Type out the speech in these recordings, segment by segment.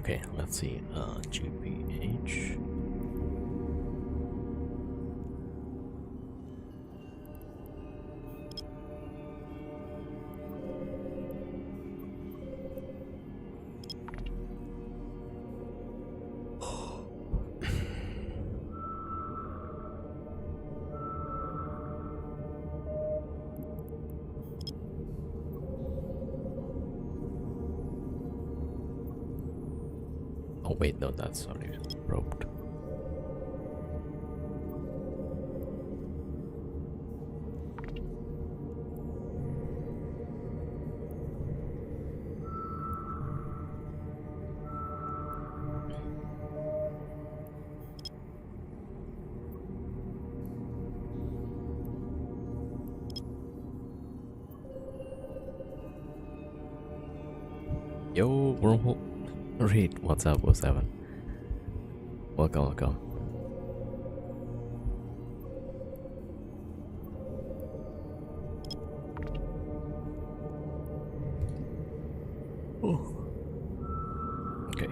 Okay, let's see. GPH. Oh wait, no, that's already probed. Yo, wormhole. Reed, what's up, 07? Welcome, welcome. Oh. Okay.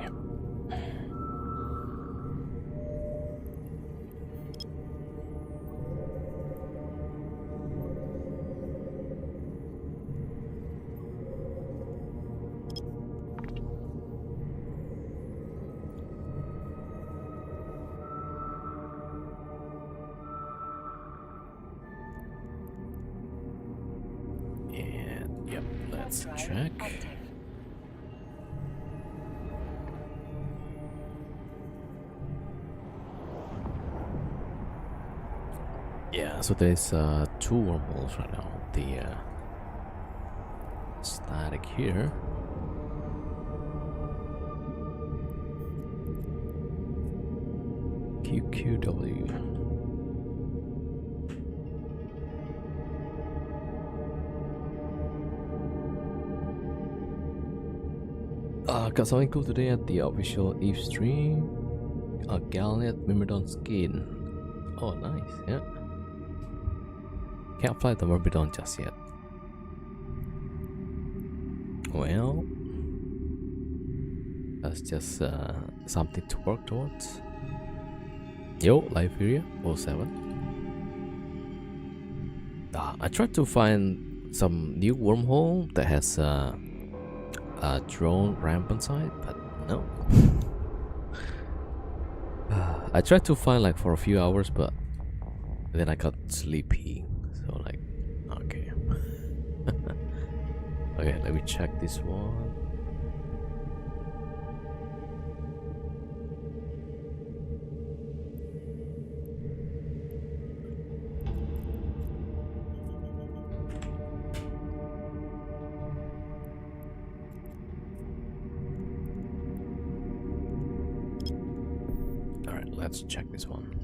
And yep, let's check. Yeah, so there's two wormholes right now. The static here. QQW. Got something cool today at the official Eve stream. A Galnet Myrmidon skin. Oh, nice, yeah. Can't fly the Myrmidon just yet. Well, that's just something to work towards. Yo, Liberia 07. I tried to find some new wormhole that has a drone rampant site, but no. I tried to find like for a few hours, but then I got sleepy. So like, okay. Okay, let me check this one. Alright, let's check this one.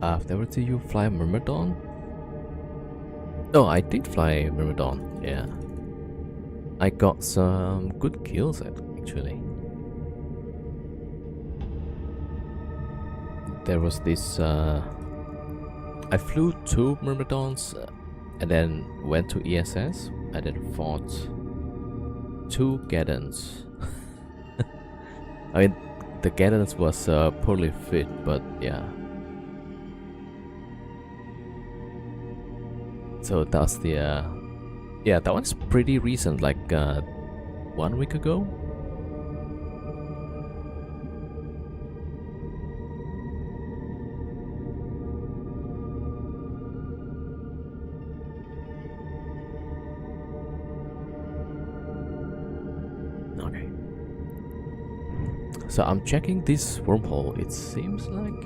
I've never seen you fly Myrmidon? No, I did fly Myrmidon, yeah. I got some good kills actually. There was this, I flew 2 Myrmidons and then went to ESS and then fought 2 Gaddons. I mean, the Gaddons was poorly fit, but yeah. So that's the yeah, that one's pretty recent, like 1 week ago. Okay. So I'm checking this wormhole. It seems like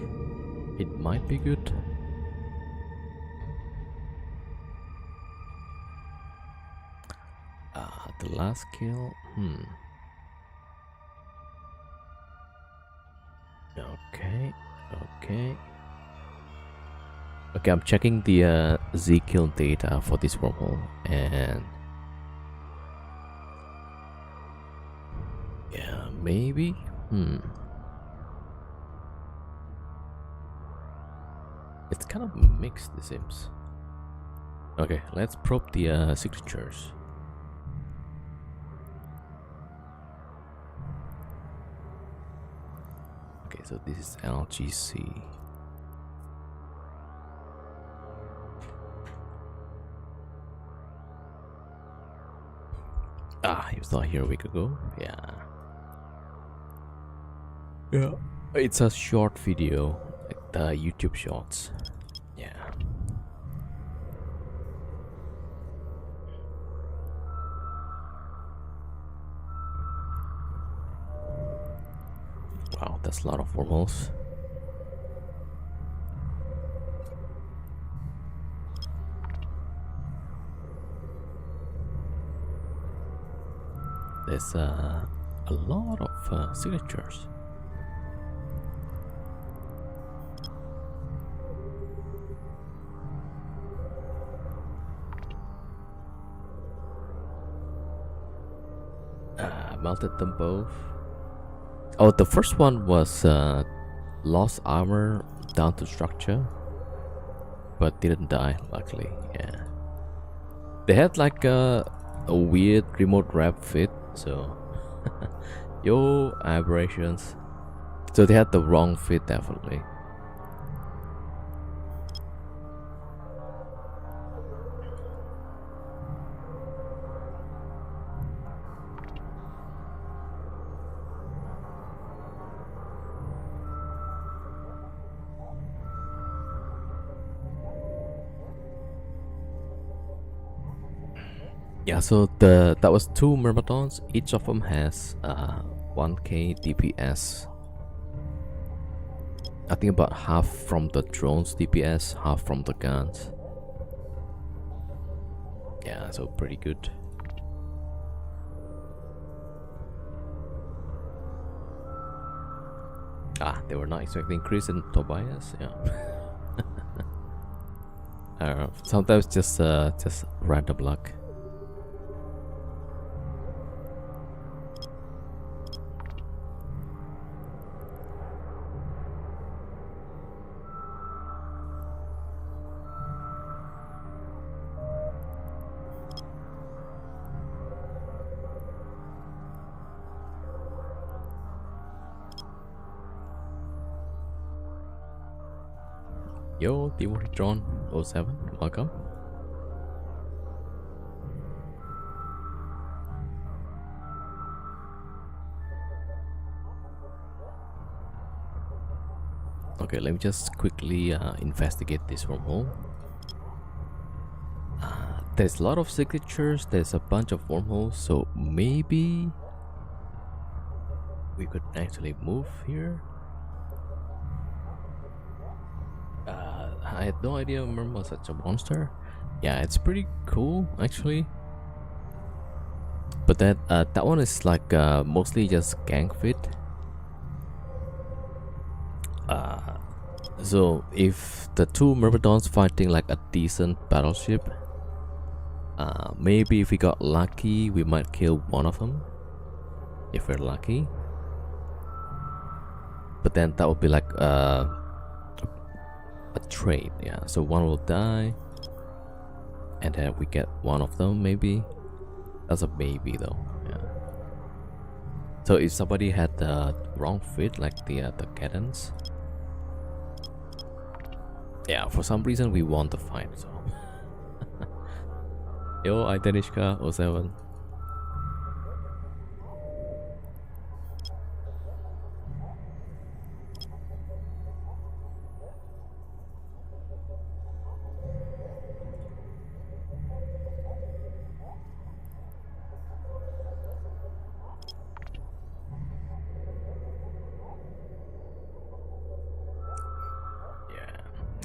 it might be good. The last kill, Okay, okay. Okay, I'm checking the Z-kill data for this wormhole, and yeah, maybe. It's kind of mixed, it seems. Okay, let's probe the signatures. Okay, so this is LGC. Ah, he was not here a week ago. Yeah. Yeah. It's a short video, like the YouTube shorts. Yeah. Wow, that's a lot of wormholes. There's a lot of signatures. Melted them both. Oh, the first one was lost armor down to structure, but didn't die, luckily. Yeah. They had like a weird remote wrap fit, so yo, aberrations. So they had the wrong fit, definitely. Yeah, so that was two myrmidons. Each of them has 1k DPS. I think about half from the drones DPS, half from the guns. Yeah, so pretty good. Ah, they were not expecting increase in Tobias. Yeah. I don't know. Sometimes just random luck. Yo, Timothy John 07, welcome. Okay, let me just quickly investigate this wormhole. There's a lot of signatures, there's a bunch of wormholes, so maybe we could actually move here. I had no idea Merm was such a monster. Yeah, it's pretty cool actually. But that one is like mostly just gang fit. So if the two Myrmidons fighting like a decent battleship, maybe if we got lucky, we might kill one of them. If we're lucky. But then that would be like a trade, yeah. So one will die, and then we get one of them, maybe. That's a maybe though, yeah. So if somebody had the wrong fit, like the cadence, yeah, for some reason we won the fight. So yo, Idenishka 07.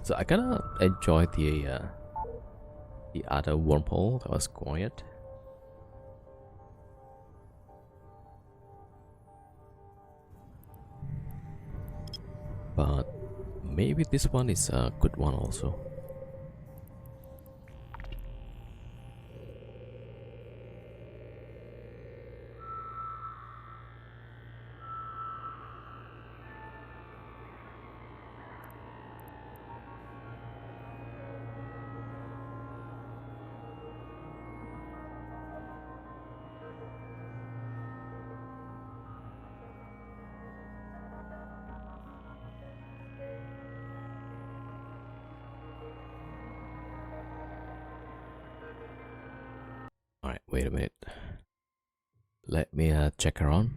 So I kind of enjoyed the other wormhole that was quiet. But maybe this one is a good one also. Wait a minute. Let me check around.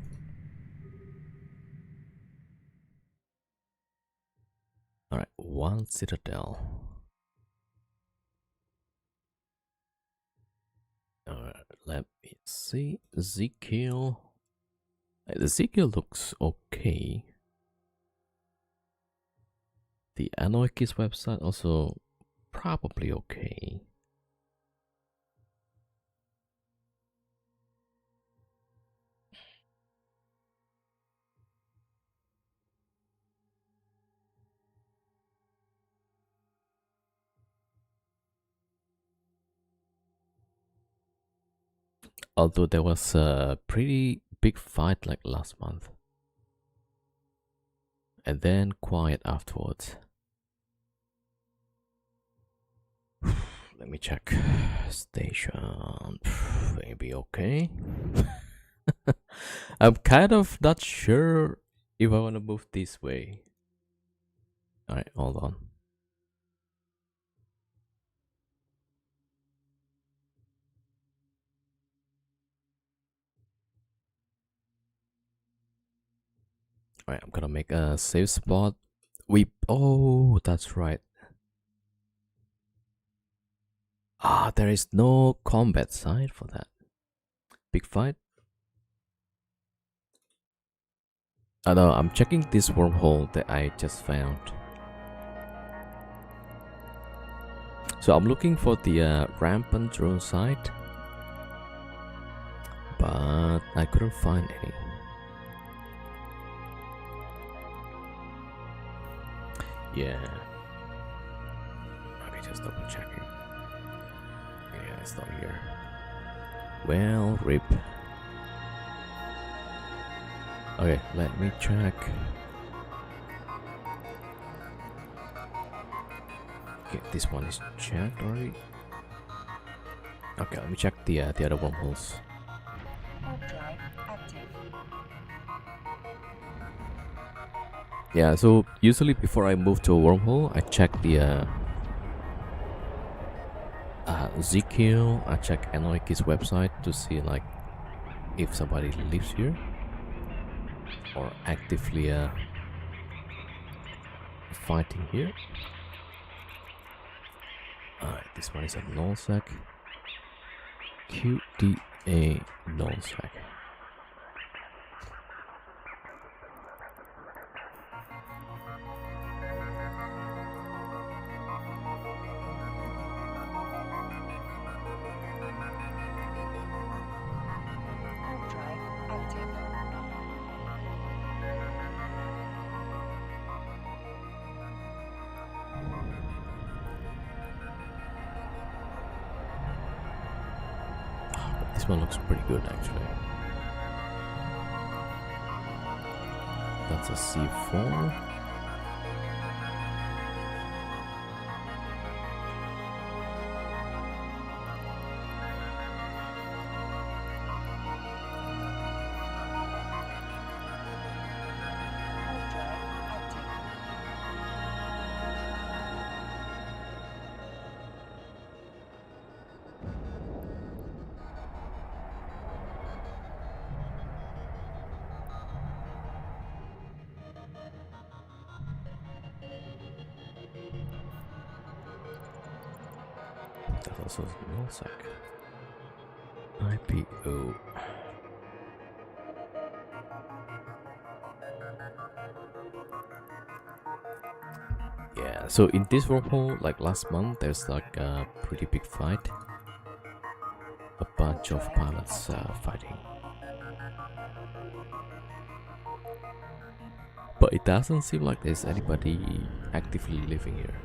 Alright, one citadel. Alright, let me see. Ezekiel. Ezekiel looks okay. The Anarchist website also probably okay. Although there was a pretty big fight like last month. And then quiet afterwards. Let me check. Station. Maybe okay. I'm kind of not sure if I want to move this way. Alright, hold on. Alright, I'm gonna make a safe spot. Oh, that's right. Ah, there is no combat side for that. Big fight? Oh no, I'm checking this wormhole that I just found. So I'm looking for the Rampant Drone Site, but I couldn't find any. Yeah. Okay, just double checking. Yeah, it's not here. Well, rip. Okay, let me check. Okay, this one is checked already. Okay, let me check the other wormholes. Yeah, so usually before I move to a wormhole, I check the Ezekiel. I check Anarchist website to see like if somebody lives here or actively fighting here. Alright, this one is a nullsec. QDA nullsec. This one looks pretty good actually. That's a C4. That's also nullsec. IPO. Yeah, so in this wormhole, like last month, there's like a pretty big fight. A bunch of pilots fighting. But it doesn't seem like there's anybody actively living here.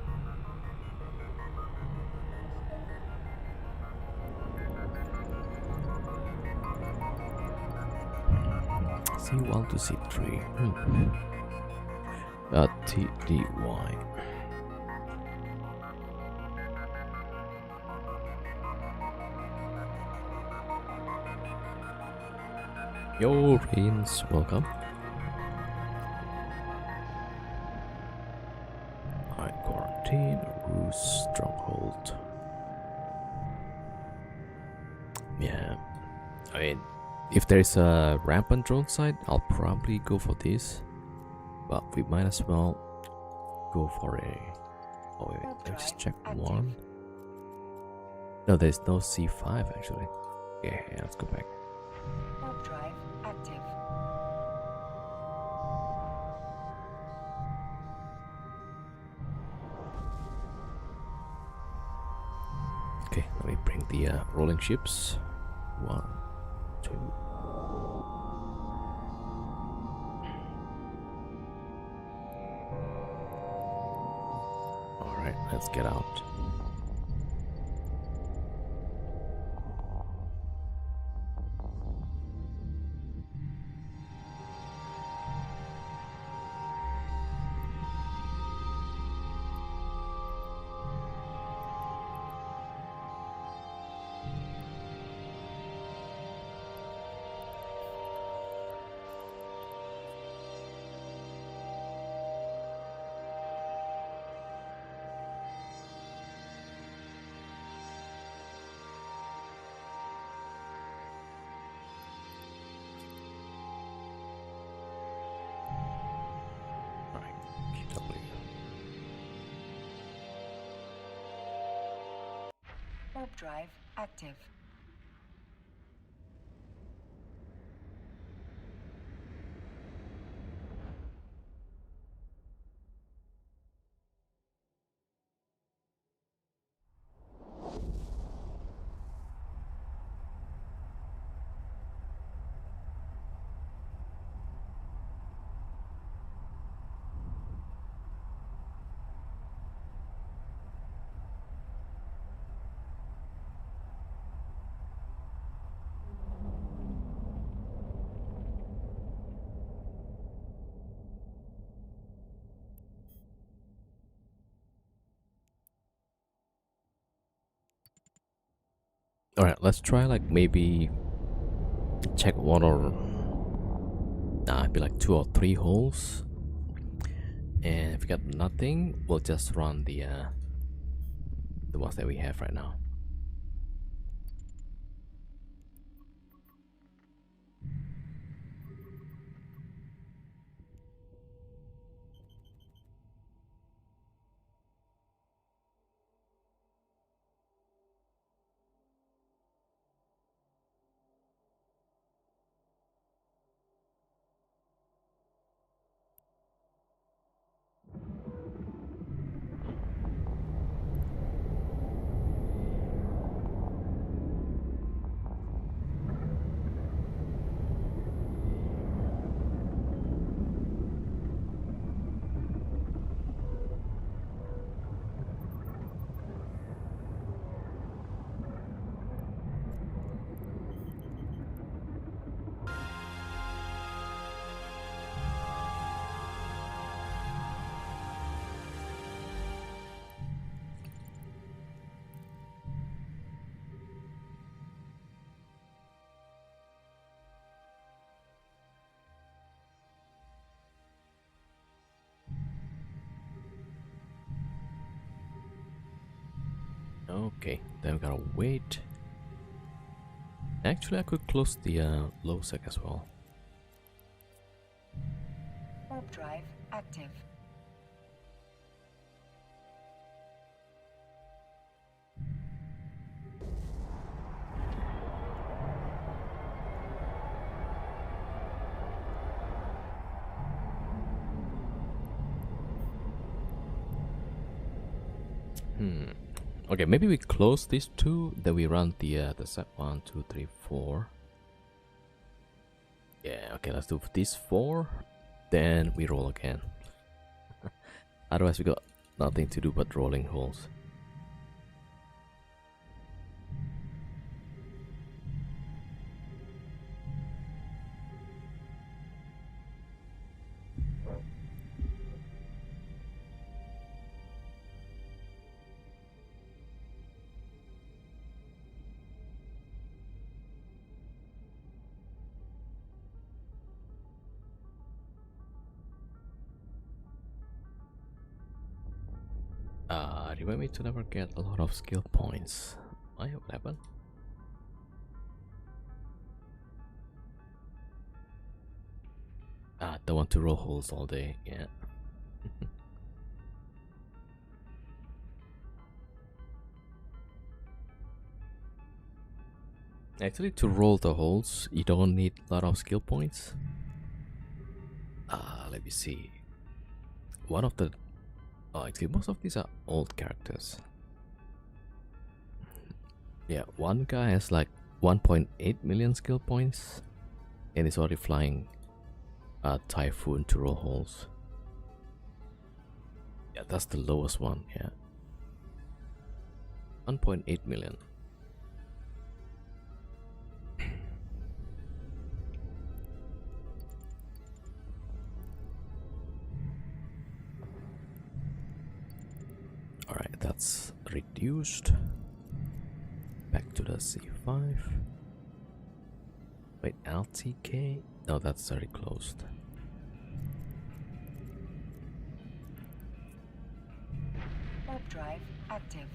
C1 to C3. TDY. Yo, Rains, welcome. Alright, quarantine, Roost, Stronghold. Yeah, I mean, if there's a rampant drone site, I'll probably go for this. But we might as well go for a. Oh wait, let me just check one. No, there's no C5 actually. Yeah, let's go back. Warp drive active. Okay, let me bring the rolling ships. 1, 2. All right, let's get out. Warp drive active. All right, let's try like maybe check one or it'd be like 2 or 3 holes. And if we got nothing, we'll just run the ones that we have right now. Okay, then we gotta wait. Actually, I could close the low sec as well. Warp drive active. Okay, maybe we close these 2, then we run the set 1, 2, 3, 4. Yeah, okay, let's do these 4, then we roll again. Otherwise, we got nothing to do but rolling holes. Remind me to never get a lot of skill points. Why? What happened? don't want to roll holes all day. Yeah. Actually, to roll the holes, you don't need a lot of skill points. Let me see. One of the... Oh, actually, most of these are old characters. Yeah, one guy has like 1.8 million skill points, and he's already flying a Typhoon to roll holes. Yeah, that's the lowest one, yeah. 1.8 million. Alright, that's reduced. Back to the C5. Wait, LTK? No, that's very closed. Warp drive active.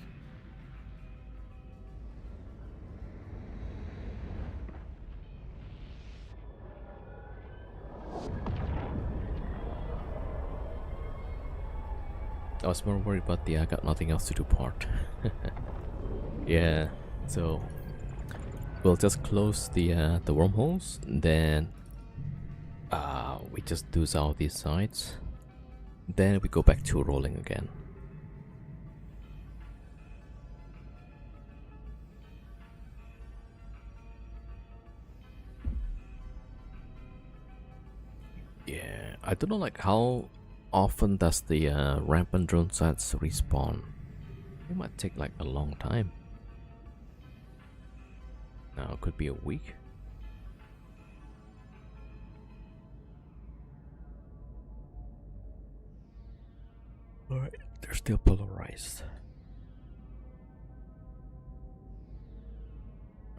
I was more worried about the I got nothing else to do part. Yeah, so we'll just close the wormholes, then we just do some of these sides, then we go back to rolling again. Yeah, I don't know like how often does the Rampant Drone Sites respawn. It might take like a long time. Now it could be a week. Alright, they're still polarized.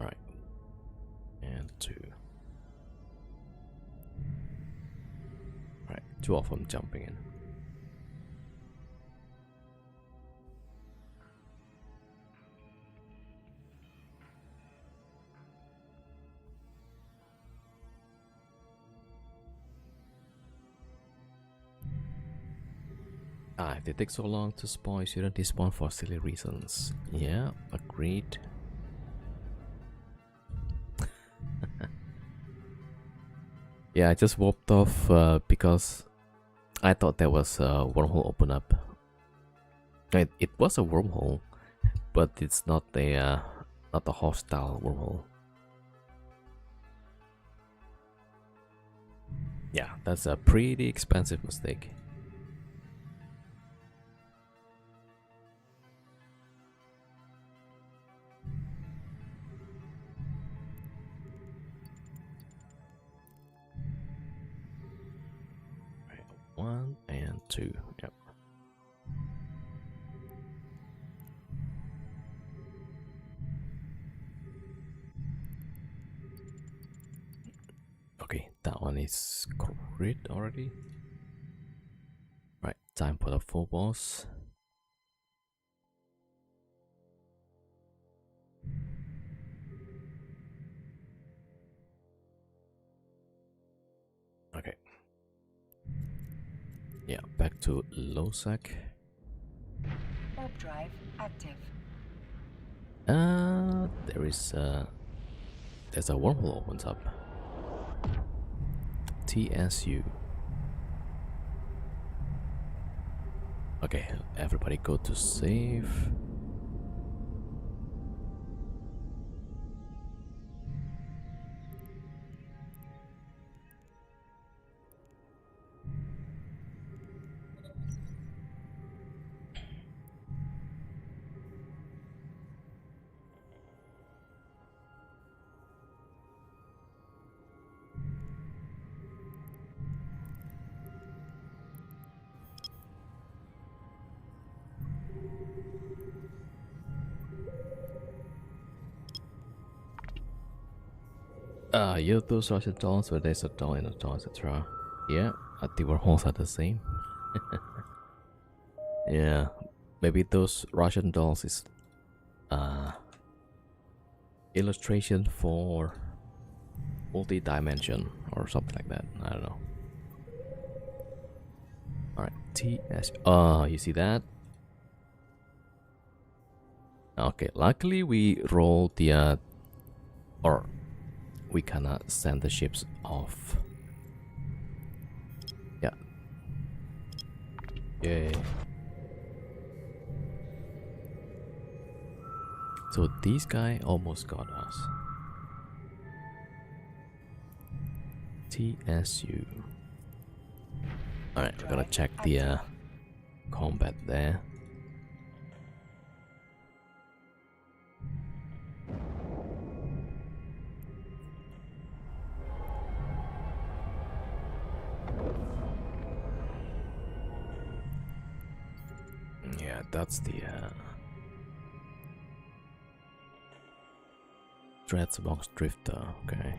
Alright. And 2. Alright, 2 of them jumping in. If they take so long to spawn, you shouldn't despawn for silly reasons. Yeah, agreed. Yeah, I just warped off because I thought there was a wormhole open up. It was a wormhole, but it's not a hostile wormhole. Yeah, that's a pretty expensive mistake. Right, 1 and 2. Yep. Okay, that one is crit already. Right, time for the full boss. Okay. Yeah, back to low sec. Warp drive active. There's a wormhole opens up. TSU. Okay, everybody go to save. You those Russian dolls where there's a doll in a doll, etc. Yeah, the wormholes are the same. Yeah, maybe those Russian dolls is illustration for multi-dimension or something like that. I don't know. TS. Oh, you see that? Okay, luckily we rolled the or we cannot send the ships off. Yeah. Yay. So this guy almost got us. TSU. Alright, we're gonna check the combat there. Yeah, that's the Dreadbox Drifter, okay.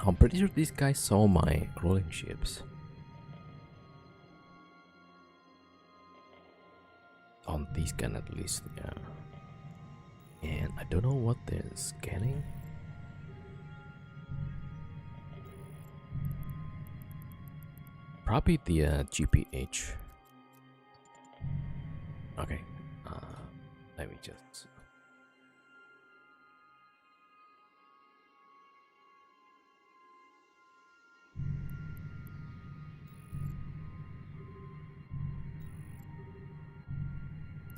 I'm pretty sure this guy saw my rolling ships. On this gun at least, yeah. And I don't know what they're scanning. Probably the GPH. Okay, let me just...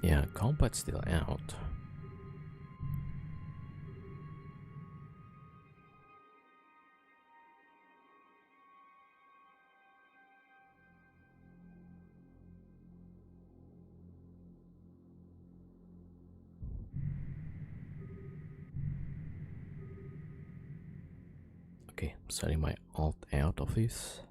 Yeah, combat's still out. Okay, I'm setting my alt out of this.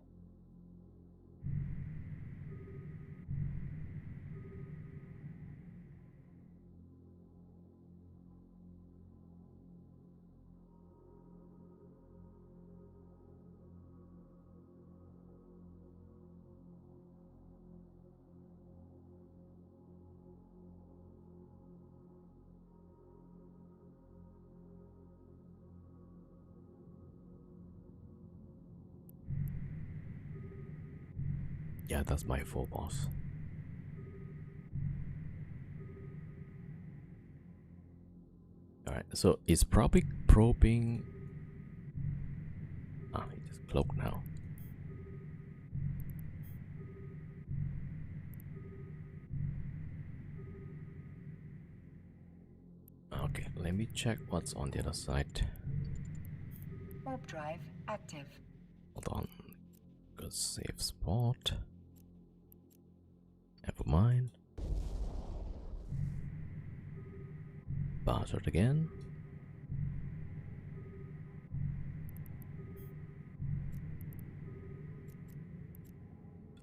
Yeah, that's my full boss. Alright, so it's probably probing... Ah, he just cloaked now. Okay, let me check what's on the other side. Warp drive active. Hold on. Good save spot. Never mind. Buzzard again.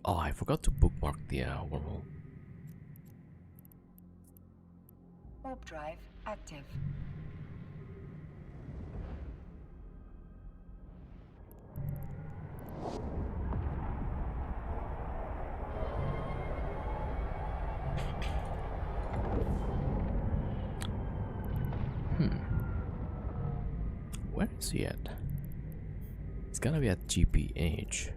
Oh, I forgot to bookmark the wormhole. Warp drive active. Where is he at? It's gonna be at GPH.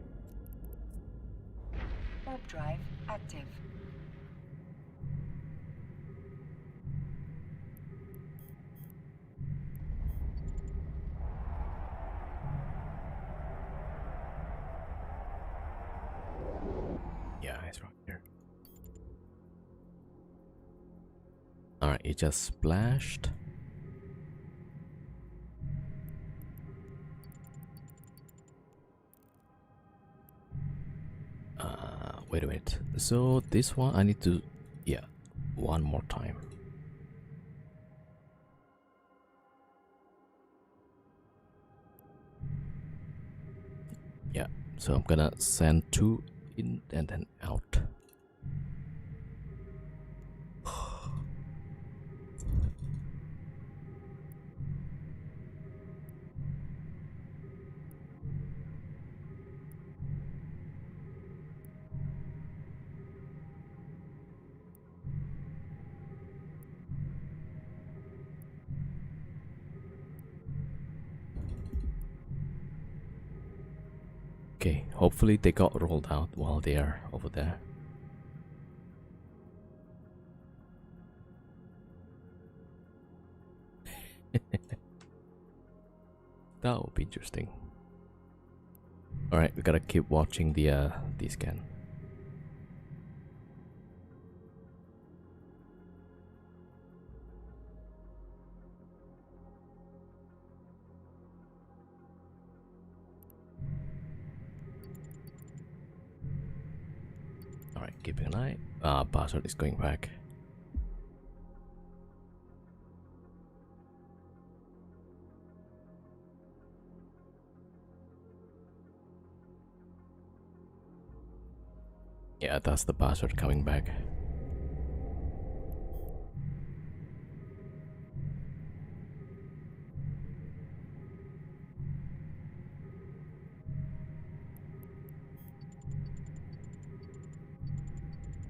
Warp drive active. Yeah, it's right here. Alright, it just splashed. Wait a minute. So this one I need to... Yeah, one more time. Yeah, so I'm gonna send 2 in and then out. Okay, hopefully they got rolled out while they are over there. That would be interesting. Alright, we gotta keep watching the scan. Alright, keeping an eye. Bastard is going back. Yeah, that's the bastard coming back.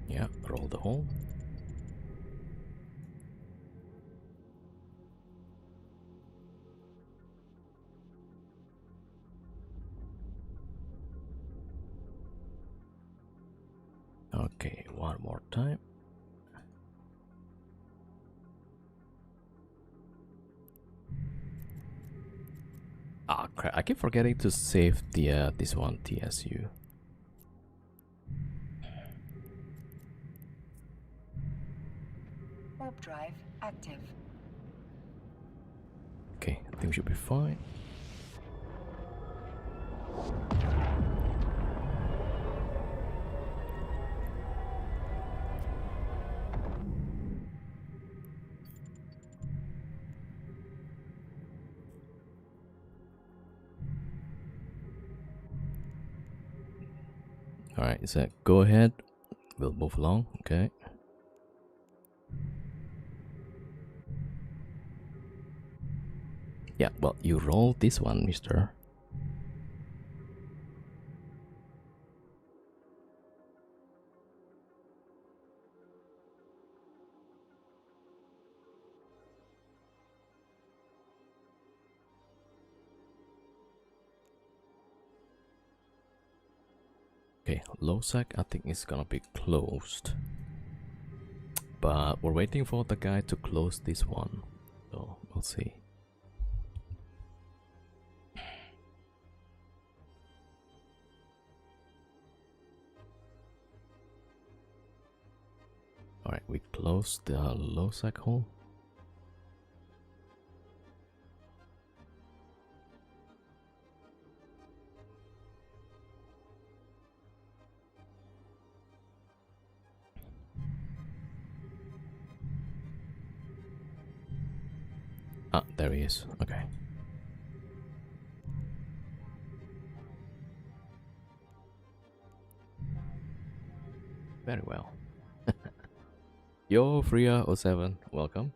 Yeah, roll the hole. Okay, one more time. Ah, crap! I keep forgetting to save the this one TSU. Warp drive active. Okay, I think we should be fine. Alright, so go ahead. We'll move along, okay. Yeah, well, you roll this one, mister. Okay, Losac, I think it's gonna be closed. But we're waiting for the guy to close this one. So, we'll see. Alright, we closed the Losac hole. Ah, there he is. Okay. Very well. Yo, Freya07, welcome.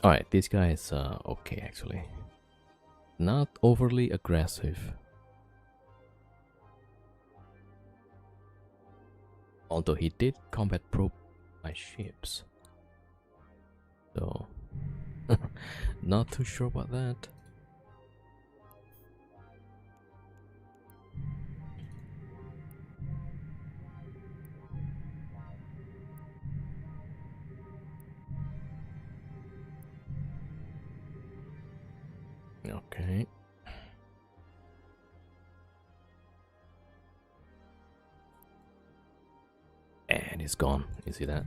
Alright, this guy is okay actually. Not overly aggressive. Although he did combat probe my ships. So, not too sure about that. Okay. And it's gone. You see that?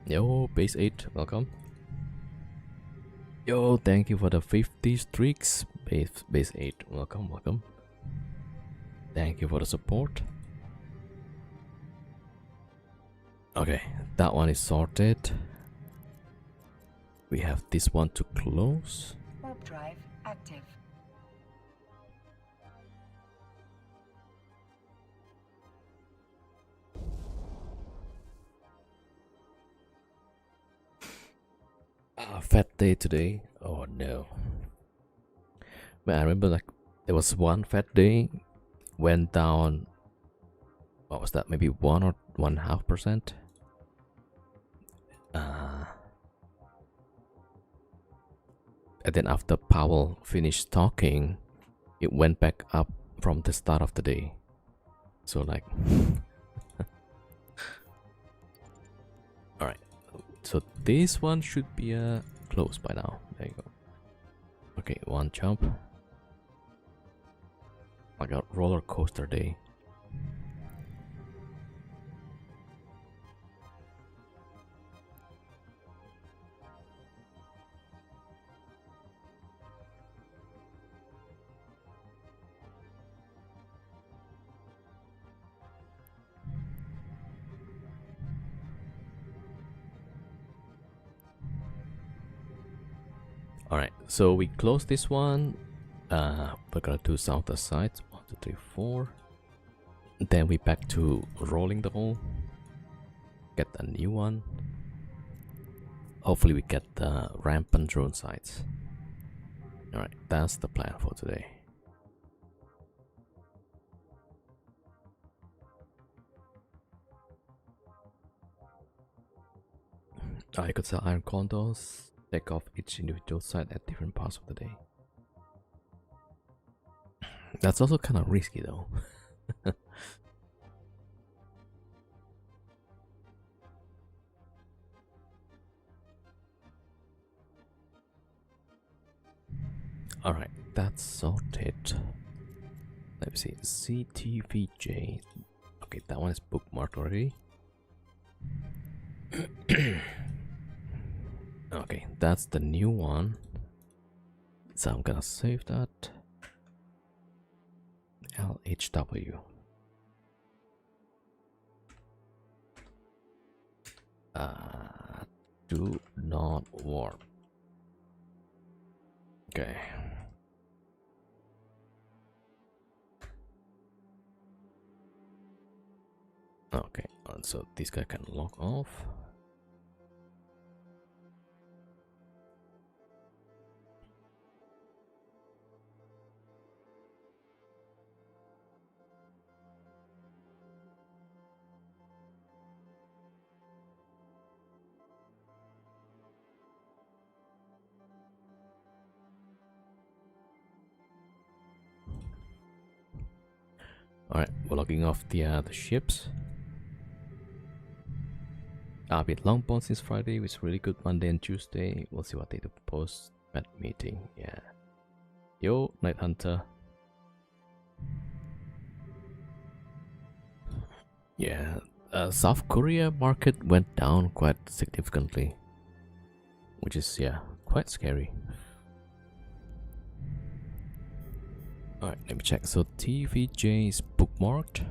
Yo, base 8, welcome. Yo, thank you for the 50 streaks. Base 8, welcome, welcome. Thank you for the support. Okay, that one is sorted. We have this one to close. Warp drive active. Fat day today. Oh no. Man, I remember like there was one fat day, went down. What was that? Maybe 1 or 1.5%. And then after Powell finished talking, it went back up from the start of the day. So like, all right. So this one should be closed by now. There you go. Okay, one jump. Like a roller coaster day. Alright, so we close this one. We're gonna do south side. 1, 2, 3, 4. Then we back to rolling the hole. Get a new one. Hopefully we get the Rampant Drone Sites. Alright, that's the plan for today. I could sell iron condos. Take off each individual site at different parts of the day. That's also kind of risky though. Alright, that's sorted. Let me see. CTVJ. Okay, that one is bookmarked already. Okay, that's the new one. So I'm gonna save that. LHW. Do not warp. Okay. Okay, so this guy can log off. Alright, we're logging off the ships. I've been long bound since Friday, which is really good. Monday and Tuesday. We'll see what they do post that meeting. Yeah. Yo, Night Hunter. Yeah, South Korea market went down quite significantly, which is, yeah, quite scary. Alright, let me check. So TVJ is bookmarked.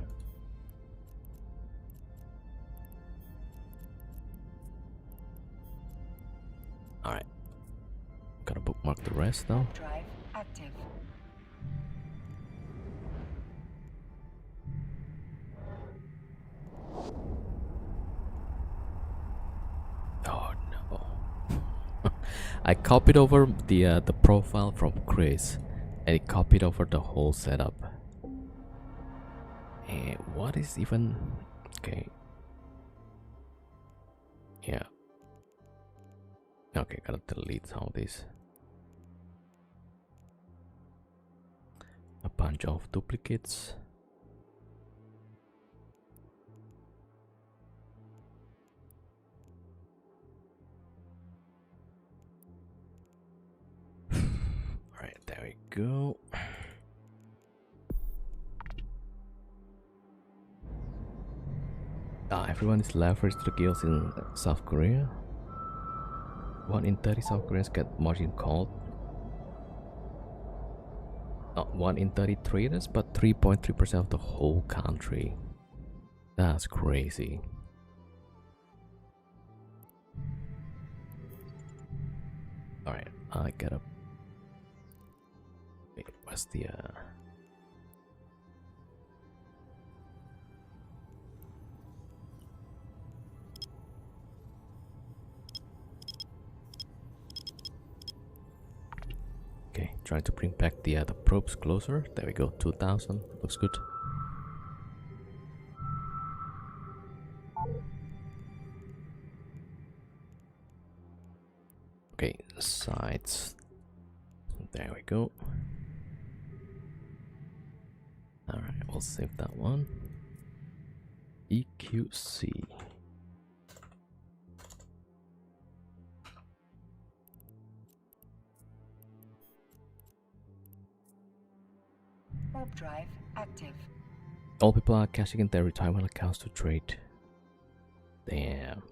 Alright. Gotta bookmark the rest now. Drive active. Oh no. I copied over the profile from Chris, and it copied over the whole setup. And what is even okay? Yeah. Okay, gotta delete some of these. A bunch of duplicates. Alright, there we go. Everyone is leveraged to the guilds in South Korea. 1 in 30 South Koreans get margin called. Not 1 in 30 traders, but 3.3% of the whole country. That's crazy. Alright, I gotta... Wait, what's the... Okay, trying to bring back the probes closer. There we go, 2000. Looks good. Sites. There we go. Alright, we'll save that one. EQC. Warp drive active. All people are cashing in their retirement accounts to trade. Damn.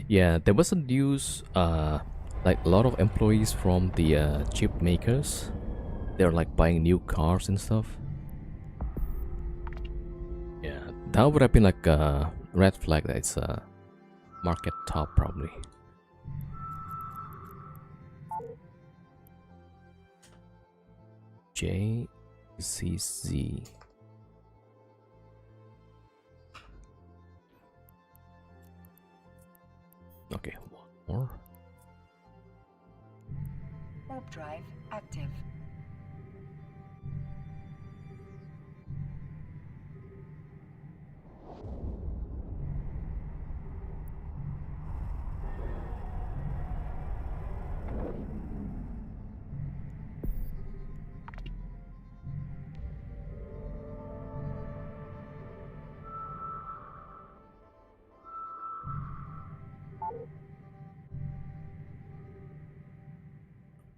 Yeah, there was a news, like a lot of employees from the chip makers, they're like buying new cars and stuff. Yeah, that would have been like a red flag that it's a market top probably. JCZ. Okay, one more. Warp drive active.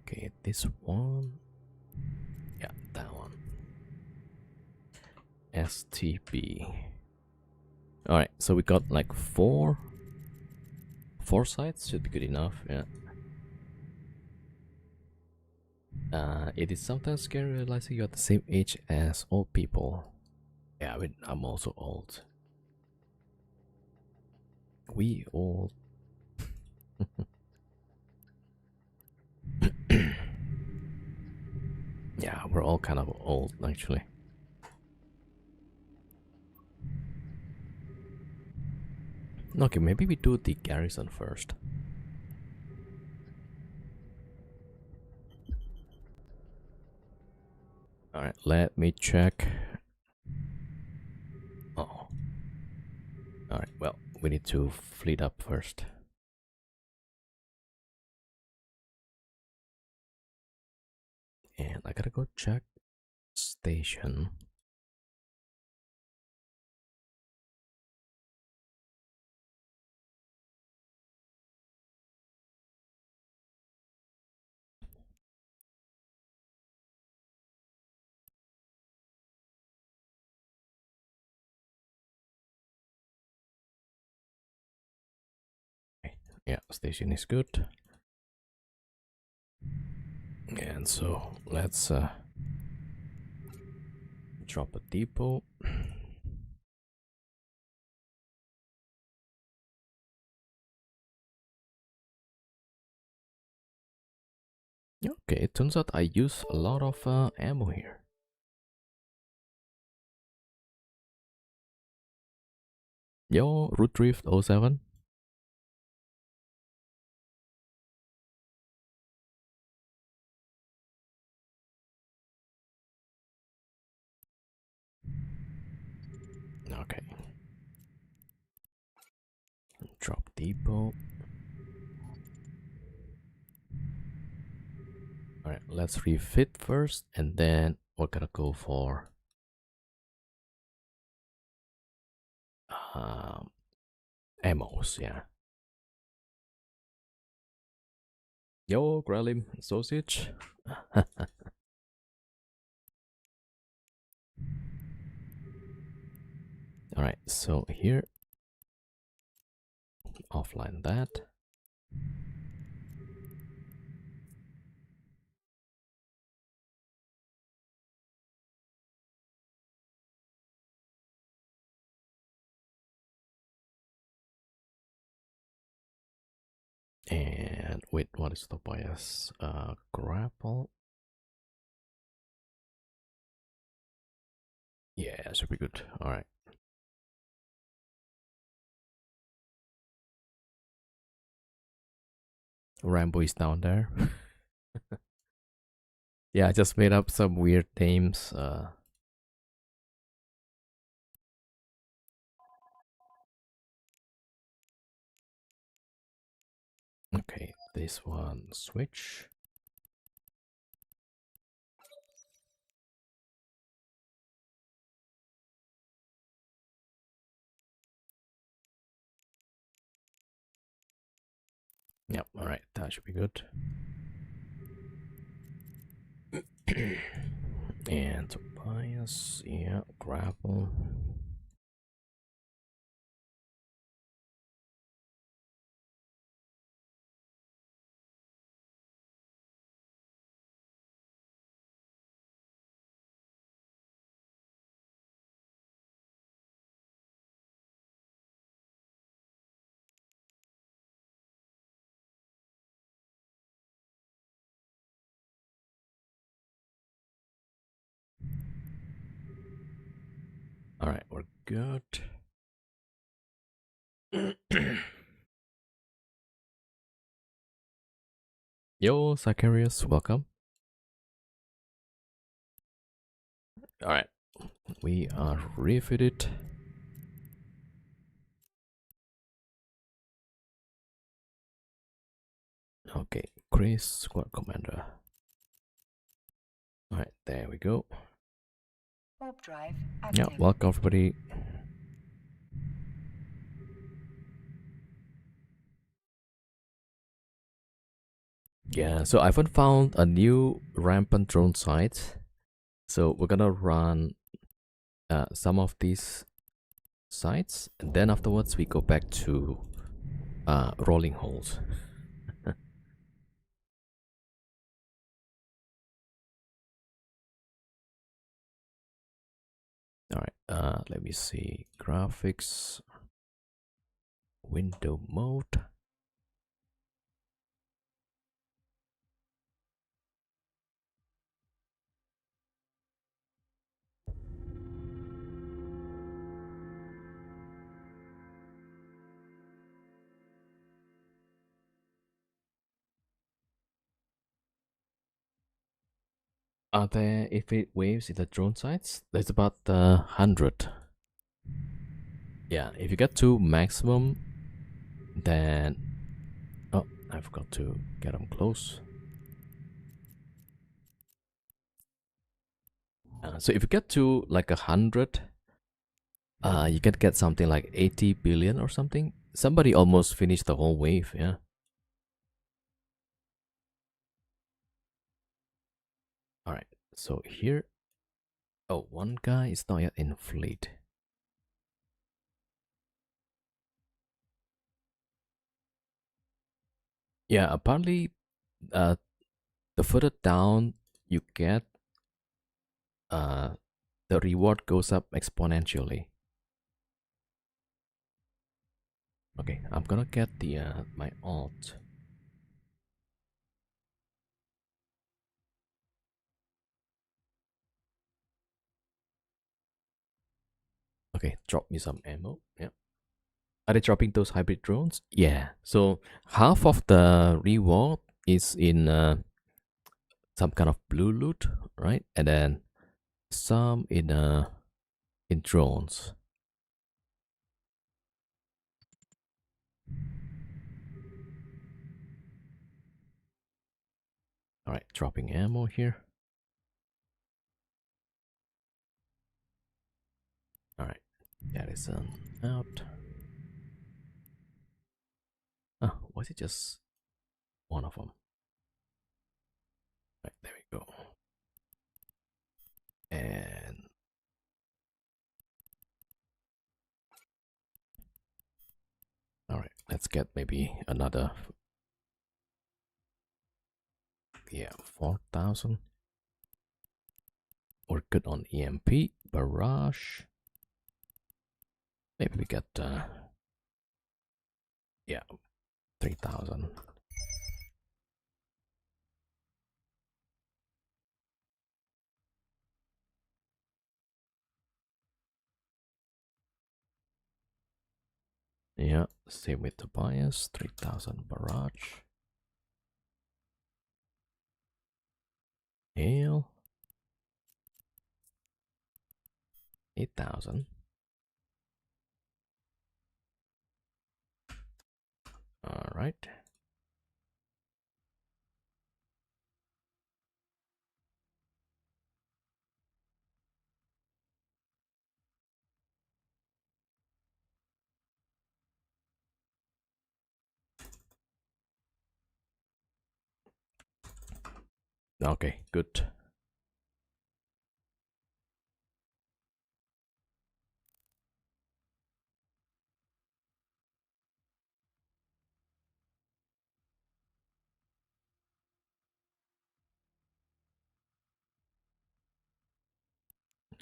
Okay, this one. Yeah, that one. STB. Alright, so we got like four sites, should be good enough, yeah. It is sometimes scary realizing you're the same age as old people. Yeah, I mean, I'm also old. We old. Yeah, we're all kind of old, actually. Okay, maybe we do the garrison first. Alright, let me check. Oh. Alright, well, we need to fleet up first. And I gotta go check station. Okay, yeah, station is good. And so let's drop a depot. Okay, it turns out I use a lot of ammo here. Yo, Root Drift 07. Okay. Drop depot. Alright, let's refit first and then we're gonna go for ammos, yeah. Yo, Gralim sausage. Alright, so here, offline that. And wait, what is the bias? Grapple. Yeah, should be good. Alright. Rambo is down there. Yeah, I just made up some weird names. this one switch. Yep, alright, that should be good. And Tobias, yeah, gravel. Alright, we're good. Yo, Zacharias, welcome. Alright, we are refitted. Okay, Chris, squad commander. Alright, there we go. Warp drive Yeah, active. welcome everybody. Yeah, so I've found a new Rampant Drone Site. So we're gonna run some of these sites, and then afterwards we go back to rolling holes. Alright, let me see. Graphics, window mode. Are there effect waves in the drone sites? There's about 100. Yeah, if you get to maximum, then oh, I forgot to get them close. So if you get to like 100, you can get something like 80 billion or something. Somebody almost finished the whole wave. Yeah. All right. So here, oh, one guy is not yet in fleet. Yeah, apparently, the further down you get, the reward goes up exponentially. Okay, I'm gonna get the my alt. Okay, drop me some ammo. Yeah. Are they dropping those hybrid drones? Yeah. So half of the reward is in some kind of blue loot, right? And then some in drones. All right, dropping ammo here. All right, that is out. Oh, was it just one of them? Right, there we go. And all right, let's get maybe another. Yeah, 4,000. We're good on EMP, barrage. Maybe we get yeah, 3,000. Yeah, same with Tobias, 3,000 barrage. Hail, 8,000. All right. Okay, good.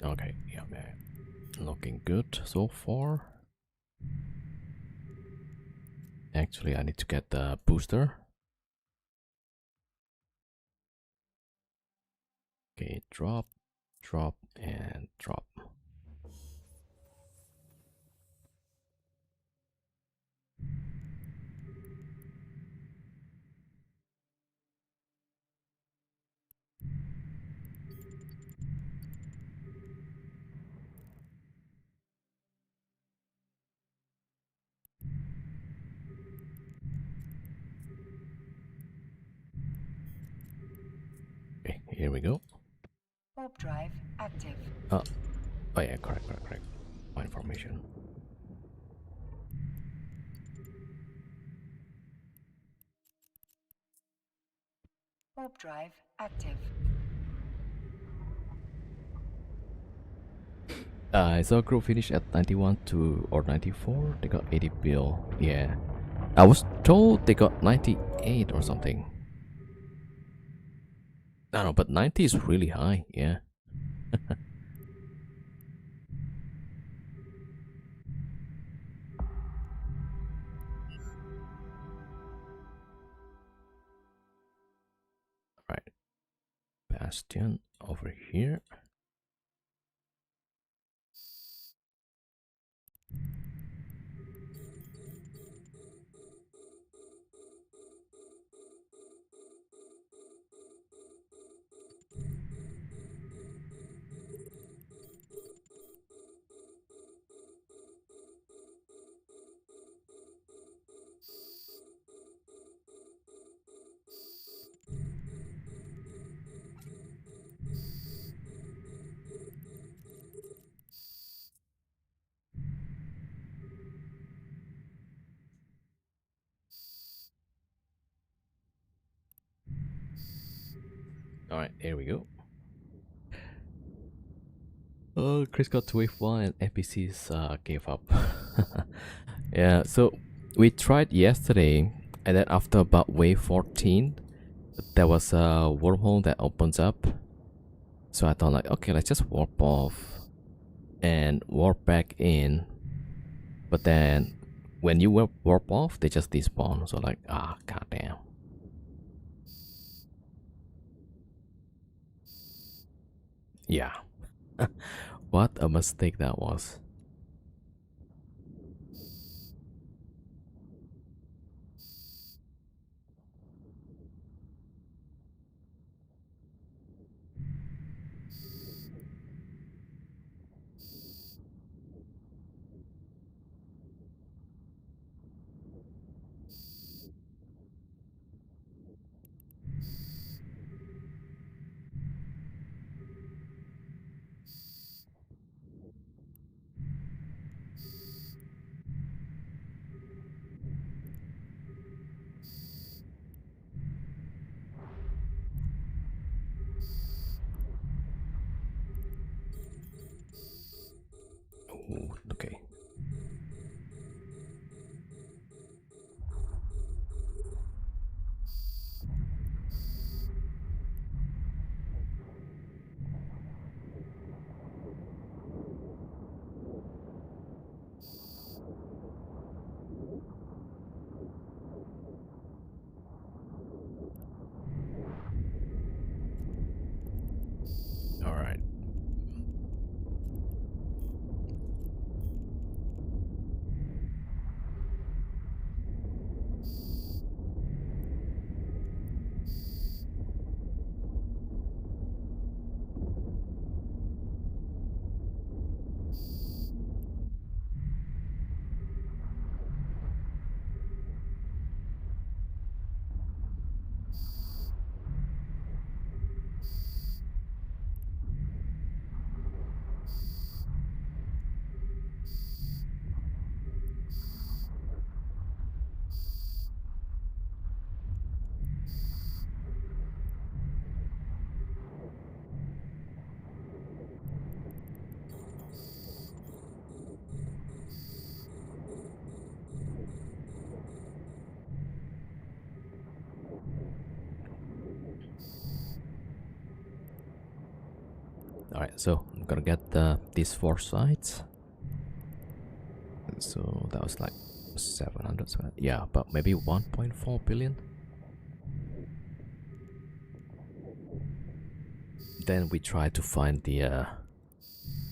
Okay, yeah, man. Looking good so far. Actually, I need to get the booster. Okay, drop, drop, and drop. Okay, here we go. Warp drive active. Oh, oh yeah, correct, correct, correct. My information. Warp drive active. I saw group finish at 91 to or 94. They got 80 bill. Yeah. I was told they got 98 or something. I don't know, but 90 is really high. Yeah. Right. Bastion over here. All right, here we go. Oh, Chris got to wave 1 and NPCs gave up. Yeah, so we tried yesterday, and then after about wave 14, there was a wormhole that opens up. So I thought like, okay, let's just warp off and warp back in. But then when you warp off, they just despawn. So like, ah, goddamn. Yeah. What a mistake that was. Alright, so I'm gonna get these 4 sites. So that was like 700, yeah, but maybe 1.4 billion. Then we try to find the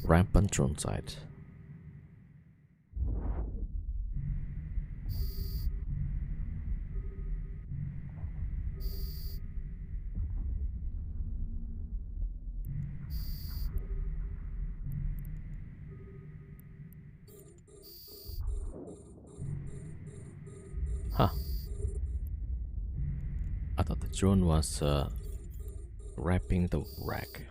Rampant Drone Site. Huh. I thought the drone was wrapping the wreck.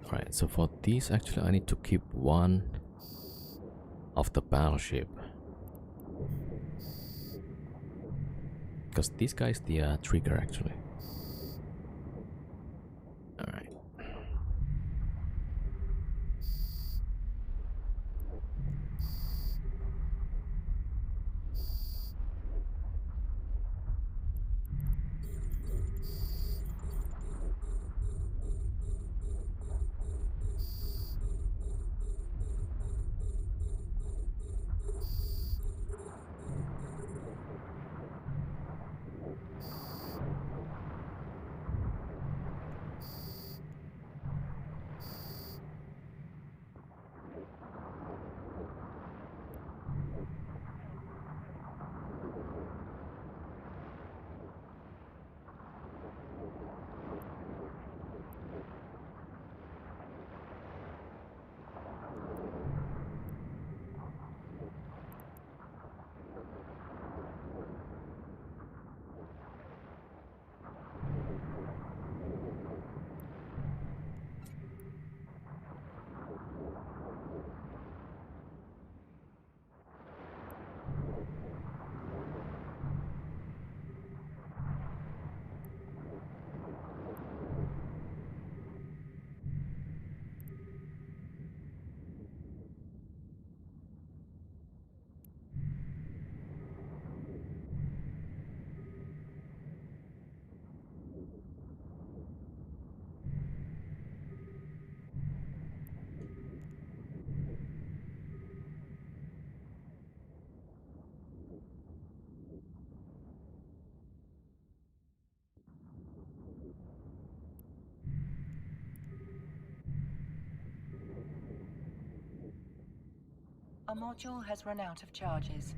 Alright, so for these actually I need to keep one of the battleship. Because this guy is the trigger actually. Alright. A module has run out of charges.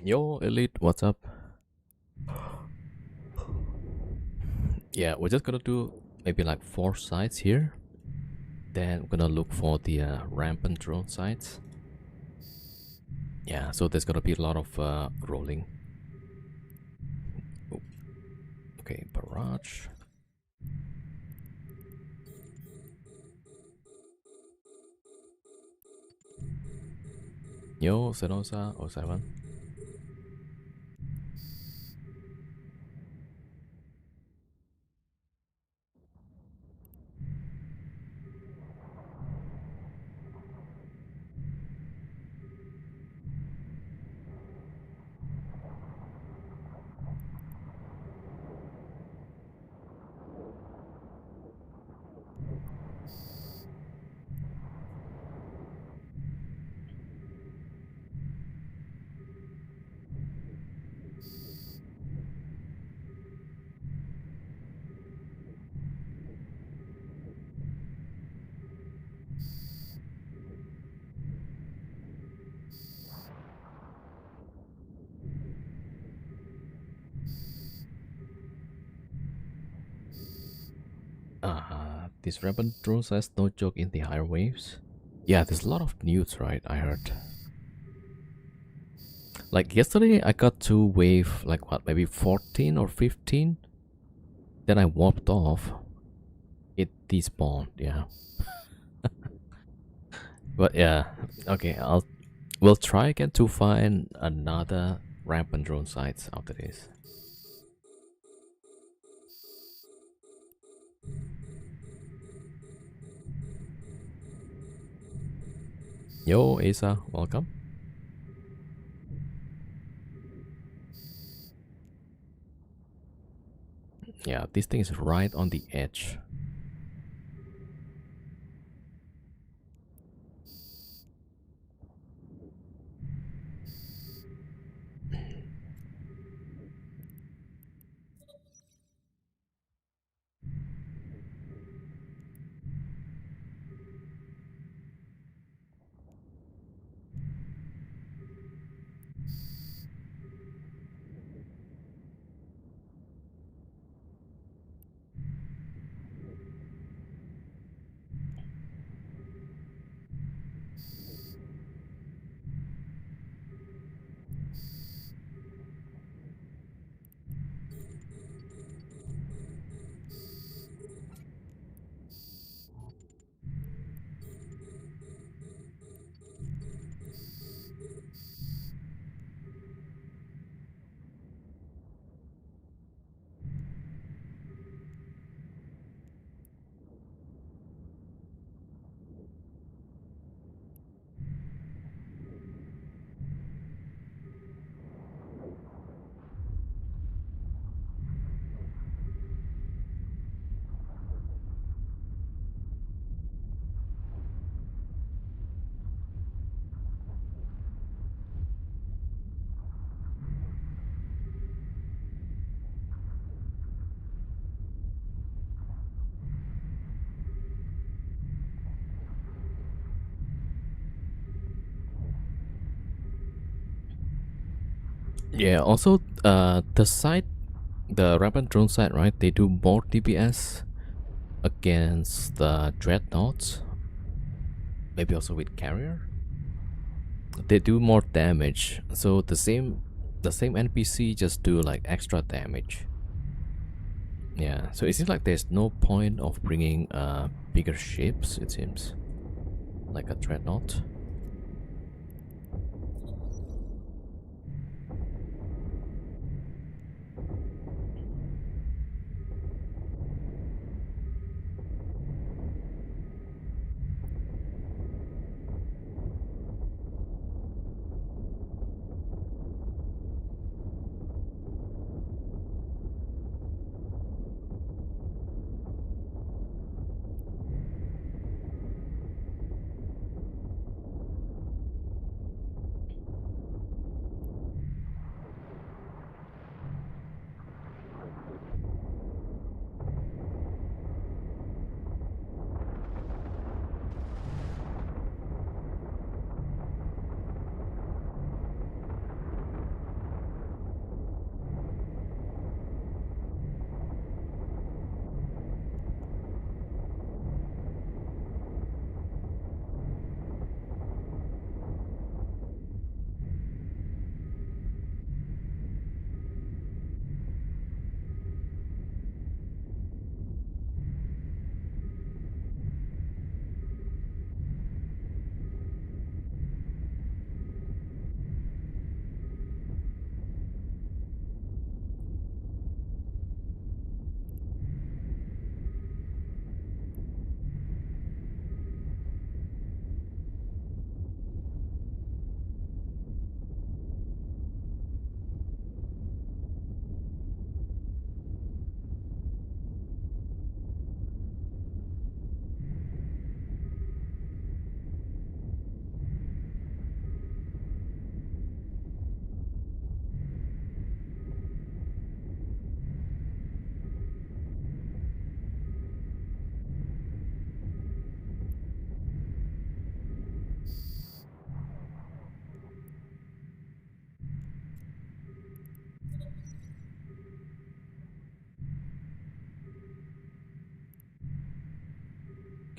Yo, Elite, what's up? Yeah, we're just gonna do maybe like 4 sites here. Then we're gonna look for the Rampant Drone Sites. Yeah, so there's gonna be a lot of rolling. Oh, okay, barrage. Yo, Senosa 07. This Rampant Drone Sites no joke in the higher waves. Yeah, there's a lot of news, right? I heard. Like yesterday, I got to wave like what, maybe 14 or 15. Then I warped off. It despawned. Yeah, but yeah. Okay, we'll try again to find another Rampant Drone Sites after this. Yo, Asa, welcome. Yeah, this thing is right on the edge. Yeah, also the site, the Rampant Drone site, right? They do more DPS against the dreadnoughts. Maybe also with carrier. They do more damage. So the same NPC just do like extra damage. Yeah, so it seems like there's no point of bringing bigger ships, it seems. Like a dreadnought.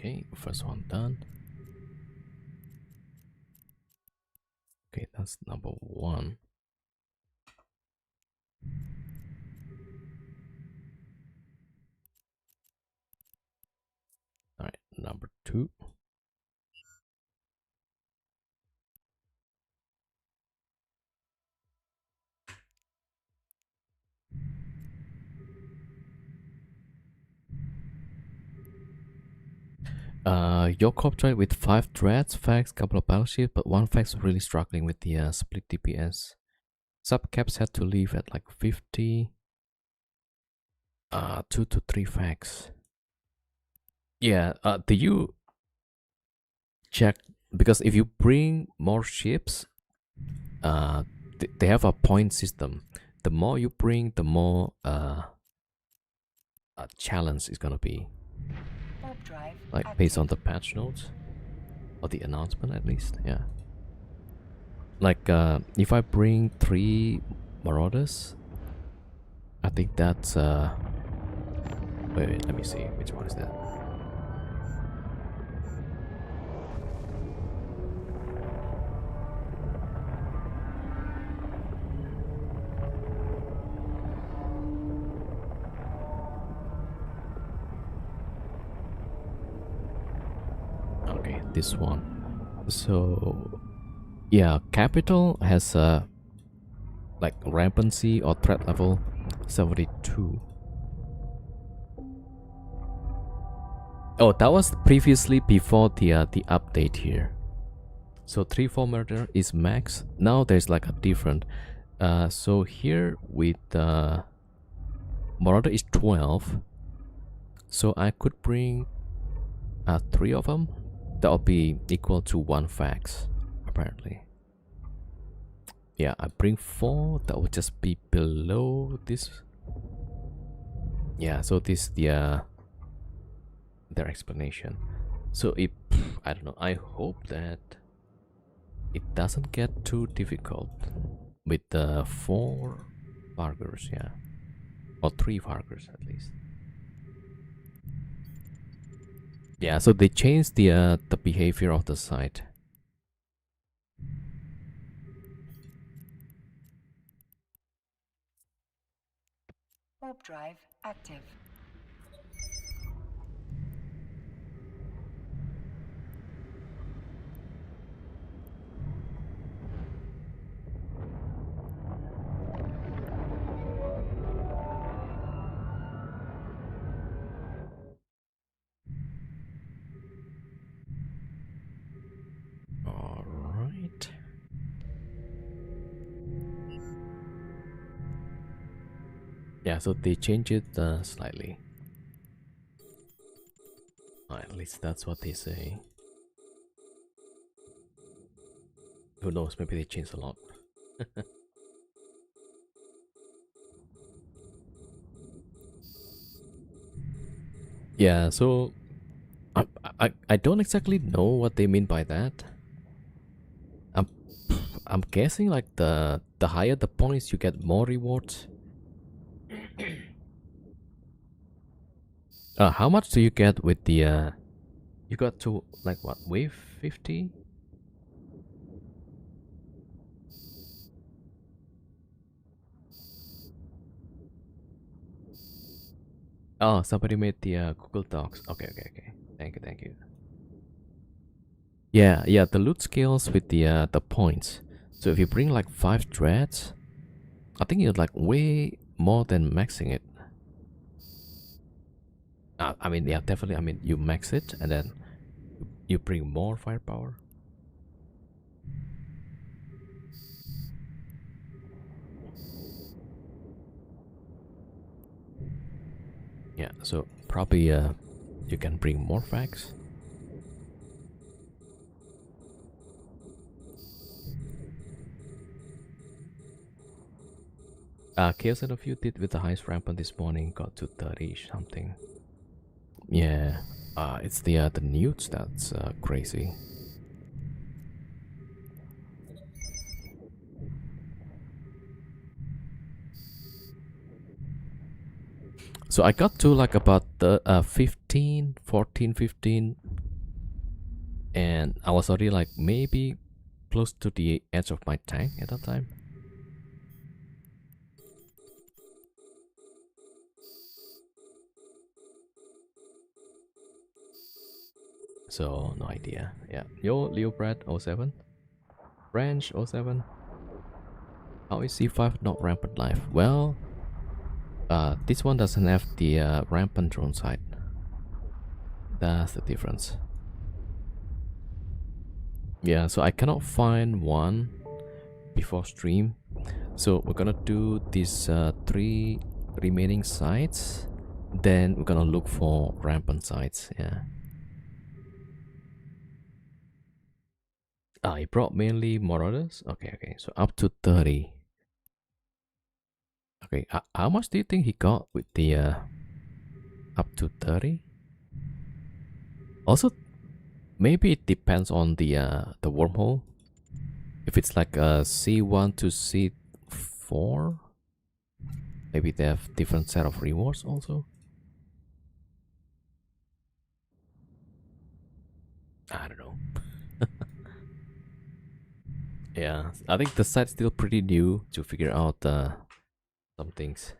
Okay, first one done. Okay, that's number 1. All right, number 2. Your corp tried with 5 threats, fags, couple of battleships, but one fag's really struggling with the split DPS. Subcaps had to leave at like 50. 2 to 3 fags. Yeah, do you check? Because if you bring more ships, they have a point system. The more you bring, the more a challenge is gonna be. Warp drive Like active. based on the patch notes or the announcement, at least. Yeah. Like if I bring 3 marauders, I think that's wait, let me see which one is that. Okay, this one. So yeah, capital has like rampancy or threat level 72. Oh, that was previously before the update here. So 3-4 murder is max. Now there's like a different. So here with Marauder is 12. So I could bring 3 of them. That'll be equal to 1 fax, apparently. Yeah, I bring 4. That would just be below this. Yeah, so this their explanation. So if I don't know, I hope that it doesn't get too difficult with the 4 Vargers, yeah, or 3 Vargers at least. Yeah, so they changed the behavior of the site. Warp drive active. All right. Yeah, so they changed it slightly. At least that's what they say. Who knows? Maybe they changed a lot. Yeah, so I don't exactly know what they mean by that. I'm I'm guessing like the higher the points, you get more rewards. How much do you get with the you got to like what, wave 50? Oh, somebody made the Google Docs. Okay, okay, okay. Thank you, thank you. Yeah, yeah, the loot scales with the points. So if you bring like 5 dreads, I think you're like way more than maxing it. I mean, yeah, definitely. I mean, you max it and then you bring more firepower. Yeah, so probably you can bring more facts. Chaos and a few did with the highest rampant this morning, got to 30 something. Yeah, it's the newts that's crazy. So I got to like about the 15, 14, 15, and I was already like maybe close to the edge of my tank at that time. So no idea. Yeah. Yo, Leo Brad 07. Branch 07. How is C5 not rampant life? Well, this one doesn't have the rampant drone site. That's the difference. Yeah, so I cannot find one before stream. So we're gonna do these 3 remaining sites. Then we're gonna look for rampant sites. Yeah. I brought mainly Marauders. Okay, okay. So up to 30. Okay, how much do you think he got with the up to 30? Also, maybe it depends on the wormhole. If it's like a C1 to C4, maybe they have different set of rewards also. I don't know. Yeah, I think the site's still pretty new to figure out some things.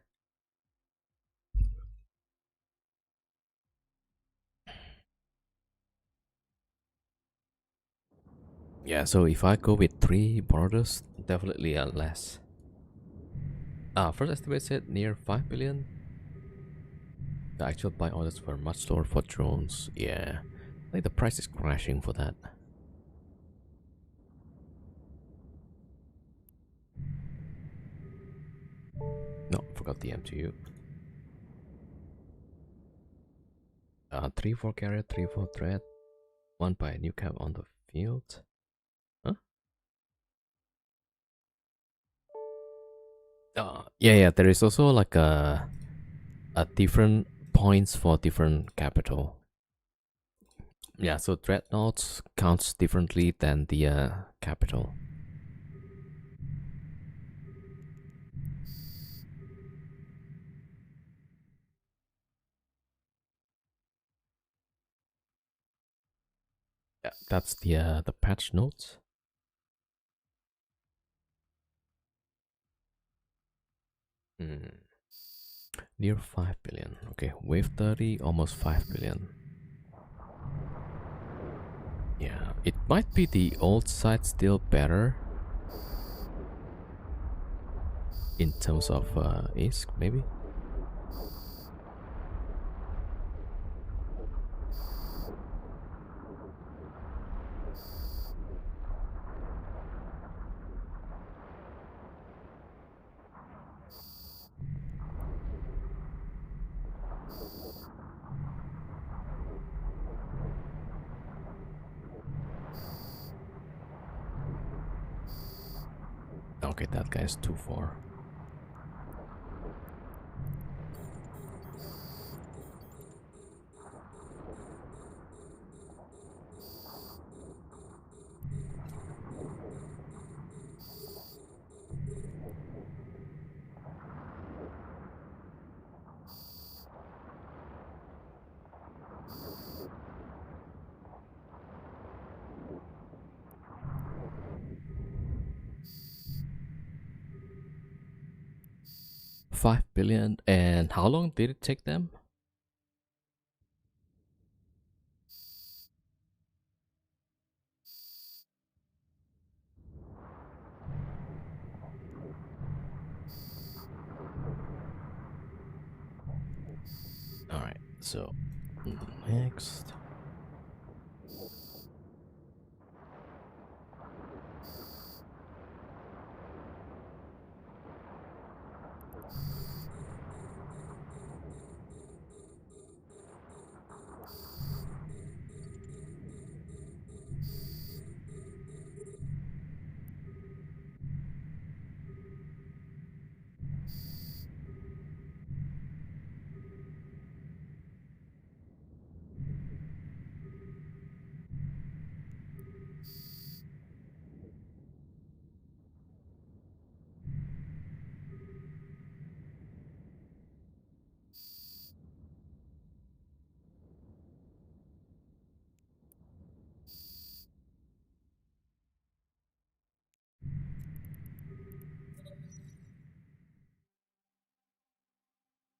Yeah, so if I go with 3 borders, definitely less. First estimate said near 5 billion. The actual buy orders were much lower for drones. Yeah, I think the price is crashing for that. No, forgot the MTU. 3-4 carrier, 3-4 threat, 1 by a new cap on the field. Huh? Yeah, yeah. There is also like a different points for different capital. Yeah, so dreadnoughts counts differently than the capital. Yeah, that's the patch notes. Hmm. Near 5 billion. Okay, wave 30, almost 5 billion. Yeah, it might be the old side still better in terms of ISK, maybe. Okay, that guy's too far. $5 billion. And how long did it take them? Alright, so next.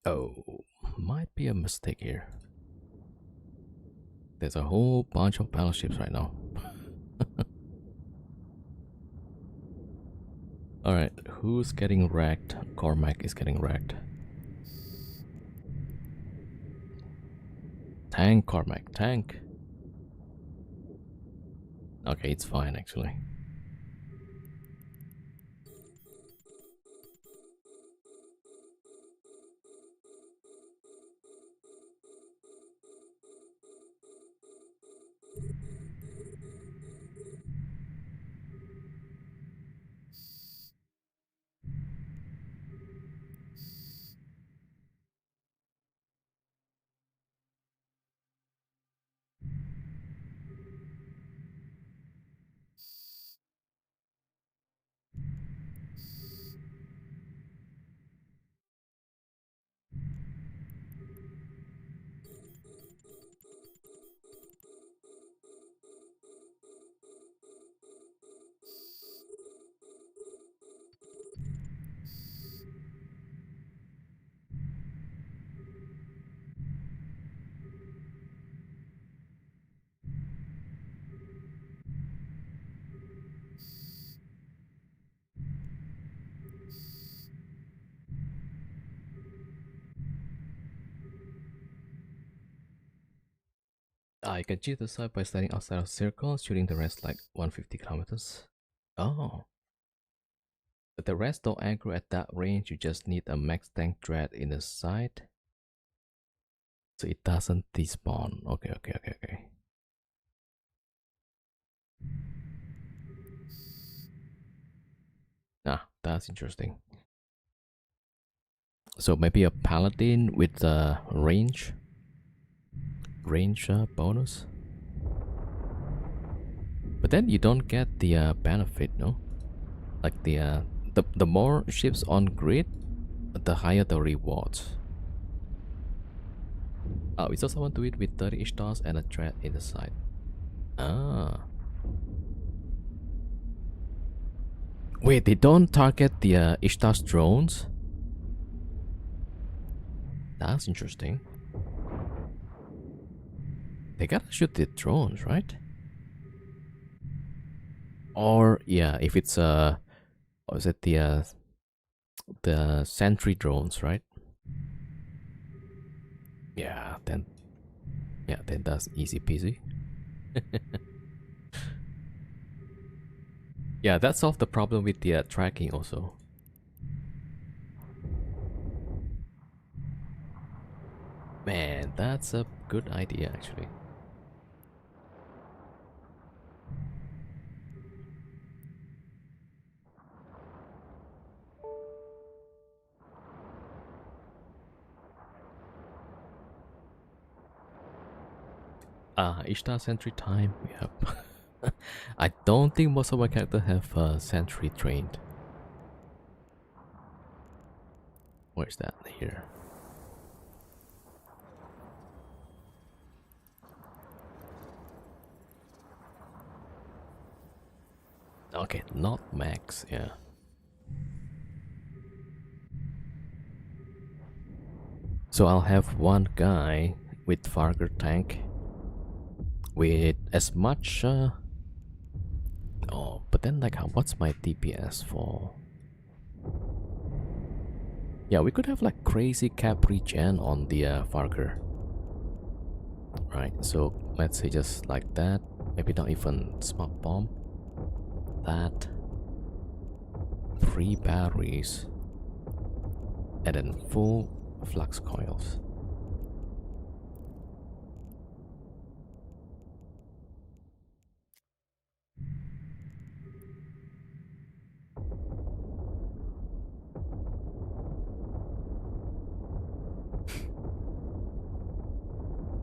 Oh, might be a mistake here. There's a whole bunch of battleships right now. Alright, who's getting wrecked? Cormac is getting wrecked. Tank, Cormac, tank. Okay, it's fine actually. You can cheat the side by standing outside of circle, shooting the rest like 150 kilometers. Oh. But the rest don't aggro at that range, you just need a max tank dread in the side. So it doesn't despawn. Okay. Ah, that's interesting. So maybe a paladin with range bonus. But then you don't get the benefit, no? Like the more ships on grid, the higher the rewards. Oh, we also want to do it with 30 stars and a thread in the side. Ah. Wait, they don't target the Ishtar's drones? That's interesting. They gotta shoot the drones, right? Or yeah, if it's what was it, the sentry drones, right? Yeah, then that's easy peasy. Yeah, that solved the problem with the tracking also. Man, that's a good idea actually. Ishtar sentry time, yep. I don't think most of my characters have sentry trained. Where's that? Here. Okay, not max, yeah. So I'll have one guy with Farger tank with as much oh, but then like what's my DPS for? Yeah, we could have like crazy cap regen on the Farger. Right, so let's say just like that. Maybe not even smart bomb. That. 3 batteries. And then full flux coils.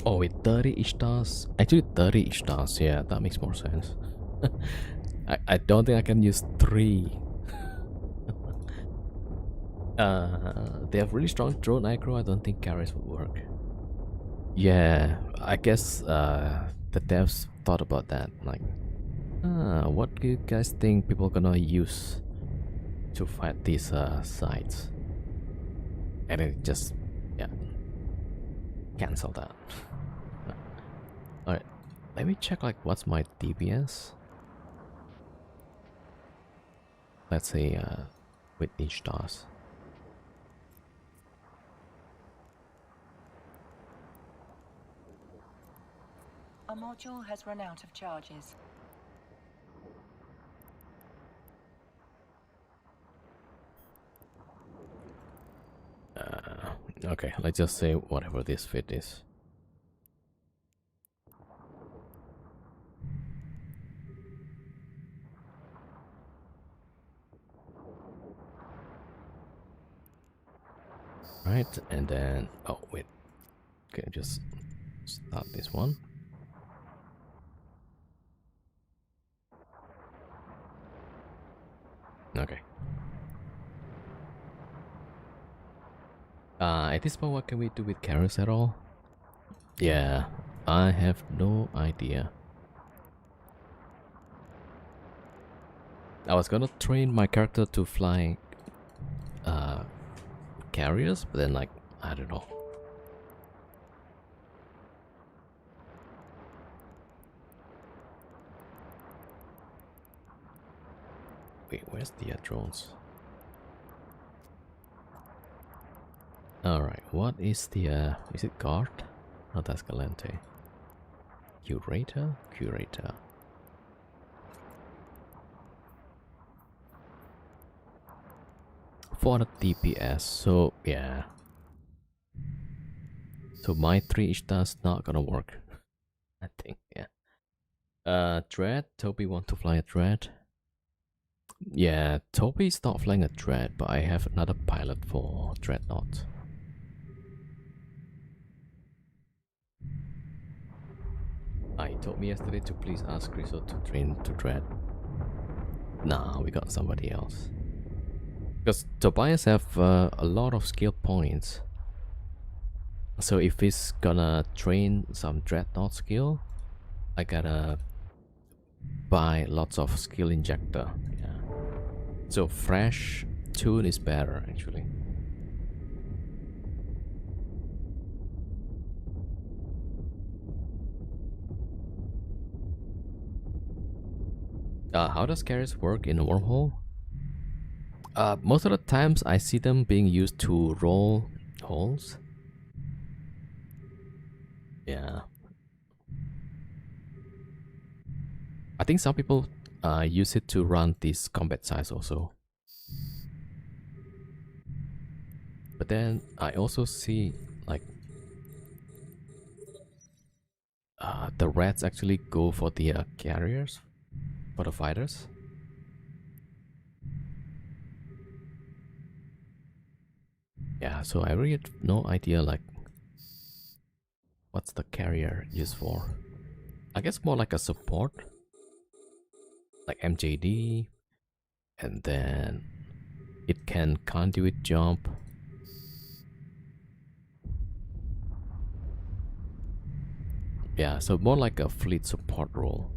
Oh, with 30 Ishtars? Actually 30 Ishtars, yeah, that makes more sense. I don't think I can use 3. They have really strong drone aggro, I don't think carries would work. Yeah, I guess the devs thought about that, like, what do you guys think people gonna use to fight these sites? And it just Yeah. Cancel that. Alright. Let me check like what's my DPS. Let's say with each task. A module has run out of charges. Okay, let's just say whatever this fit is. Right, and then oh wait. Okay, just start this one. Okay. At this point, what can we do with carrots at all? Yeah, I have no idea. I was gonna train my character to fly carriers, but then like, I don't know. Wait, where's the drones? Alright, what is the, is it guard? No, that's Galante. Curator? Curator. For the DPS, so yeah. So my 3 does not gonna work. I think, yeah. Dread, Toby want to fly a Dread? Yeah, Toby's not flying a Dread, but I have another pilot for Dreadnought. He told me yesterday to please ask Griso to train to Dread. Nah, we got somebody else. Because Tobias have a lot of skill points. So if he's gonna train some Dreadnought skill, I gotta buy lots of skill injector. Yeah. So fresh tune is better actually. How does carriers work in a wormhole? Most of the times I see them being used to roll holes. Yeah. I think some people use it to run these combat sites also. But then I also see like the rats actually go for the carriers, for the fighters. Yeah, so I really have no idea like what's the carrier used for. I guess more like a support, like MJD, and then it can conduit jump. Yeah, so more like a fleet support role.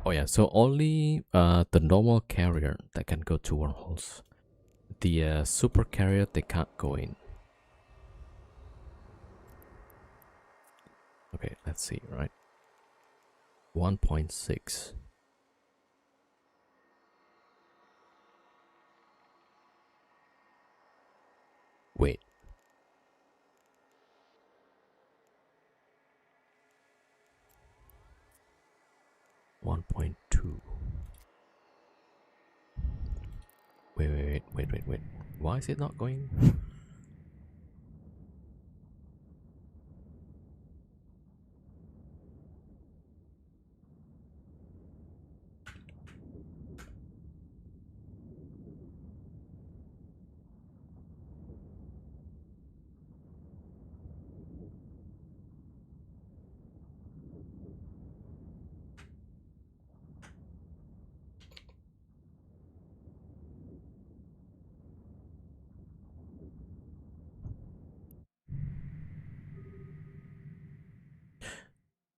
Oh yeah, so only the normal carrier that can go to wormholes. The super carrier, they can't go in. Okay, let's see, right? 1.6. Wait. One point two. Wait. Why is it not going?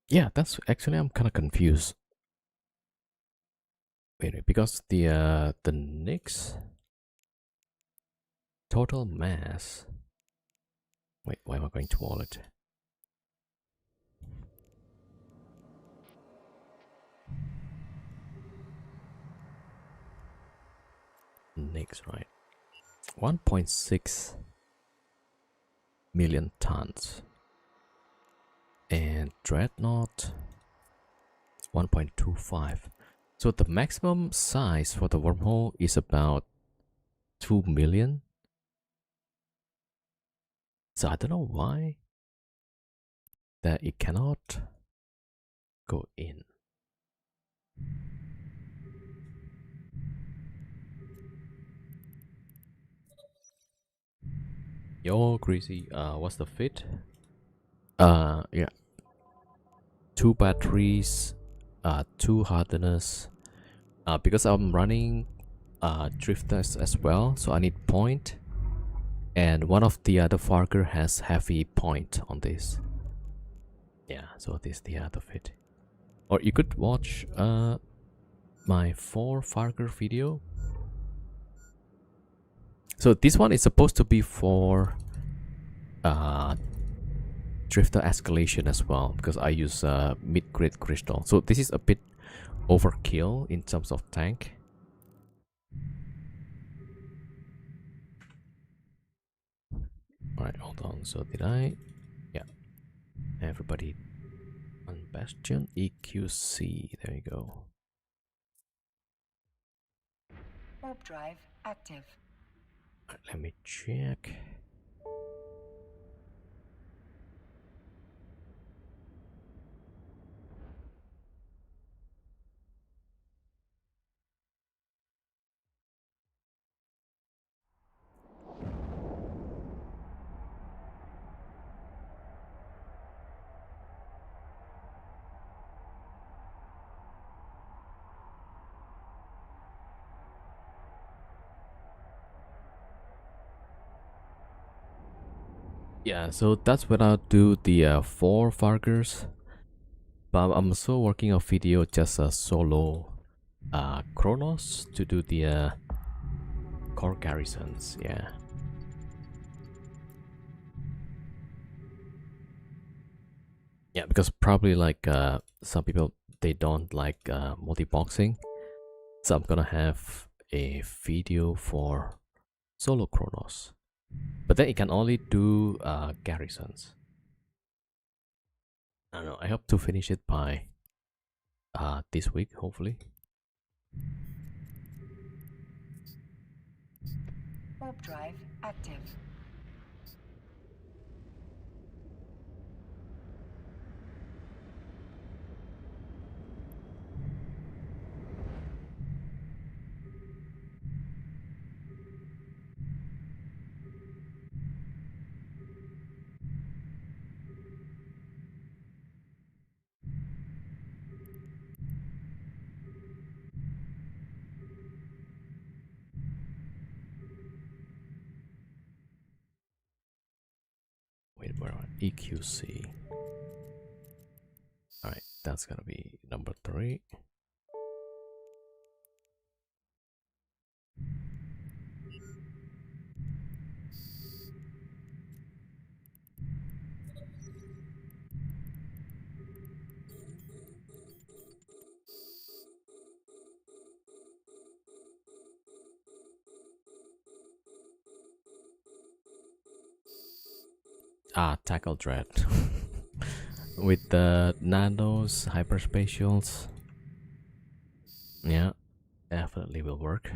Yeah, that's actually I'm kind of confused. Wait, because the Nyx total mass. Wait, why am I going to wallet? Nyx, right? 1.6 million tons. And Dreadnought 1.25. So the maximum size for the wormhole is about 2 million. So I don't know why that it cannot go in. Yo, Greasy, what's the fit? Yeah, 2 batteries, 2 hardeners. Because I'm running drifters as well, so I need point. And one of the other Farger has heavy point on this. Yeah, so this is the other fit. Or you could watch my 4 Farger video. So this one is supposed to be for drifter escalation as well, because I use mid-grade crystal. So this is a bit overkill in terms of tank. Alright, hold on. So did I? Yeah. Everybody on Bastion EQC. There you go. Warp drive active. Right, let me check. Yeah, so that's when I'll do the 4 Fargers. But I'm also working on video just a solo Chronos to do the core garrisons. Yeah. Yeah, because probably like some people they don't like multi-boxing. So I'm gonna have a video for solo Chronos. But then it can only do garrisons. I don't know. I hope to finish it by this week, hopefully. Warp drive active. Wait, where are EQC? Alright, that's gonna be number 3. Tackle Dread. With the nanos, hyperspatials. Yeah, definitely will work.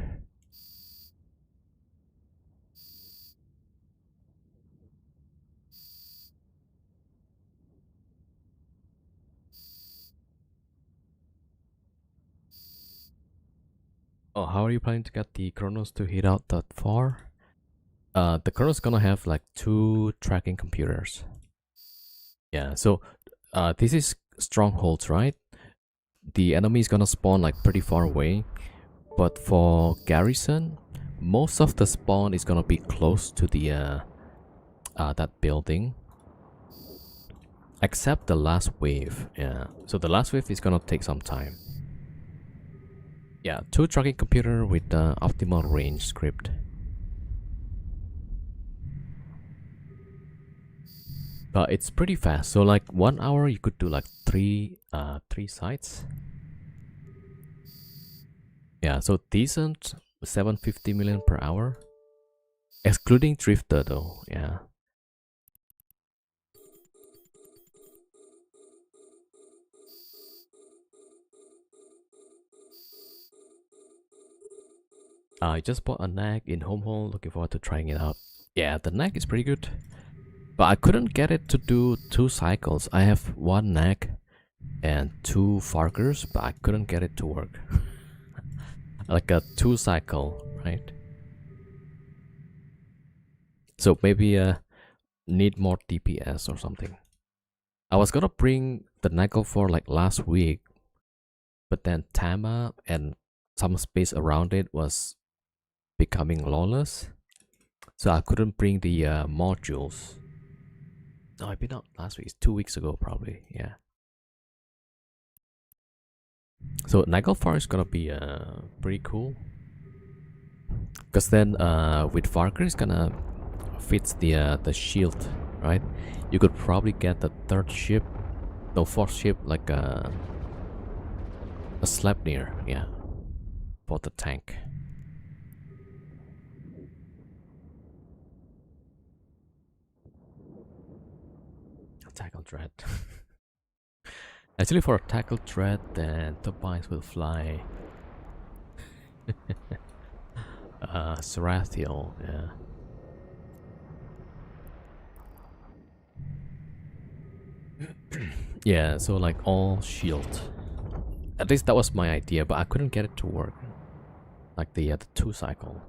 Oh, how are you planning to get the Chronos to hit out that far? The Chronos gonna have like 2 tracking computers. Yeah, so this is strongholds, right? The enemy is gonna spawn like pretty far away, but for garrison, most of the spawn is gonna be close to the that building, except the last wave. Yeah, so the last wave is gonna take some time. Yeah, 2 tracking computer with the optimal range script. But it's pretty fast. So like 1 hour, you could do like three sites. Yeah, so decent 750 million per hour, excluding drifter though. Yeah. I just bought a nag in home hole. Looking forward to trying it out. Yeah, the nag is pretty good, but I couldn't get it to do 2 cycles. I have 1 nag and 2 Farkers, but I couldn't get it to work. Like a 2 cycle, right? So maybe need more DPS or something. I was gonna bring the Nigel for like last week, but then Tama and some space around it was becoming lawless, so I couldn't bring the modules. No, I've been out last week. It's 2 weeks ago, probably. Yeah. So Naglfar is gonna be pretty cool, because then with Farker is gonna fits the shield, right? You could probably get the 3rd ship, no 4th ship, like a Sleipnir, yeah, for the tank. Tackle Dread. Actually, for a Tackle Dread, then Tobias will fly. Sarathiel, yeah. Yeah, so like all shield. At least that was my idea, but I couldn't get it to work. Like the 2 cycle.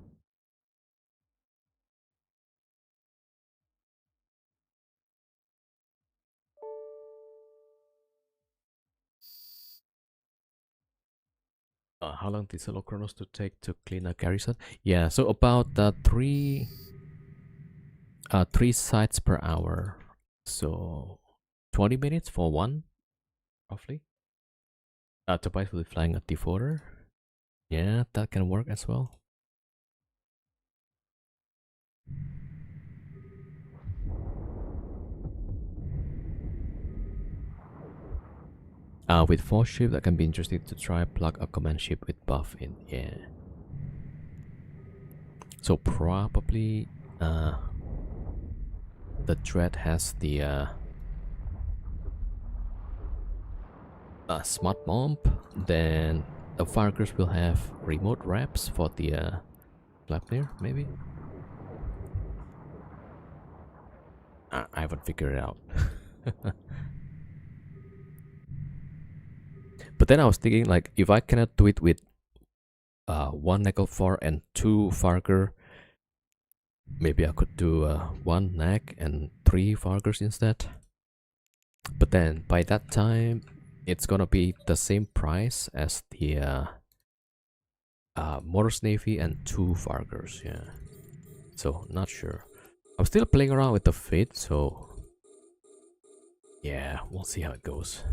How long did Solo Chronos to take to clean a garrison? Yeah, so about 3 sites per hour. So 20 minutes for one, roughly. Tobias will be flying a defaulter. Yeah, that can work as well. With 4 ship, that can be interesting to try plug a command ship with buff in. Yeah. So probably the Dread has the smart bomb. Then the Farkers will have remote wraps for the Sleipnir, maybe. I haven't figured it out. But then I was thinking, like, if I cannot do it with 1 Naglfar and 2 Farker, maybe I could do 1 Nag and 3 Farkers instead. But then by that time, it's gonna be the same price as the Morris Navy and 2 Farkers. Yeah. So not sure. I'm still playing around with the fit, so yeah, we'll see how it goes.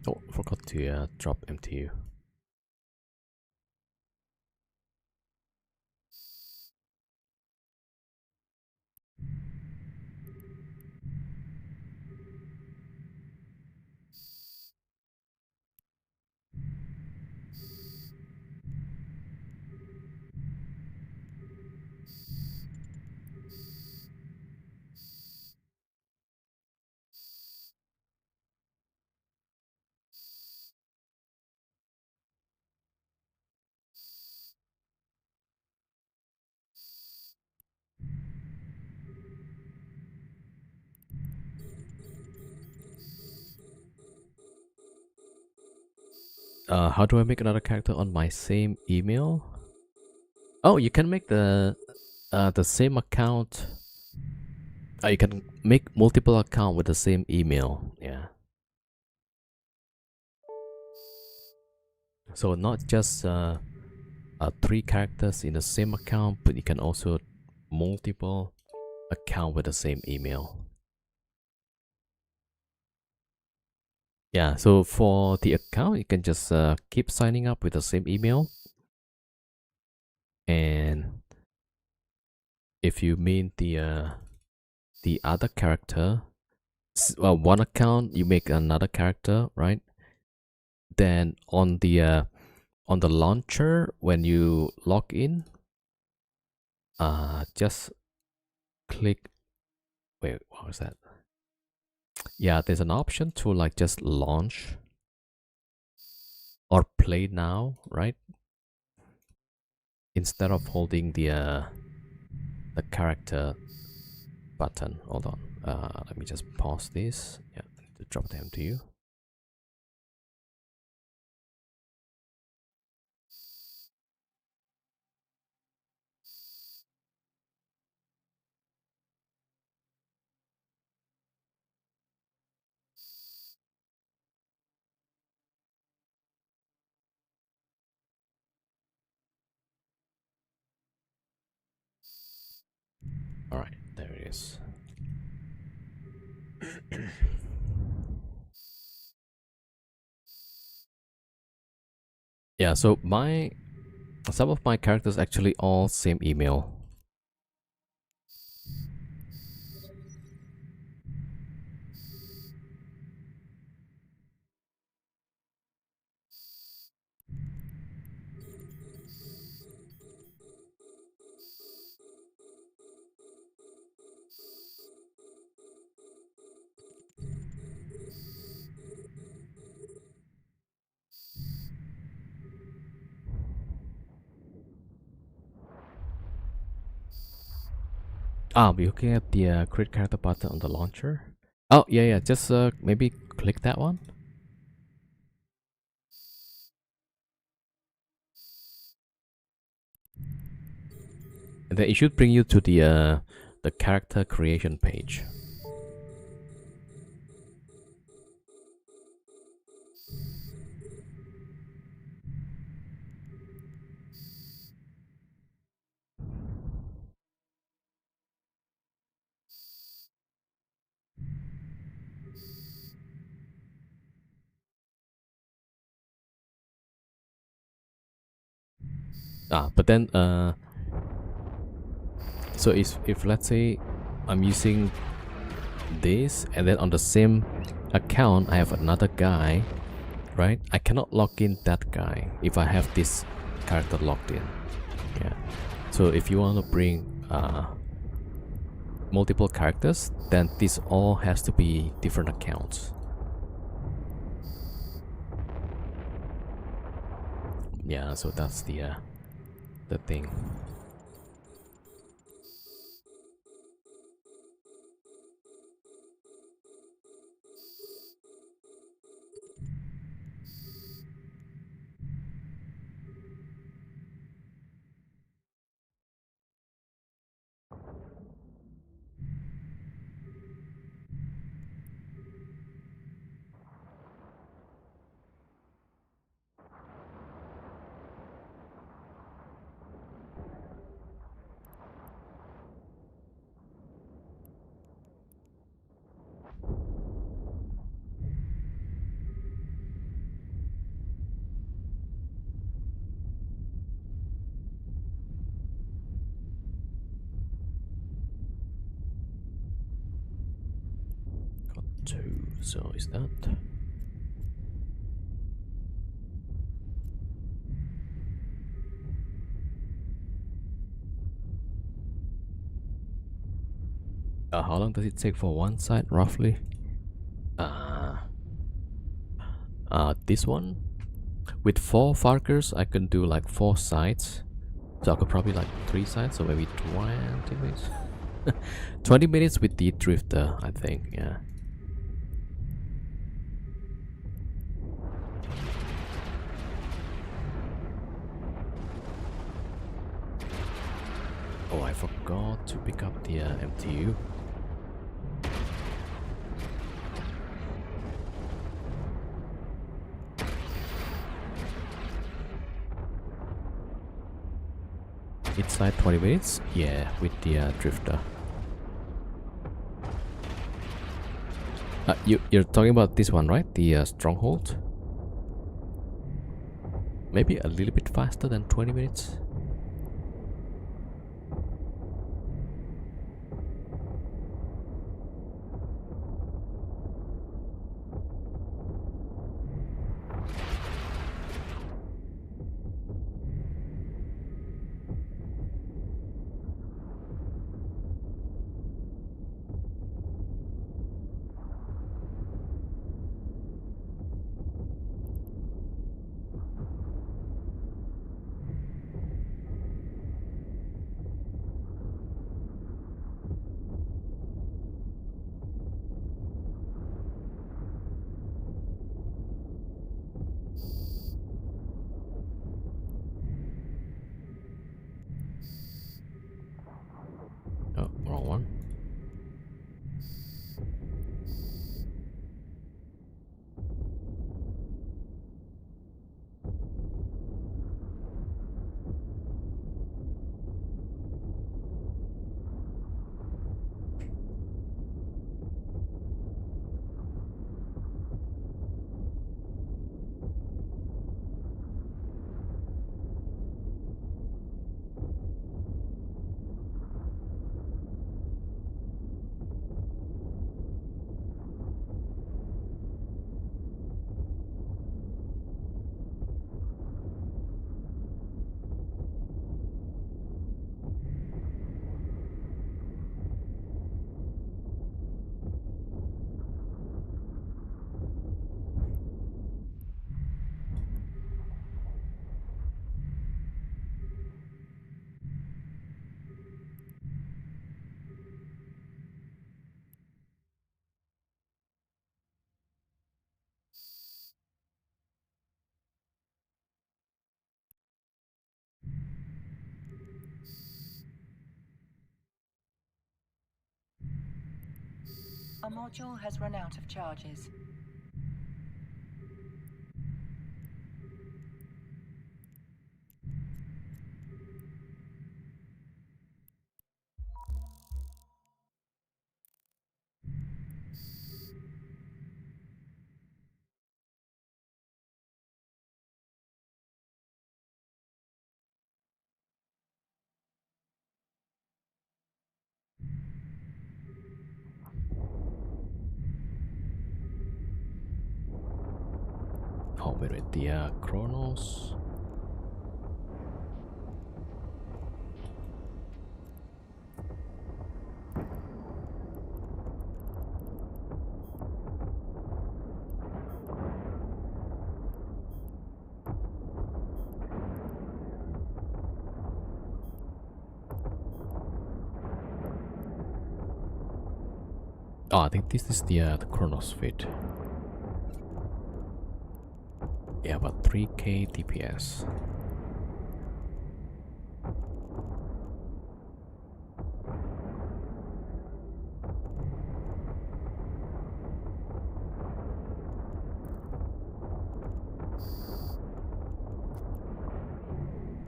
Oh, forgot to drop MTU. How do I make another character on my same email? Oh, you can make the same account. You can make multiple account with the same email. Yeah. So not just 3 characters in the same account, but you can also multiple account with the same email. Yeah, so for the account, you can just keep signing up with the same email. And if you mean the other character, one account you make another character, right? Then on the launcher, when you log in, just click. Wait, what was that? Yeah, there's an option to like just launch or play now, right? Instead of holding the character button. Hold on. Let me just pause this. Yeah, to drop them to you. All right, there it is. Yeah, so some of my characters actually all same email. We're looking at the create character button on the launcher. Oh, yeah, just maybe click that one. And then it should bring you to the character creation page. But then so if let's say I'm using this and then on the same account I have another guy, right? I cannot log in that guy if I have this character logged in. Yeah. So if you want to bring multiple characters, then this all has to be different accounts. Yeah, so that's the thing. Got 2, so is that? How long does it take for one side, roughly? This one? With 4 Farkers, I can do like 4 sides. So I could probably like 3 sides, so maybe 20 minutes. 20 minutes with the drifter, I think, yeah. Oh, I forgot to pick up the MTU. Inside 20 minutes? Yeah, with the drifter. You're talking about this one, right? The stronghold? Maybe a little bit faster than 20 minutes. Oh, wrong one. A module has run out of charges. Oh, wait, the Chronos. Oh, I think this is the Chronos fit. Yeah, about 3k DPS.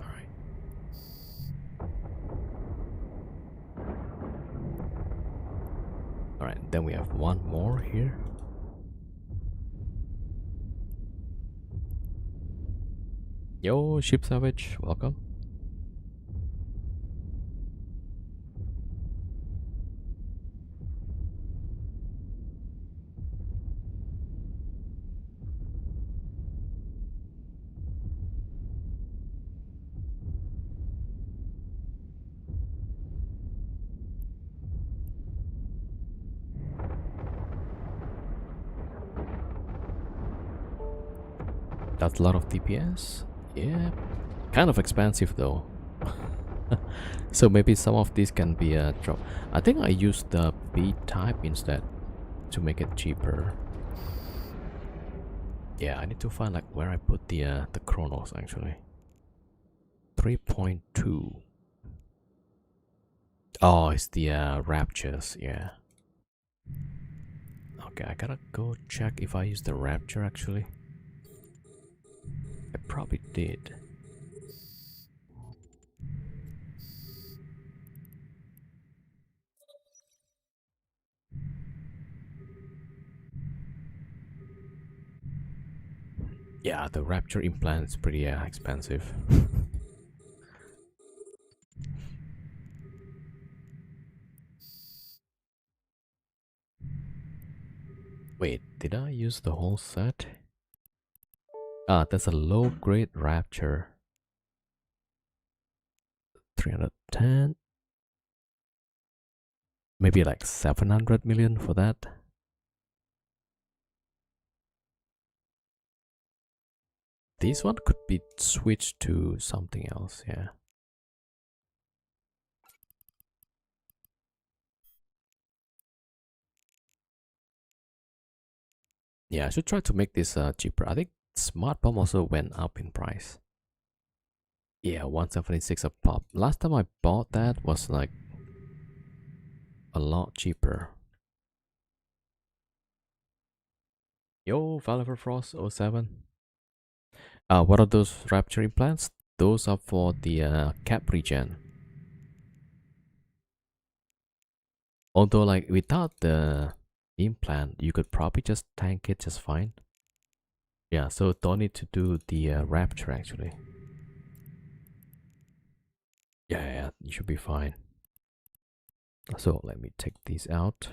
Alright. Alright, then we have one more here. Yo, Ship Savage, welcome. That's a lot of DPS. Yeah, kind of expensive though. So maybe some of these can be dropped. I think I used the B type instead to make it cheaper. Yeah, I need to find like where I put the Chronos actually. 3.2. Oh, it's the raptures. Yeah. Okay, I gotta go check if I used the rapture actually. I probably did. Yeah, the rapture implant is pretty expensive. Wait, did I use the whole set? Ah, that's a low grade rapture. 310. Maybe like 700 million for that. This one could be switched to something else, yeah. Yeah, I should try to make this cheaper. I think Smart Bomb also went up in price. Yeah, 176 a pop. Last time I bought that was like a lot cheaper. Yo, Valiver Frost 07. What are those rapture implants? Those are for the cap regen. Although, like, without the implant, you could probably just tank it just fine. Yeah, so don't need to do the rapture actually. Yeah, you should be fine. So let me take these out.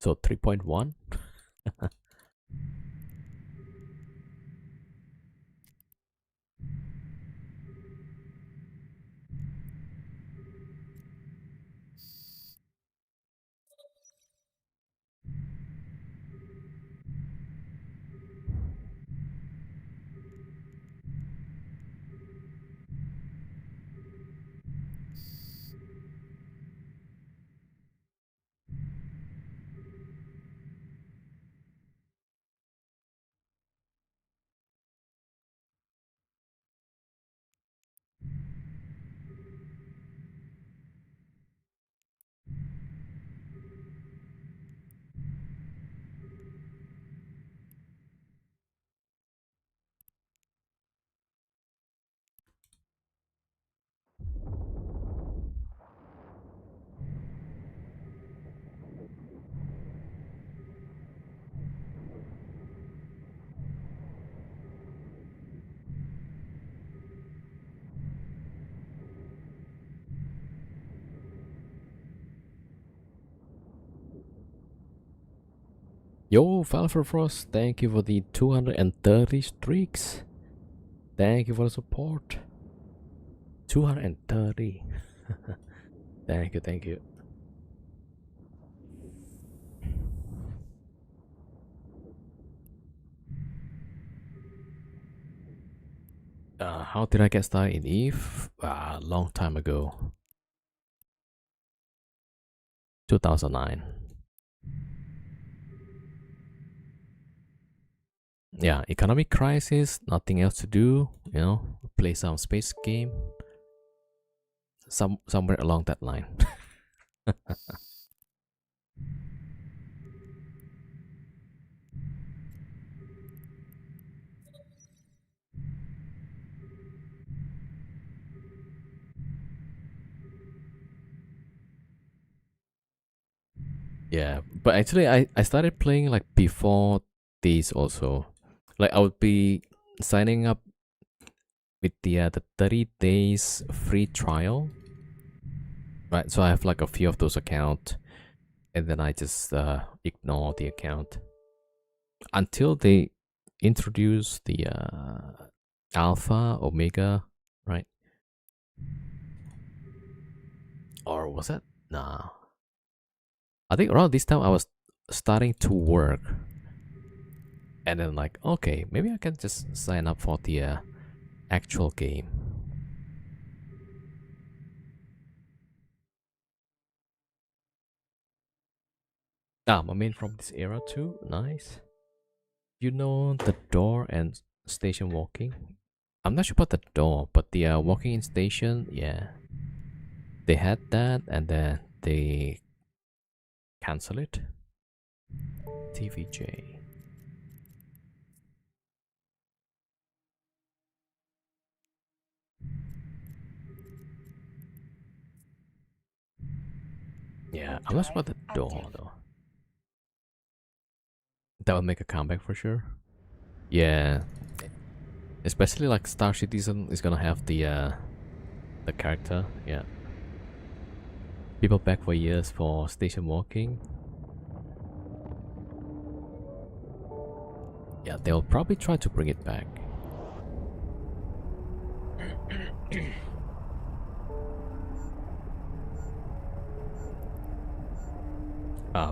So 3.1. Yo, Valfer Frost, thank you for the 230 streaks. Thank you for the support. 230. Thank you. How did I get started in Eve? A long time ago. 2009. Yeah, economic crisis, nothing else to do, play some space game. Somewhere along that line. Yeah, but actually I started playing like before these also. Like I would be signing up with the 30 days free trial. Right, so I have like a few of those accounts and then I just ignore the account until they introduce the alpha, omega, right? Or was that? Nah. I think around this time I was starting to work. And then like, okay, maybe I can just sign up for the actual game. Ah, my main from this era too. Nice. You know the door and station walking? I'm not sure about the door, but the walking in station, yeah. They had that and then they cancel it. TVJ. Yeah, I'm not sure Drive about the door active. though. That would make a comeback for sure. Yeah, especially like Star Citizen is gonna have the character. Yeah, people back for years for station walking. Yeah, they'll probably try to bring it back.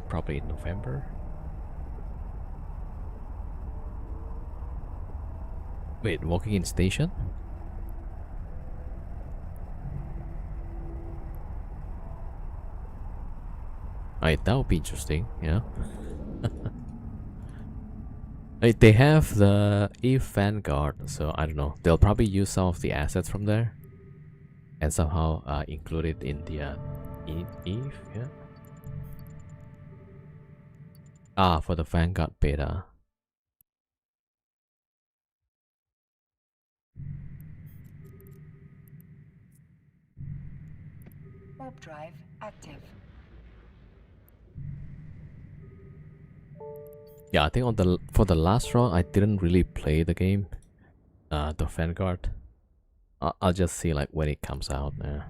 Probably in November. Wait, walking in station? Alright, that would be interesting, yeah. They have the Eve Vanguard, so I don't know. They'll probably use some of the assets from there and somehow include it in the Eve, yeah. For the Vanguard beta. Warp drive active. Yeah, I think on the for the last run, I didn't really play the game, the Vanguard. I'll just see like when it comes out. Yeah.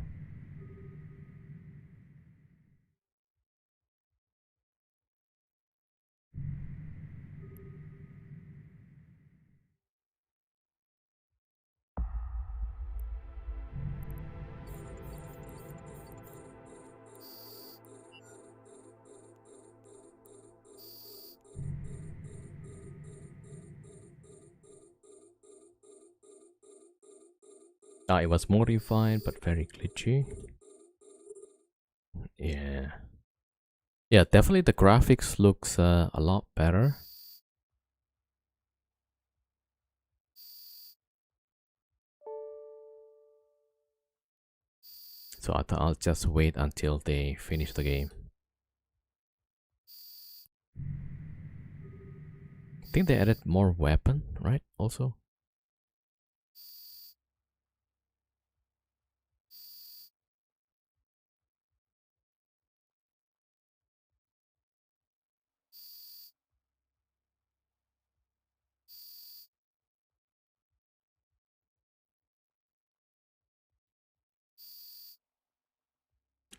It was more refined but very glitchy. Yeah. Yeah, definitely the graphics looks a lot better. So I thought I'll just wait until they finish the game. I think they added more weapon, right? Also.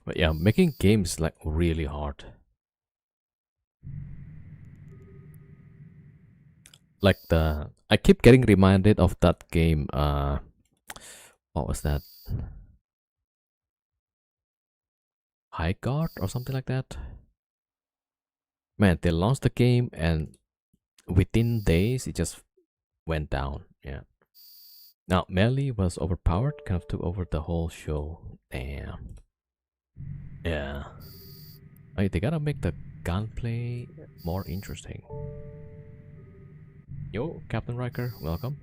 But yeah, making games like really hard. Like I keep getting reminded of that game. What was that? High Guard or something like that. Man, they launched the game and within days it just went down. Yeah. Now Melee was overpowered, kind of took over the whole show. Damn. Yeah. Hey, they gotta make the gunplay more interesting. Yo, Captain Riker, welcome.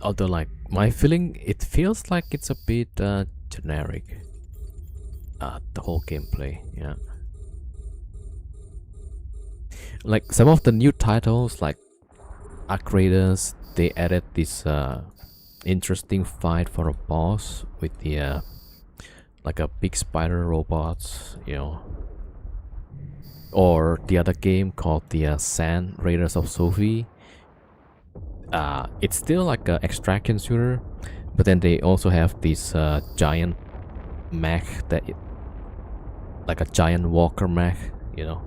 Although, like, my feeling, it feels like it's a bit generic. The whole gameplay, yeah. Like some of the new titles, like Arc Raiders, they added this interesting fight for a boss with the like a big spider robots, you know. Or the other game called the Sand Raiders of Sophie. It's still like an extraction shooter, but then they also have this giant mech like a giant walker mech, you know.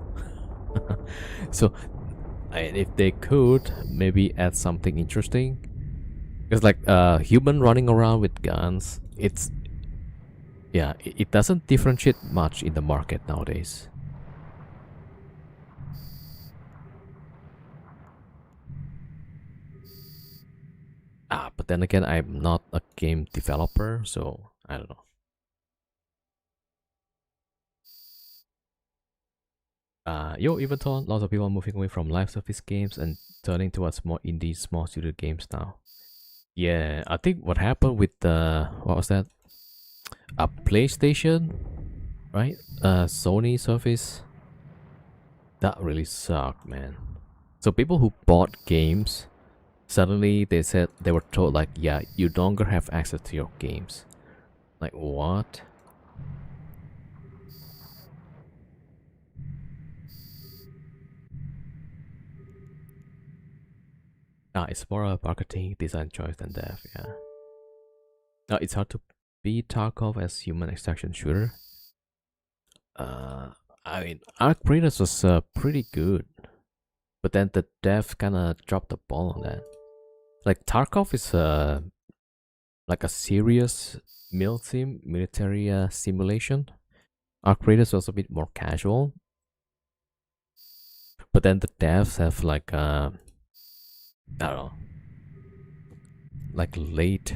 So if they could maybe add something interesting, it's like a human running around with guns. It's yeah, it doesn't differentiate much in the market nowadays. But then again, I'm not a game developer, so I don't know. Even though lots of people are moving away from live service games and turning towards more indie, small studio games now. Yeah, I think what happened with what was that? A PlayStation, right? Sony service. That really sucked, man. So people who bought games, suddenly they were told like, yeah, you no longer have access to your games. Like what? It's more a marketing design choice than dev, yeah. It's hard to beat Tarkov as human extraction shooter. I mean, Arc Raiders was pretty good, but then the dev kind of dropped the ball on that. Like Tarkov is like a serious military simulation. Arc Raiders was a bit more casual, but then the devs have like I don't know, like late.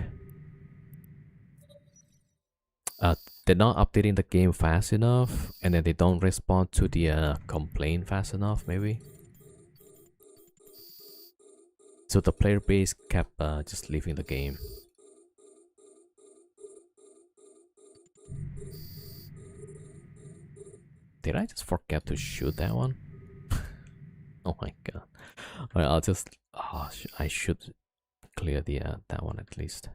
They're not updating the game fast enough, and then they don't respond to the complaint fast enough, maybe. So the player base kept just leaving the game. Did I just forget to shoot that one? Oh my god. Alright, I'll just... Oh, I should clear the that one at least.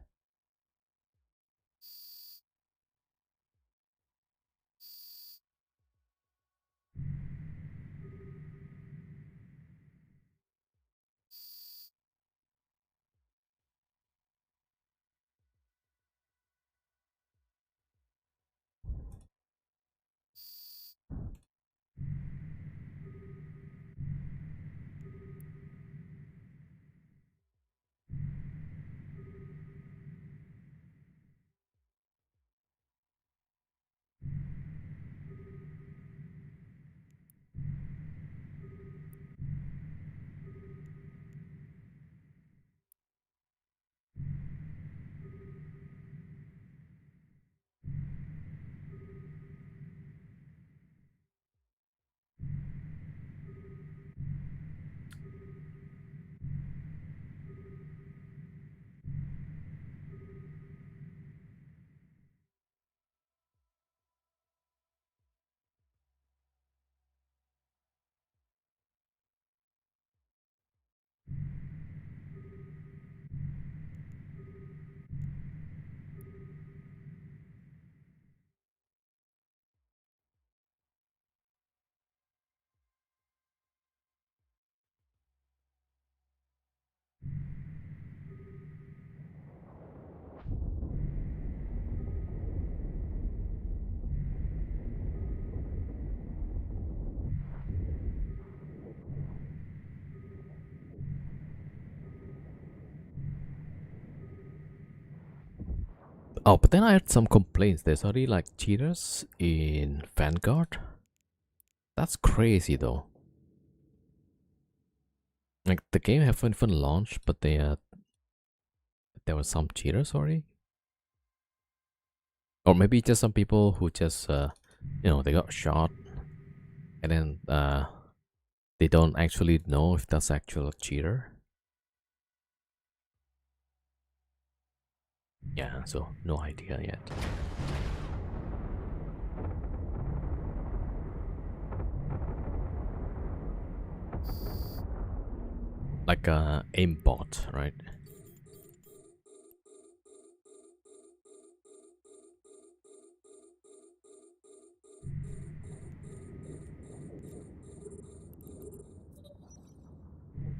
Oh, but then I had some complaints. There's already like cheaters in Vanguard. That's crazy though. Like the game haven't even launched, but there were some cheaters already. Or maybe just some people who just they got shot, and then they don't actually know if that's actual cheater. Yeah, so no idea yet. Like aimbot, right?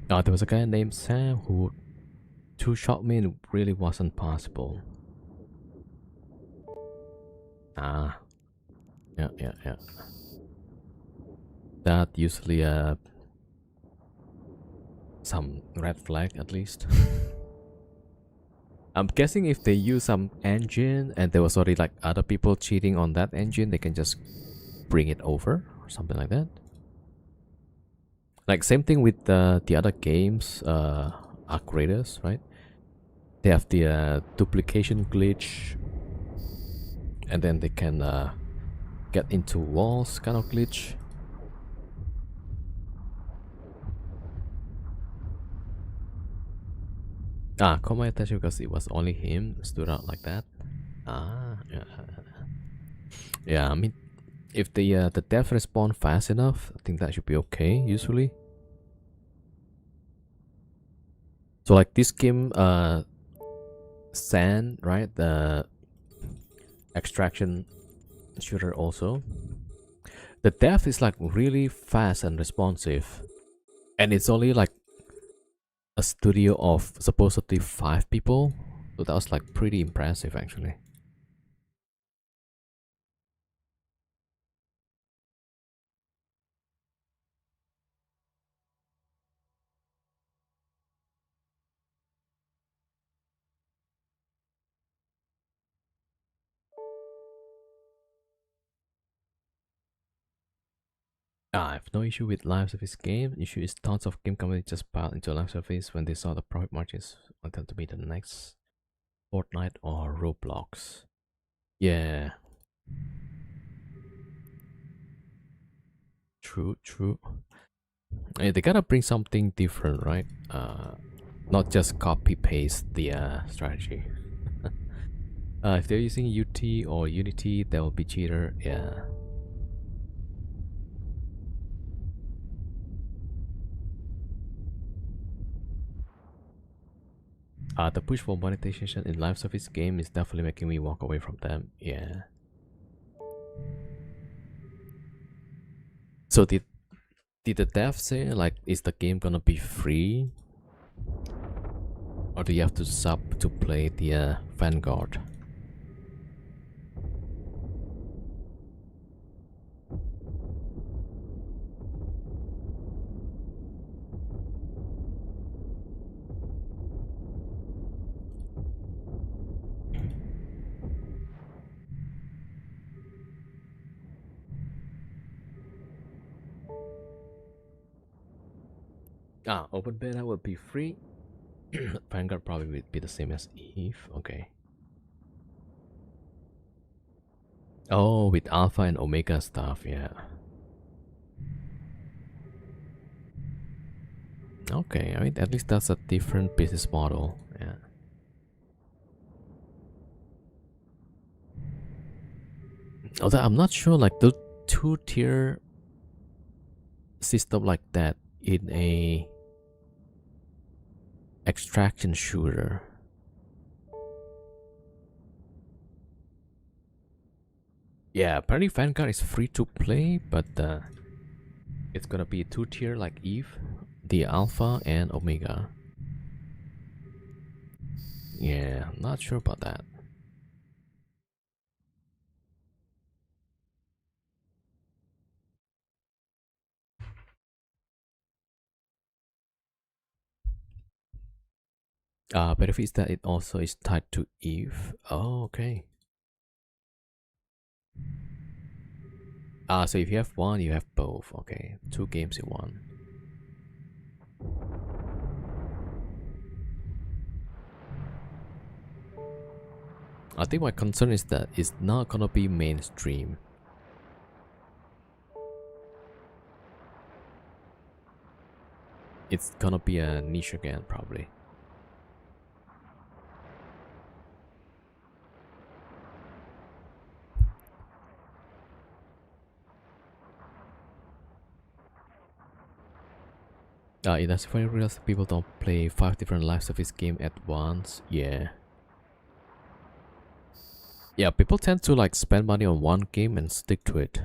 There was a guy named Sam who two-shot me and it really wasn't possible. Yeah. That usually some red flag at least. I'm guessing if they use some engine and there was already like other people cheating on that engine, they can just bring it over or something like that. Like same thing with the other games, Arc Raiders, right? They have the duplication glitch, and then they can get into walls kind of glitch. Caught my attention because it was only him stood out like that. Yeah, yeah. I mean, if the death respawn fast enough, I think that should be okay. Usually, so like this game, Sand, right? The extraction shooter also. The death is like really fast and responsive, and it's only like a studio of supposedly 5 people, so that was like pretty impressive actually. I have no issue with live service game. Issue is tons of game companies just piled into live service when they saw the profit margins wanted to be the next Fortnite or Roblox. Yeah, true, true. They gotta bring something different, right? Not just copy paste the strategy. If they're using UT or Unity, that will be cheater. Yeah. The push for monetization in live service game is definitely making me walk away from them. Yeah. So did the dev say like is the game gonna be free, or do you have to sub to play the Vanguard? Open beta will be free. Vanguard probably would be the same as Eve. Okay. Oh, with Alpha and Omega stuff. Yeah. Okay. I mean, at least that's a different business model. Yeah. Although I'm not sure, like the two-tier system like that in a extraction shooter. Yeah, apparently Vanguard is free to play, but it's gonna be two-tier like Eve, the Alpha and Omega. Yeah, I'm not sure about that. But if it's that it also is tied to Eve. Oh, okay. So if you have one, you have both. Okay, two games in one. I think my concern is that it's not gonna be mainstream. It's gonna be a niche again, probably. That's very real. People don't play 5 different live service game at once. Yeah. Yeah, people tend to like spend money on one game and stick to it.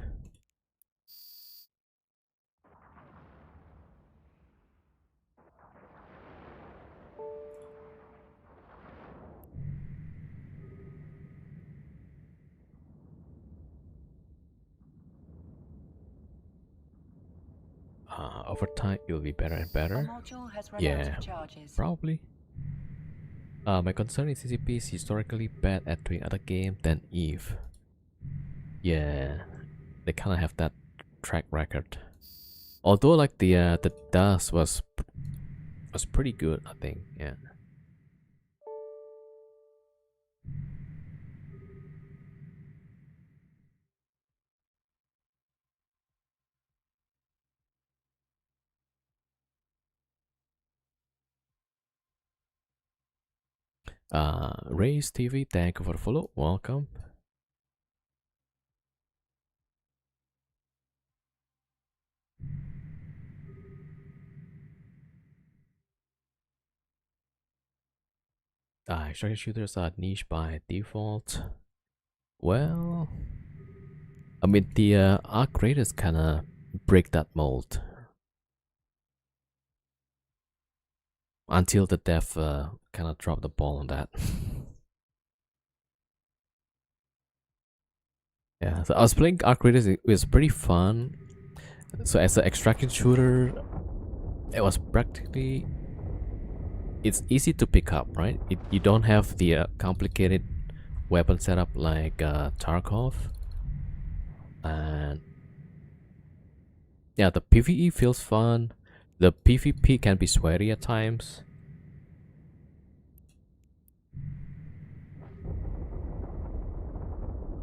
Over time, it will be better and A better. module has run out Yeah, of charges. probably. My concern is CCP is historically bad at doing other games than Eve. Yeah, they kind of have that track record. Although like the dust was pretty good, I think. Yeah. Race TV, thank you for the follow. Welcome. Extraction shooters are niche by default. Well, I mean, the arc raiders kind of break that mold until the dev kind of dropped the ball on that. Yeah, so I was playing arc raiders. It was pretty fun. So as an extraction shooter, it was practically, it's easy to pick up, right? You don't have the complicated weapon setup like Tarkov, and yeah, the PvE feels fun. The PvP can be sweaty at times.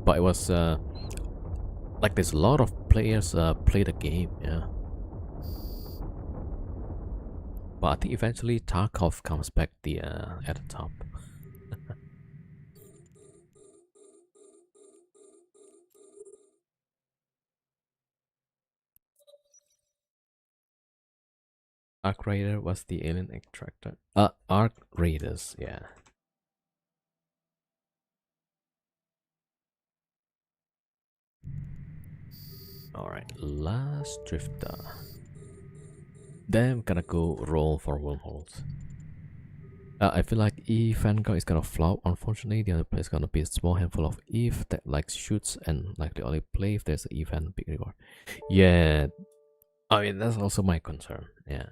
But it was like there's a lot of players play the game, yeah. But I think eventually Tarkov comes back the at the top. Arc Raider was the alien extractor. Arc Raiders, yeah. Alright, last drifter. Then I'm gonna go roll for wormholes. I feel like if Vanguard is gonna flop, unfortunately, the other player is gonna be a small handful of Eve that like shoots and like they only play if there's an Eve and big reward. Yeah, I mean that's also my concern. Yeah.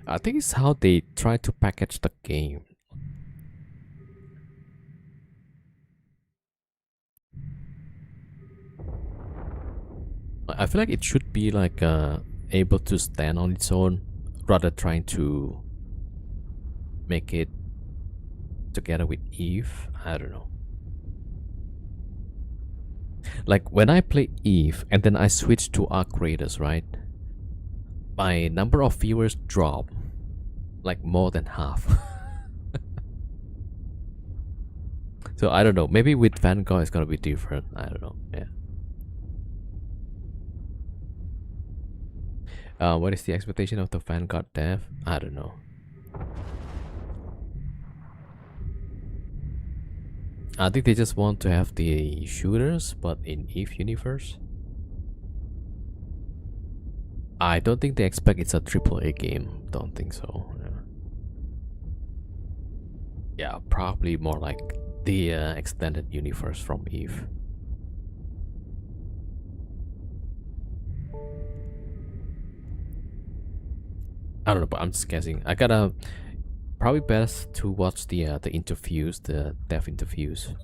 I think it's how they try to package the game. I feel like it should be like able to stand on its own rather trying to make it together with Eve. I don't know. Like when I play Eve and then I switch to Arc Raiders, right? My number of viewers drop like more than half. So I don't know. Maybe with Vanguard it's gonna be different. I don't know. Yeah. What is the expectation of the Vanguard dev? I don't know. I think they just want to have the shooters, but in Eve universe. I don't think they expect it's a AAA game. Don't think so. Yeah, probably more like the extended universe from Eve. I don't know, but I'm just guessing. I gotta probably best to watch the interviews, the dev interviews.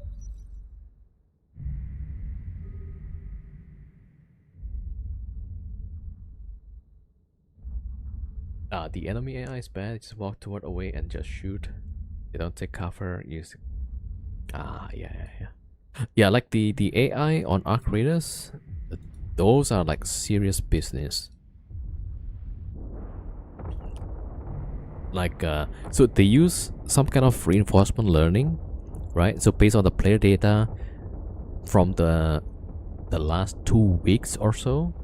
The enemy AI is bad. Just walk toward away and just shoot. They don't take cover. Use. Yeah. Like the AI on Arc Raiders, those are like serious business. Like so they use some kind of reinforcement learning, right? So based on the player data from the last 2 weeks or so,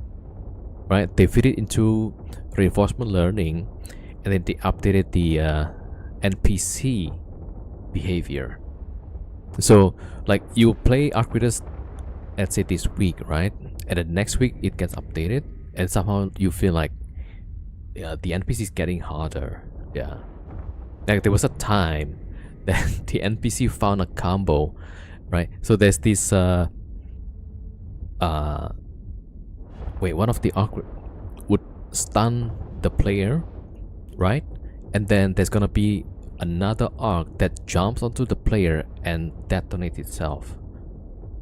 right? They fit it into reinforcement learning, and then they updated the NPC behavior. So like you play Arc Raiders, let's say this week, right? And then next week it gets updated, and somehow you feel like the NPC is getting harder. Yeah, like there was a time that the NPC found a combo, right? So there's this one of the arc would stun the player, right? And then there's gonna be another arc that jumps onto the player and detonates itself.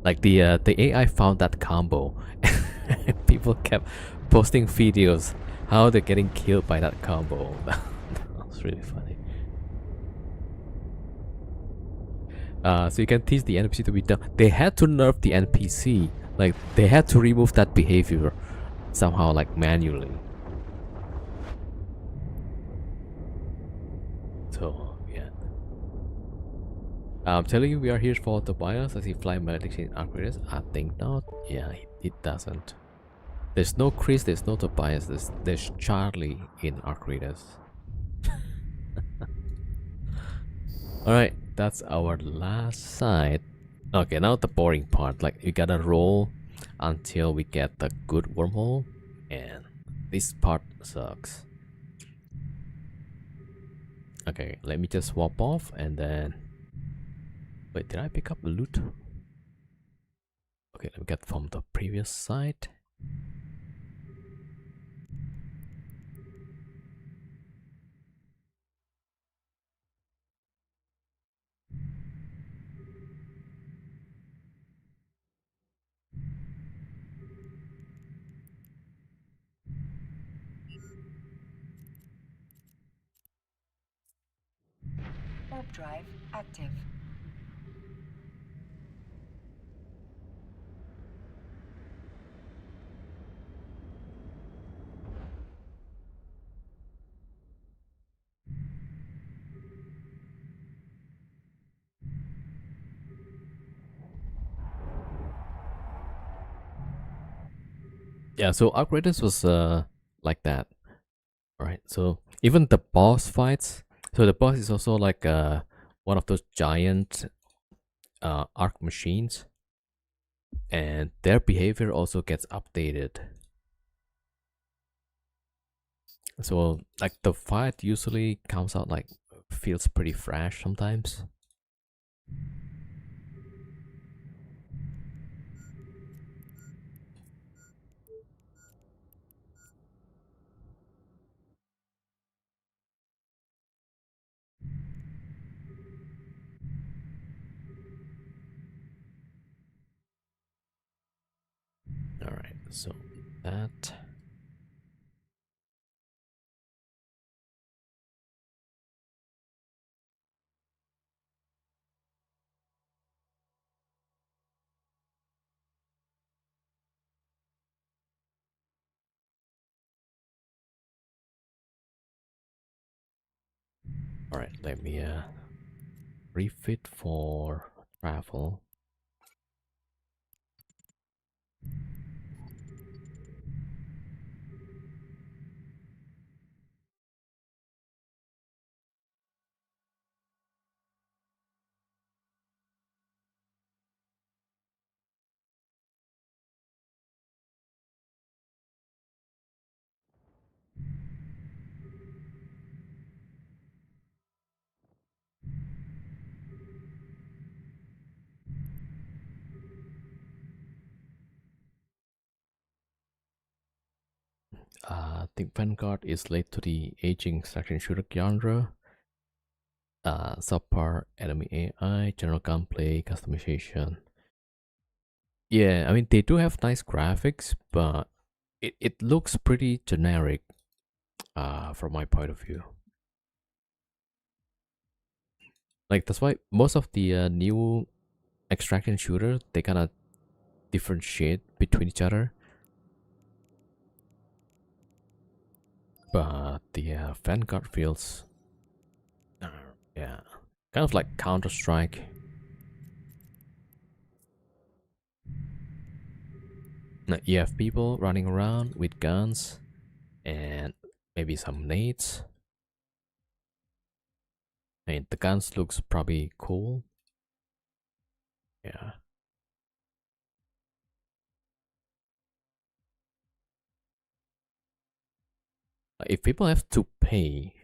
Like the AI found that combo. People kept posting videos how they're getting killed by that combo. That's really funny. So you can teach the NPC to be done. They had to nerf the NPC. Like they had to remove that behavior somehow like manually. So yeah. I'm telling you, we are here for Tobias. Does he fly medics in Arcadis? I think not. Yeah, it doesn't. There's no Chris, there's no Tobias, there's Charlie in Arcadis. Alright, that's our last site. Okay, now the boring part. Like, we gotta roll until we get the good wormhole. And this part sucks. Okay, let me just swap off and then... Wait, did I pick up the loot? Okay, let me get from the previous site. Warp drive active. Yeah, so Arcadis was like that. Alright, so even the boss fights. So the boss is also like one of those giant arc machines, and their behavior also gets updated. So like the fight usually comes out like feels pretty fresh sometimes. Alright, so that. Alright, let me refit for travel. I think Vanguard is late to the aging section shooter genre. Subpar enemy AI, general gunplay, customization. Yeah, I mean they do have nice graphics, but it looks pretty generic from my point of view. Like that's why most of the new extraction shooters they kind of differentiate between each other. But the Vanguard feels, yeah, kind of like Counter Strike. You have people running around with guns and maybe some nades. And the guns looks probably cool. Yeah. If people have to pay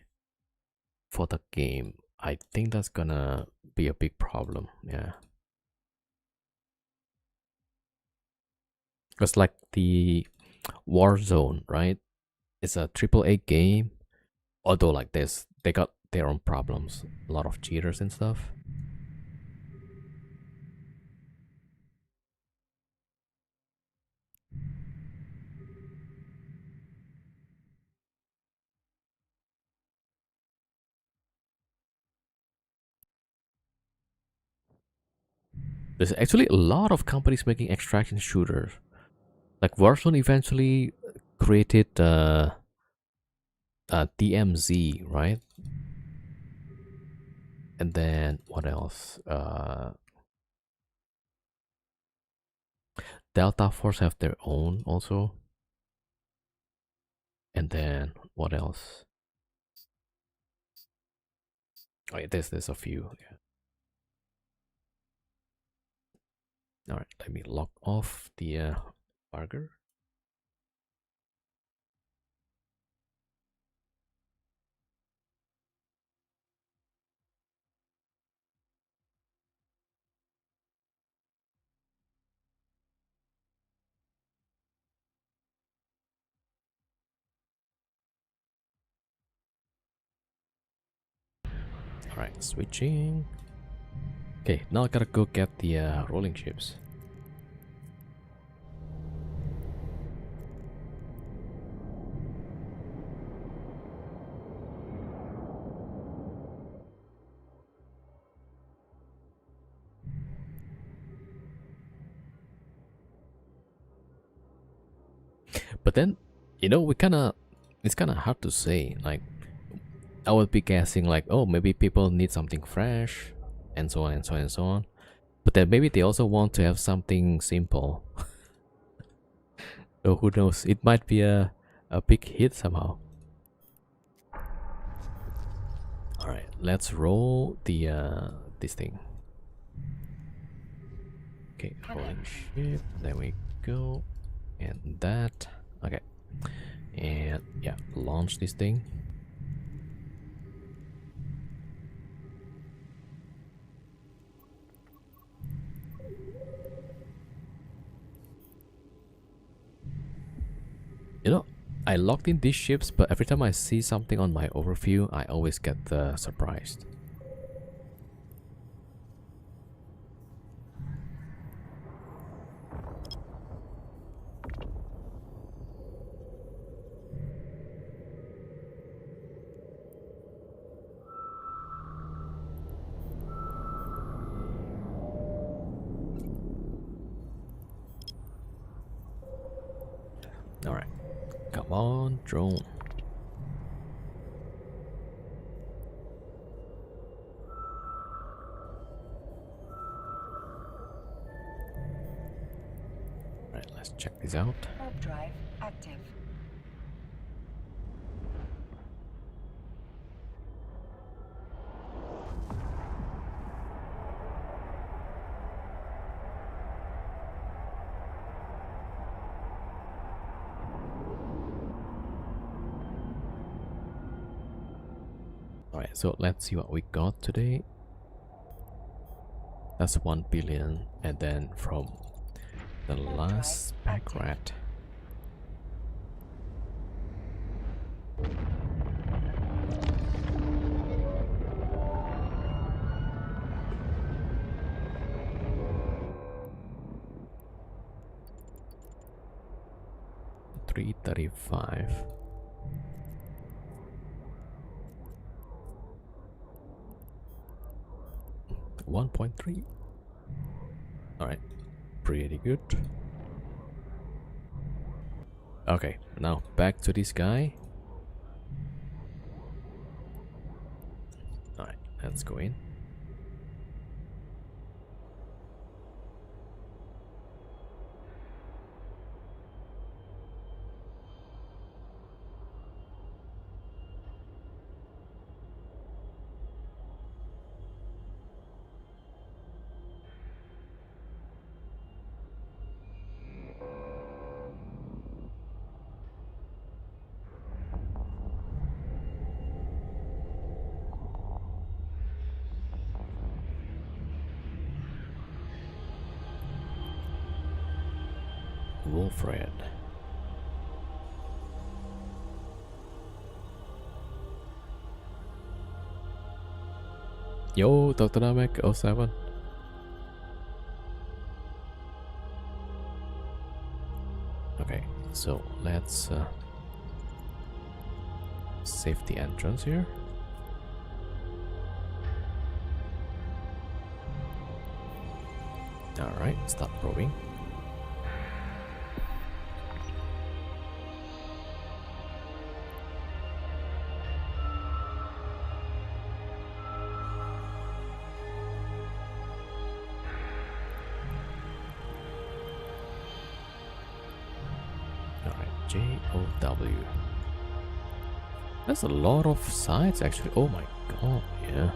for the game, I think that's gonna be a big problem. Yeah. Because like the Warzone, right? It's a AAA game. Although like this, they got their own problems. A lot of cheaters and stuff. There's actually a lot of companies making extraction shooters. Like Warzone eventually created DMZ, right? And then what else? Delta Force have their own also. And then what else? Oh, yeah, there's a few. Yeah. All right, let me lock off the burger. All right, switching. Okay, now I gotta go get the rolling ships. But then, it's kind of hard to say. Like, I would be guessing, like, oh, maybe people need something fresh, and so on and so on and so on. But then maybe they also want to have something simple. So who knows? It might be a big hit somehow. All right, let's roll the this thing. Okay, rolling ship. There we go, and that. Okay, and yeah, launch this thing. You know, I locked in these ships, but every time I see something on my overview, I always get surprised. All right, come on, drone. All right, let's check this out. Warp drive active. Alright, so let's see what we got today. That's 1 billion, and then from the last pack rat. $335. 1.3. Alright, pretty good. Okay, now back to this guy. Alright, let's go in. Wolfred. Yo, Dr. Namek 07. Okay, so let's save the entrance here. Alright, start probing. JOW. That's a lot of sites actually. Oh my god, yeah.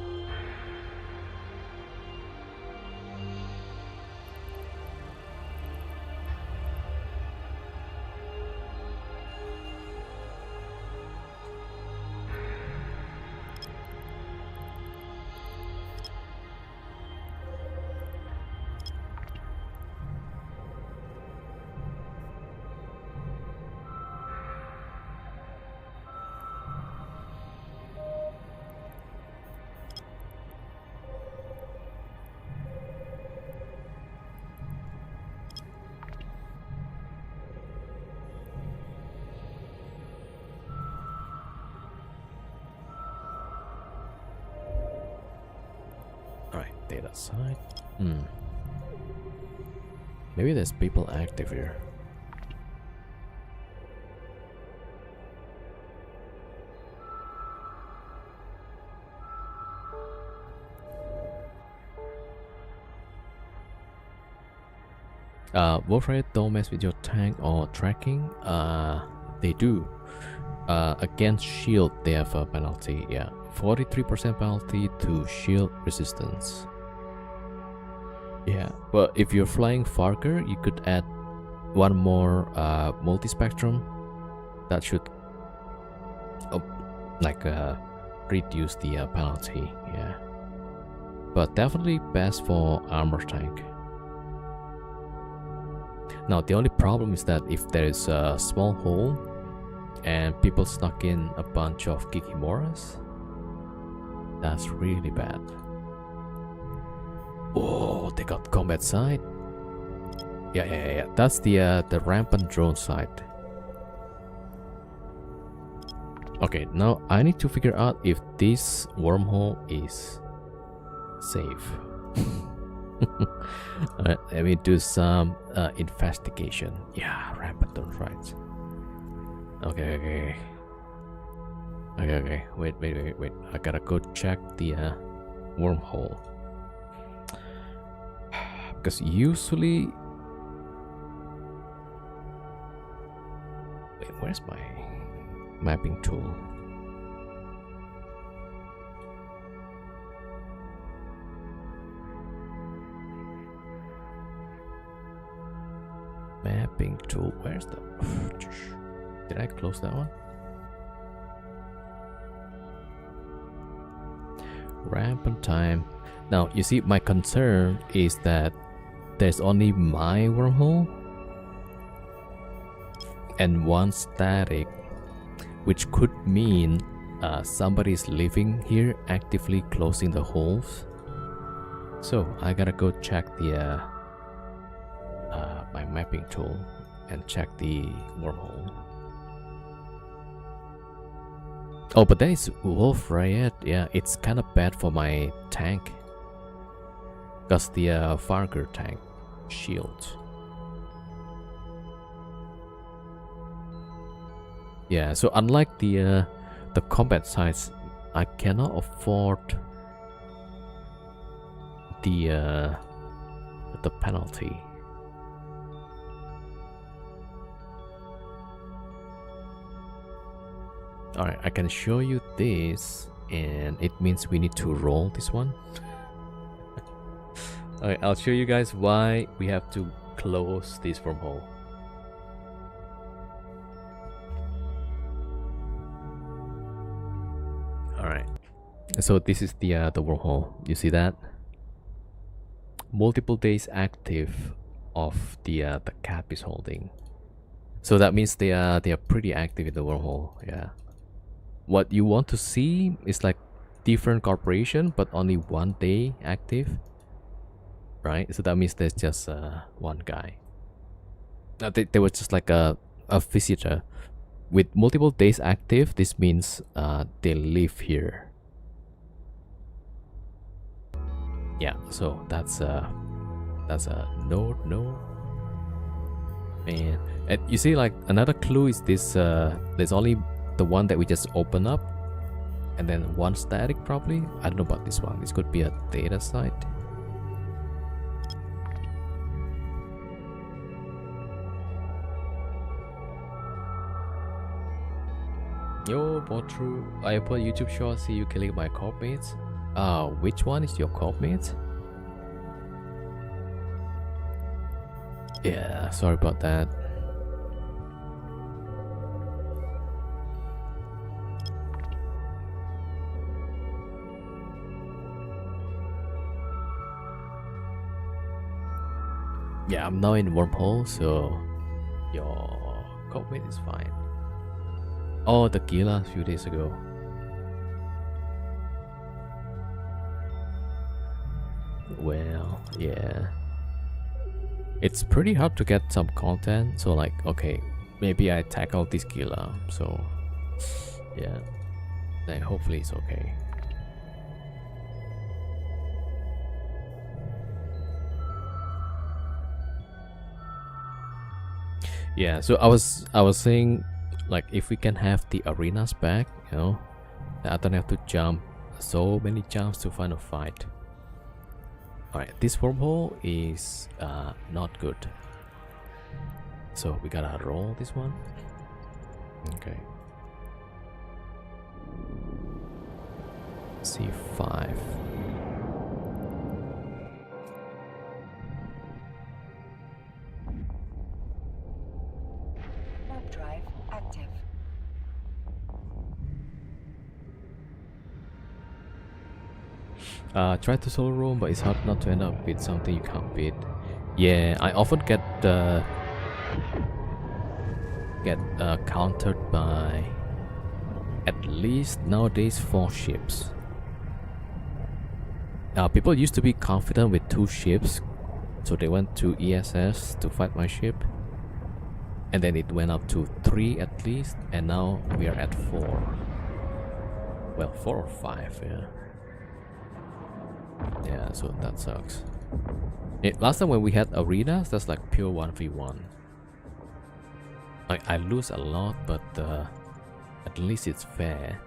Alright, data site. Maybe there's people active here. Warfare don't mess with your tank or tracking. They do. Against shield, they have a penalty. Yeah, 43% penalty to shield resistance. Yeah, but if you're flying Farker, you could add one more multi-spectrum. That should reduce the penalty. Yeah, but definitely best for armor tank. Now the only problem is that if there is a small hole and people snuck in a bunch of Kikimoras, that's really bad. Oh, they got combat site. Yeah. That's the Rampant Drone Site. Okay, now I need to figure out if this wormhole is safe. Let me do some investigation. Yeah, Rampant Drone Sites. Okay. Wait. I gotta go check the wormhole. Because usually... Wait, where's my mapping tool? Mapping tool, where's the... Did I close that one? Rampant time. Now, you see, my concern is that there's only my wormhole and one static, which could mean somebody's living here actively closing the holes. So I gotta go check the my mapping tool and check the wormhole. Oh, but that is Wolf Riot. Yeah, it's kind of bad for my tank. Because the Farger tank shield. Yeah, so unlike the combat sites, I cannot afford the penalty. Alright, I can show you this, and it means we need to roll this one. Alright, I'll show you guys why we have to close this wormhole. Alright, so this is the wormhole. You see that? Multiple days active of the cap is holding. So that means they are pretty active in the wormhole. Yeah. What you want to see is like different corporation, but only 1 day active, right? So that means there's just one guy. They were just like a visitor with multiple days active. This means they live here. Yeah, so that's a no. And you see, like, another clue is this. There's only the one that we just open up, and then one static probably. I don't know about this one. This could be a data site. Yo, Botru, I put YouTube short, see you killing my corp mates. Which one is your corp mates? Yeah, sorry about that. Yeah, I'm now in wormhole, so your corp mate is fine. Oh, the Gila a few days ago. Well, yeah. It's pretty hard to get some content, so like, okay, maybe I tackle this Gila, so yeah. Then hopefully it's okay. Yeah, so I was saying, like, if we can have the arenas back, you know, I don't have to jump so many jumps to find a fight. Alright, this wormhole is not good. So we gotta roll this one. Okay. C5. Warp drive active. Try to solo roam, but it's hard not to end up with something you can't beat. Yeah, I often get countered by at least nowadays 4 ships. People used to be confident with 2 ships, so they went to ESS to fight my ship, and then it went up to 3 at least, and now we are at 4. Well, 4 or 5, yeah. Yeah, so that sucks. Last time when we had arenas, that's like pure 1v1. I lose a lot, but at least it's fair,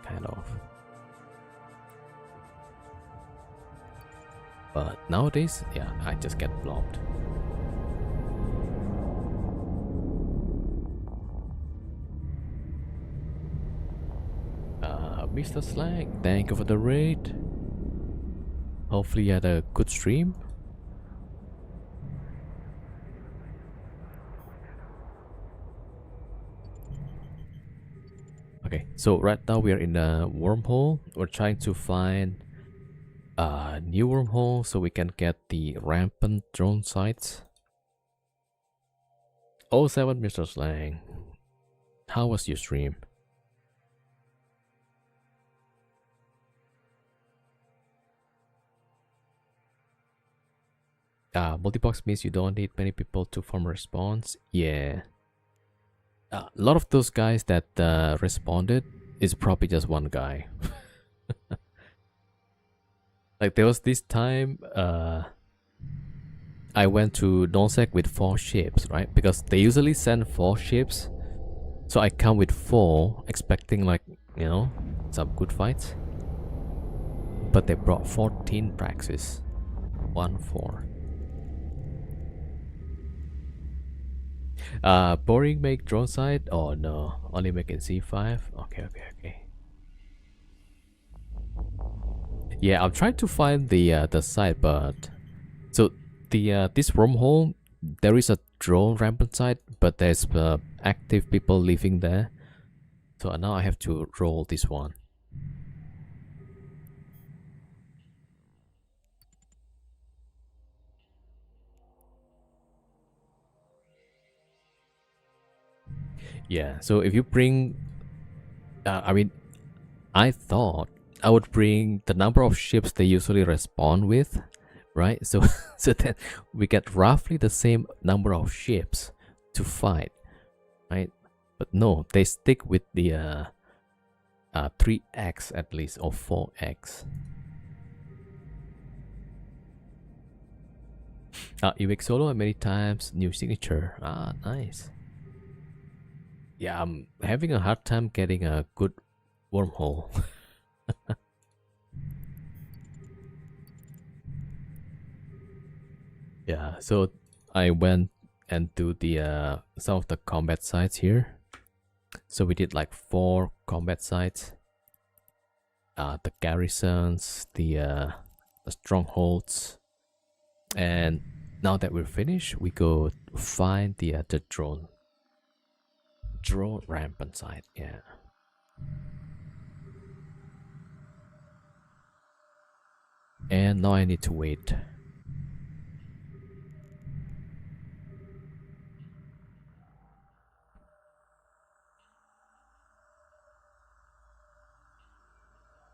kind of. But nowadays, yeah, I just get blocked. Mr. Slang, thank you for the raid. Hopefully you had a good stream. Okay, so right now we are in a wormhole. We're trying to find a new wormhole so we can get the Rampant Drone Sites. Oh, 07 Mr. Slang. How was your stream? Multibox means you don't need many people to form a response. Yeah. A lot of those guys that responded is probably just one guy. Like there was this time I went to Nosec with 4 ships, right? Because they usually send 4 ships. So I come with 4, expecting like, you know, some good fights. But they brought 14 praxis. 1-4. Boring make drone site? Oh no, only make it C5. Okay. Yeah, I'm trying to find the site, but so the this wormhole, there is a drone rampant site, but there's active people living there. So now I have to roll this one. Yeah, so if you bring, I mean, I thought I would bring the number of ships they usually respawn with, right? So, so that we get roughly the same number of ships to fight, right? But no, they stick with the 3x at least, or 4x. Evic solo many times, new signature. Nice. Yeah, I'm having a hard time getting a good wormhole. Yeah, so I went and do the some of the combat sites here. So we did like 4 combat sites, the garrisons, the strongholds, and now that we're finished, we go find the drone rampant site. Yeah. And now I need to wait.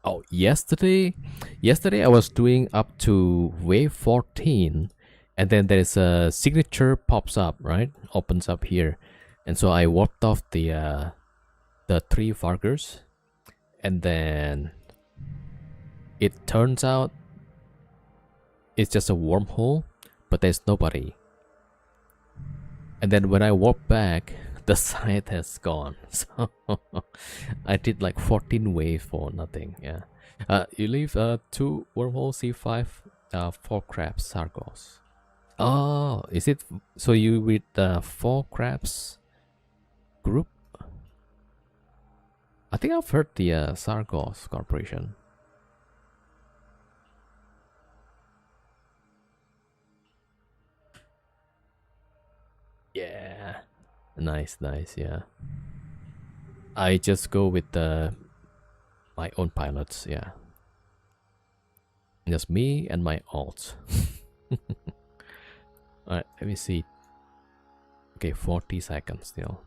Oh, yesterday I was doing up to wave 14, and then there is a signature pops up, right? Opens up here. And so I warped off the 3 Vargers, and then it turns out it's just a wormhole, but there's nobody. And then when I warp back, the site has gone. So I did like 14 waves for nothing. Yeah. You leave 2 wormhole C5, 4 crabs Sargos. Oh, is it? So you with 4 crabs group? I think I've heard the Sargos Corporation. Yeah. Nice, yeah. I just go with my own pilots, yeah. Just me and my alt. Alright, let me see. Okay, 40 seconds still.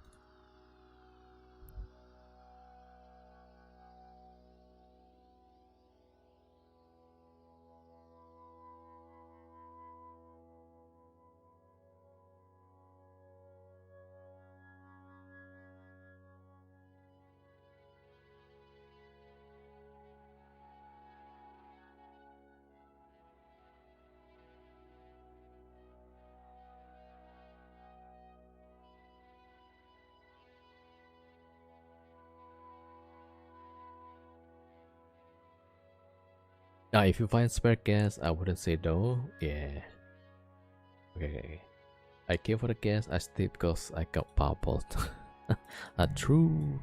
Now, if you find spare gas, I wouldn't say no. Yeah. Okay. I came for the gas, I stayed because I got power bolt. True.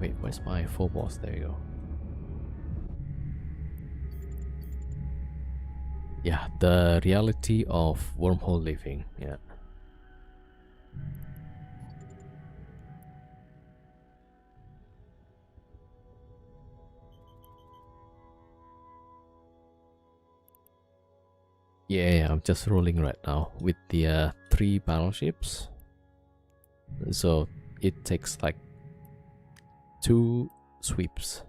Wait, where's my full boss? There you go. Yeah, the reality of wormhole living. Yeah. Yeah, I'm just rolling right now with the 3 battleships. So it takes like 2 sweeps.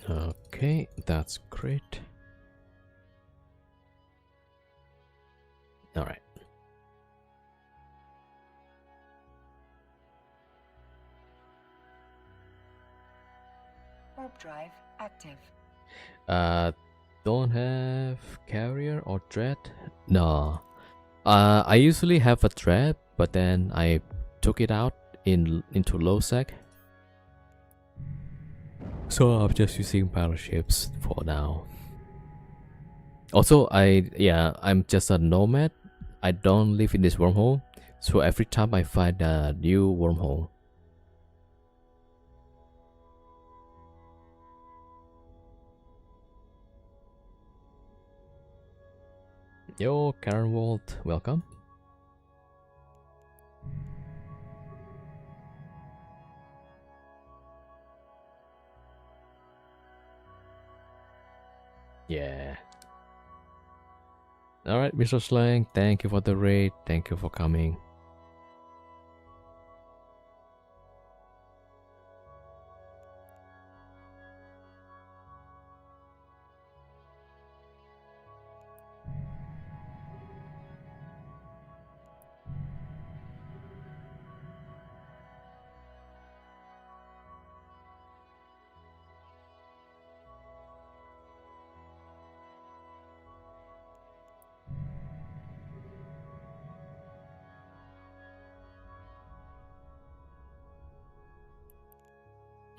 Okay, that's great. All right. Warp drive active. Don't have carrier or dread? No. I usually have a dread, but then I took it out into low sec. So I'm just using battleships for now. Also, I'm just a nomad. I don't live in this wormhole, so every time I find a new wormhole. Yo, Karen Walt, welcome. Yeah. Alright, Mr. Slang, thank you for the raid. Thank you for coming.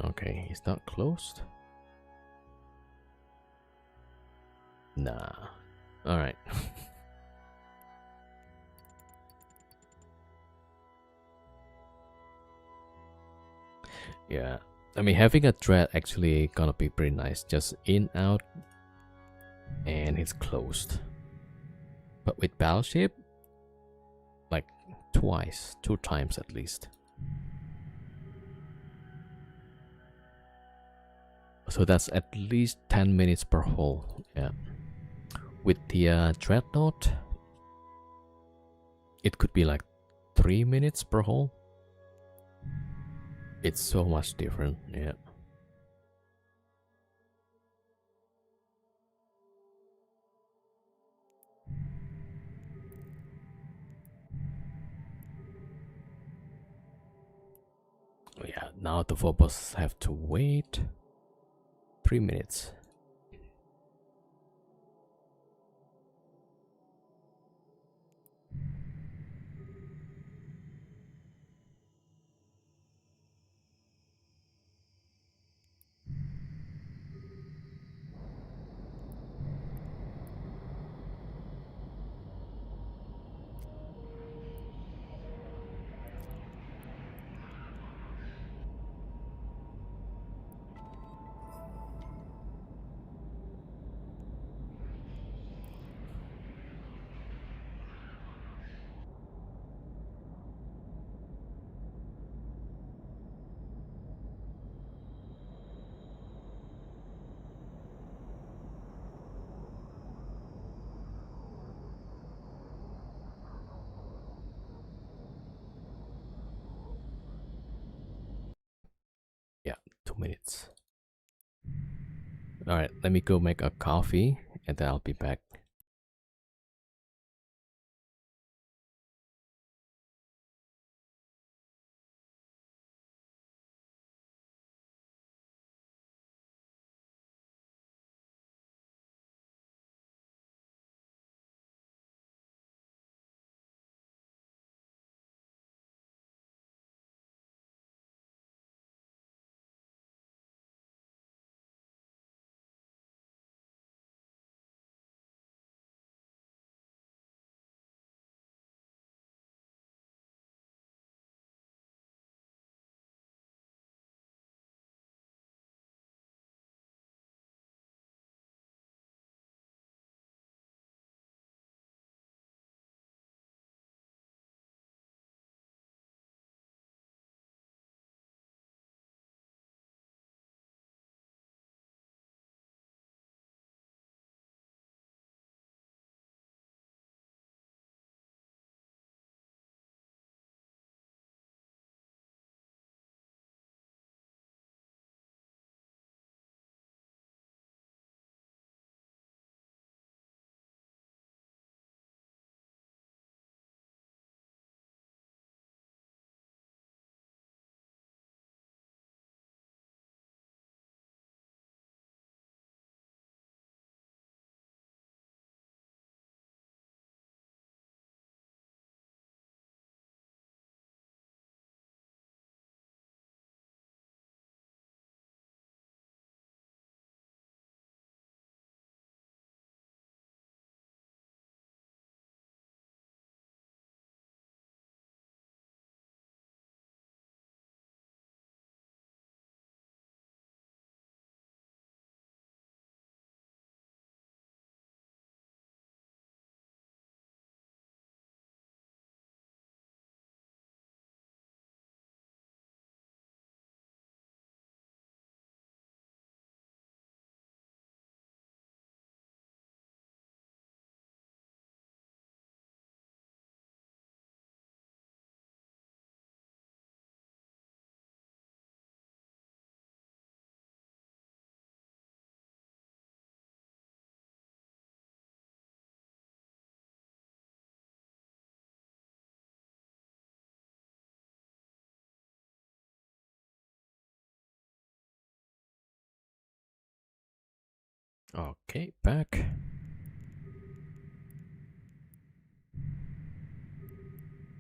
Okay, it's not closed. Nah. Alright. Yeah. I mean, having a thread actually gonna be pretty nice. Just in, out, and it's closed. But with Battleship, like twice, 2 times at least. So that's at least 10 minutes per hole. Yeah. With the Dreadnought, it could be like 3 minutes per hole. It's so much different. Yeah. Oh yeah, now the Phobos have to wait 3 minutes. Yeah, 2 minutes. Alright, let me go make a coffee and then I'll be back. Okay, back.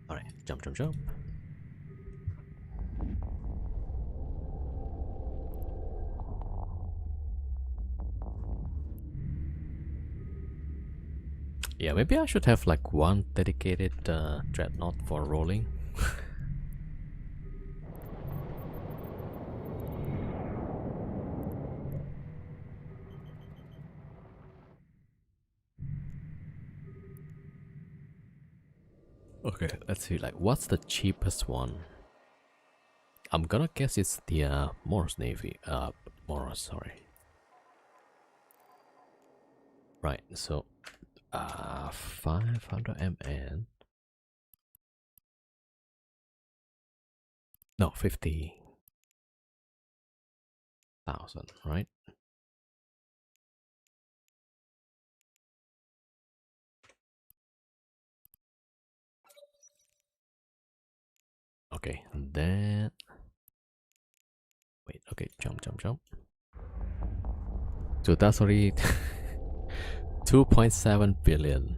Alright, jump, jump, jump. Yeah, maybe I should have like one dedicated dreadnought for rolling. Okay, let's see, like, what's the cheapest one? I'm gonna guess it's the Morris Navy. Morris, sorry. Right, so 500 MN. No, 50,000, right? Okay, and then wait, okay, jump, jump, jump. So that's already 2.7 billion.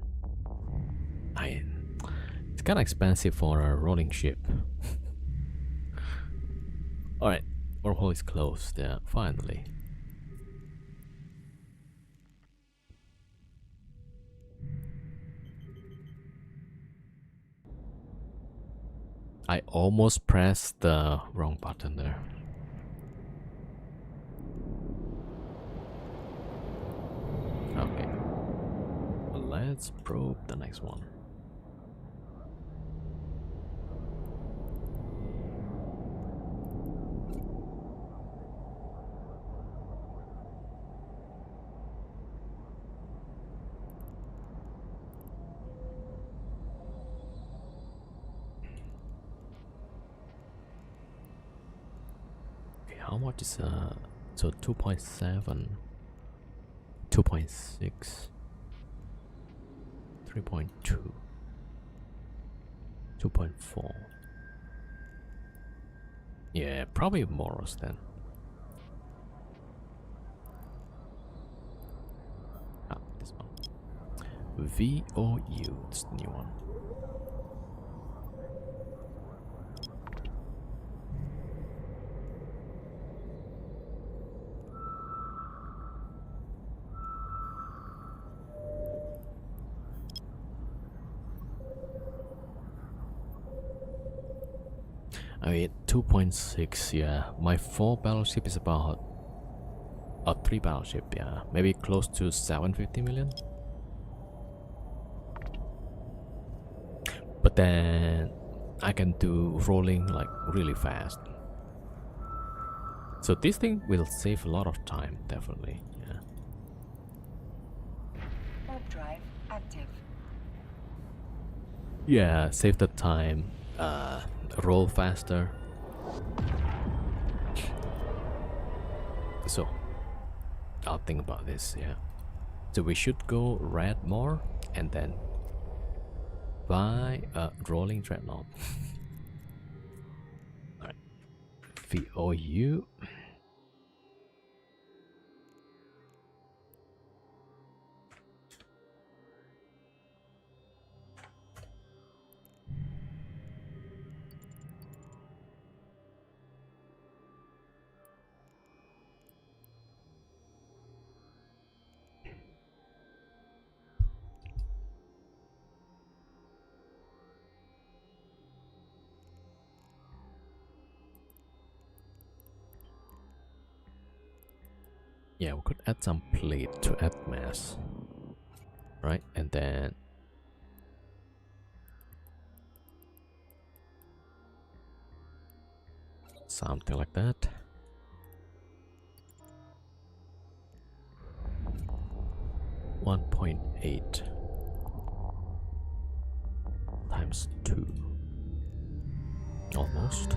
It's kind of expensive for a rolling ship. Alright, wormhole is closed, yeah, finally. I almost pressed the wrong button there. Okay, let's probe the next one. Okay, how much is so 2.7, 2.6, 3.2, 2.4. Yeah, probably Moros then. Ah, this one. VOU, it's the new one. I mean, 2.6, yeah. My 4 battleship is about a 3 battleship, yeah. Maybe close to 750 million. But then I can do rolling like really fast. So this thing will save a lot of time, definitely, yeah. Warp drive active. Yeah, save the time, roll faster. So I'll think about this, yeah. So we should go red more and then buy a rolling dreadnought. Alright. VOU. Yeah, we could add some plate to add mass. Right, and then something like that. .8 times 2. Almost.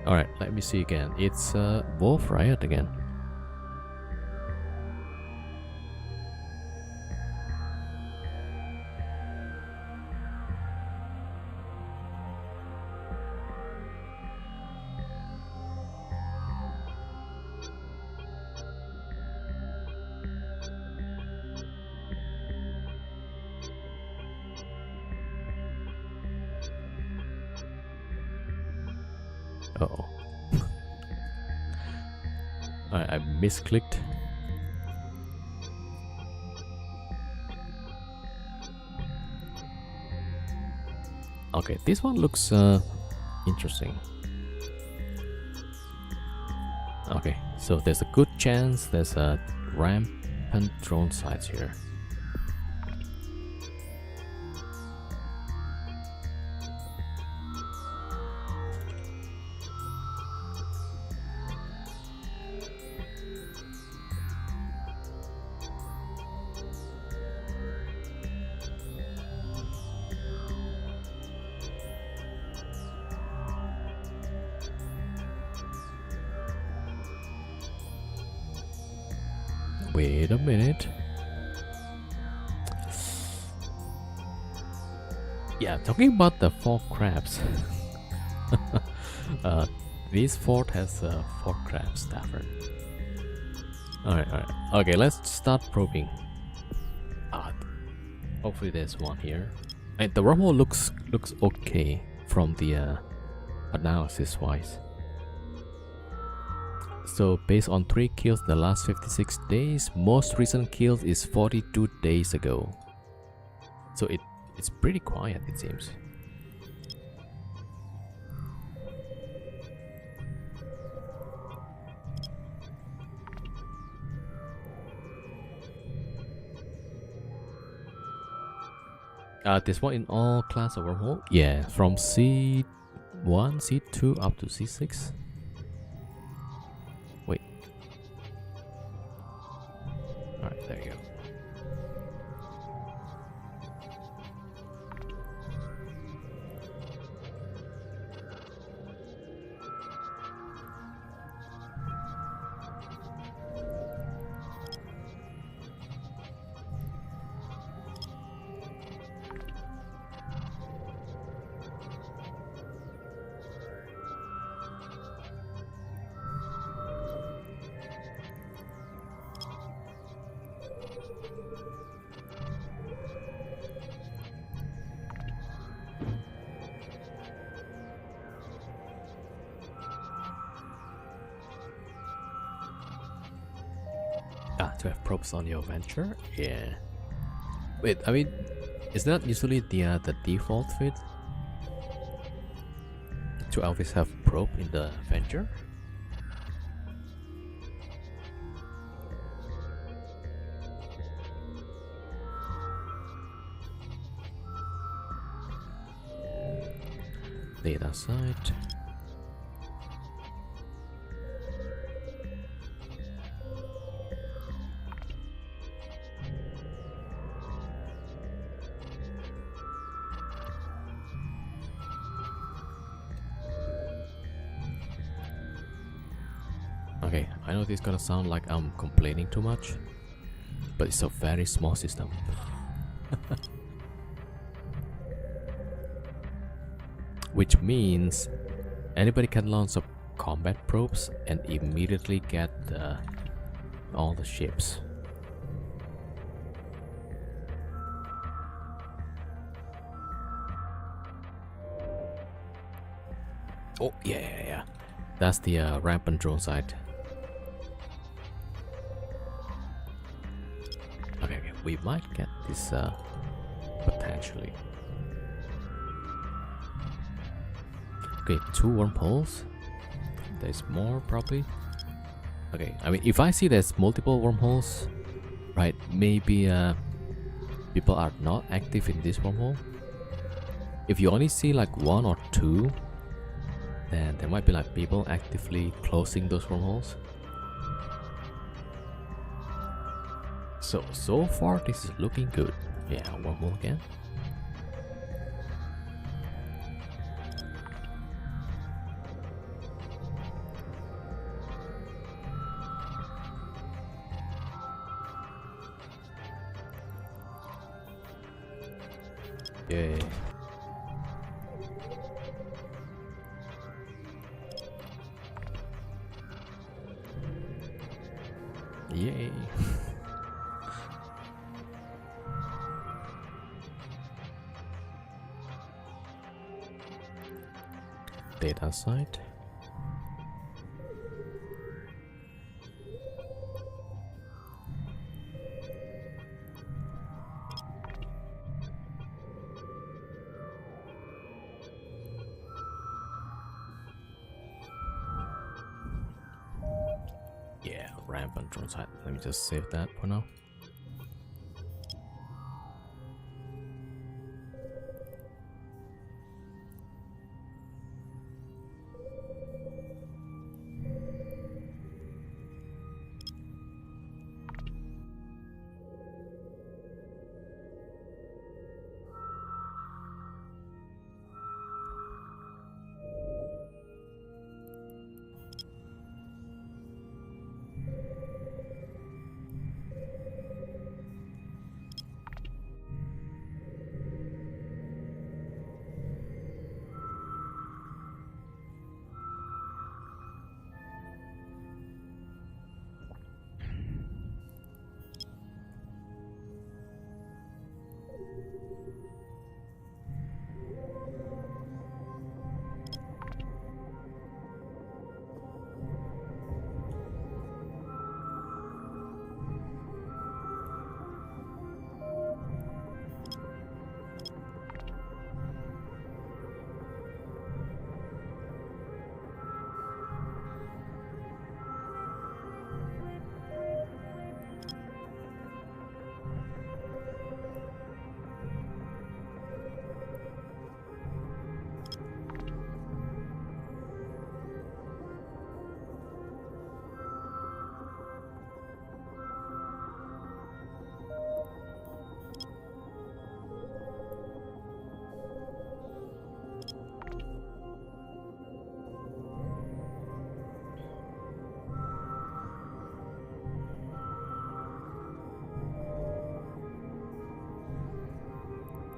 Alright, let me see again. It's Wolf Riot again. Uh oh. I misclicked. Okay, this one looks interesting. Okay, so there's a good chance there's a rampant drone sites here. Wait a minute. Yeah, talking about the fog crabs. This fort has a fog crabs tavern. Alright. Okay, let's start probing. Hopefully there's one here. And the wormhole looks okay from the analysis wise. So based on 3 kills in the last 56 days, most recent kills is 42 days ago. So it's pretty quiet, it seems. This one in all class of wormhole? Yeah, from C1, C2 up to C6. Wait. Alright, there you go. To have probes on your venture? Yeah. Wait, I mean, is that usually the default fit? To always have probe in the venture? Data site. Okay, I know this is gonna sound like I'm complaining too much, but it's a very small system. Which means anybody can launch up combat probes and immediately get all the ships. Oh, yeah. That's the Rampant Drone Site. Okay, we might get this potentially. Okay, 2 wormholes. There's more probably. Okay, I mean, if I see there's multiple wormholes, right, maybe people are not active in this wormhole. If you only see like 1 or 2, then there might be like people actively closing those wormholes. So far this is looking good. Yeah, wormhole again. Yay. Yay. Data site. Rampant Drone Site. Let me just save that for now.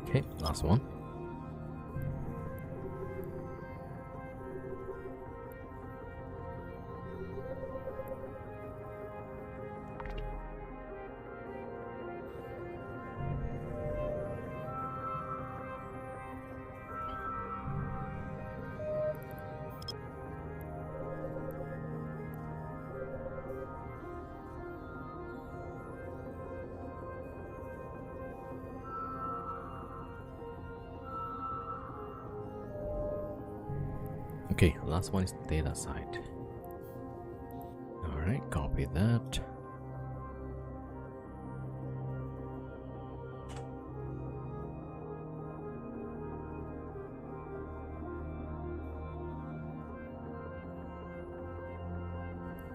Okay, last one. Okay, last one is data site. Alright, copy that.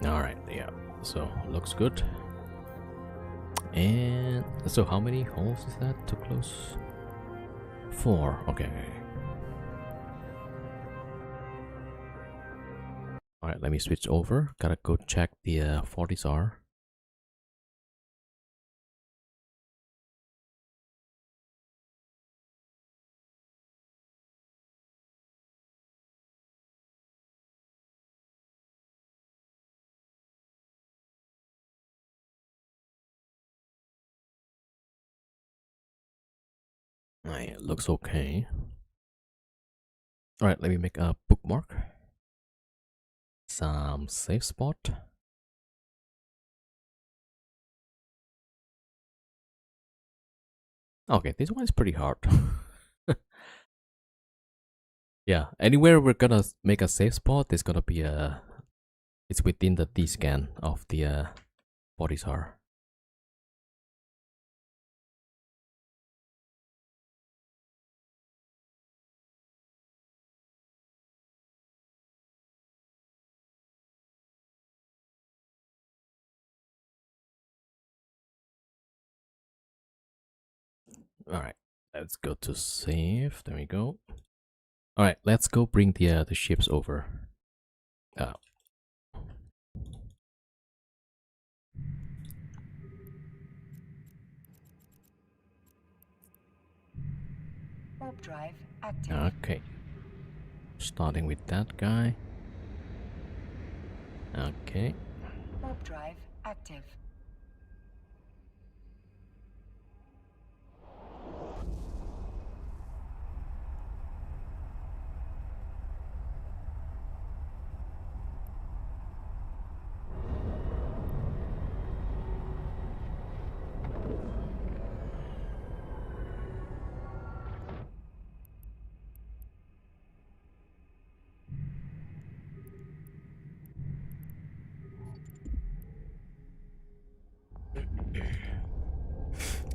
Alright, yeah, so looks good. And so how many holes is that to close? 4, okay. Alright, let me switch over. Gotta go check the 40s are. Alright, looks okay. Alright, let me make a bookmark. Some safe spot. Okay, this one is pretty hard. Yeah, anywhere we're gonna make a safe spot, there's gonna be a... It's within the D-scan of the 40s are. Alright, let's go to save. There we go. Alright, let's go bring the ships over. Warp drive active. Okay. Starting with that guy. Okay. Warp drive active.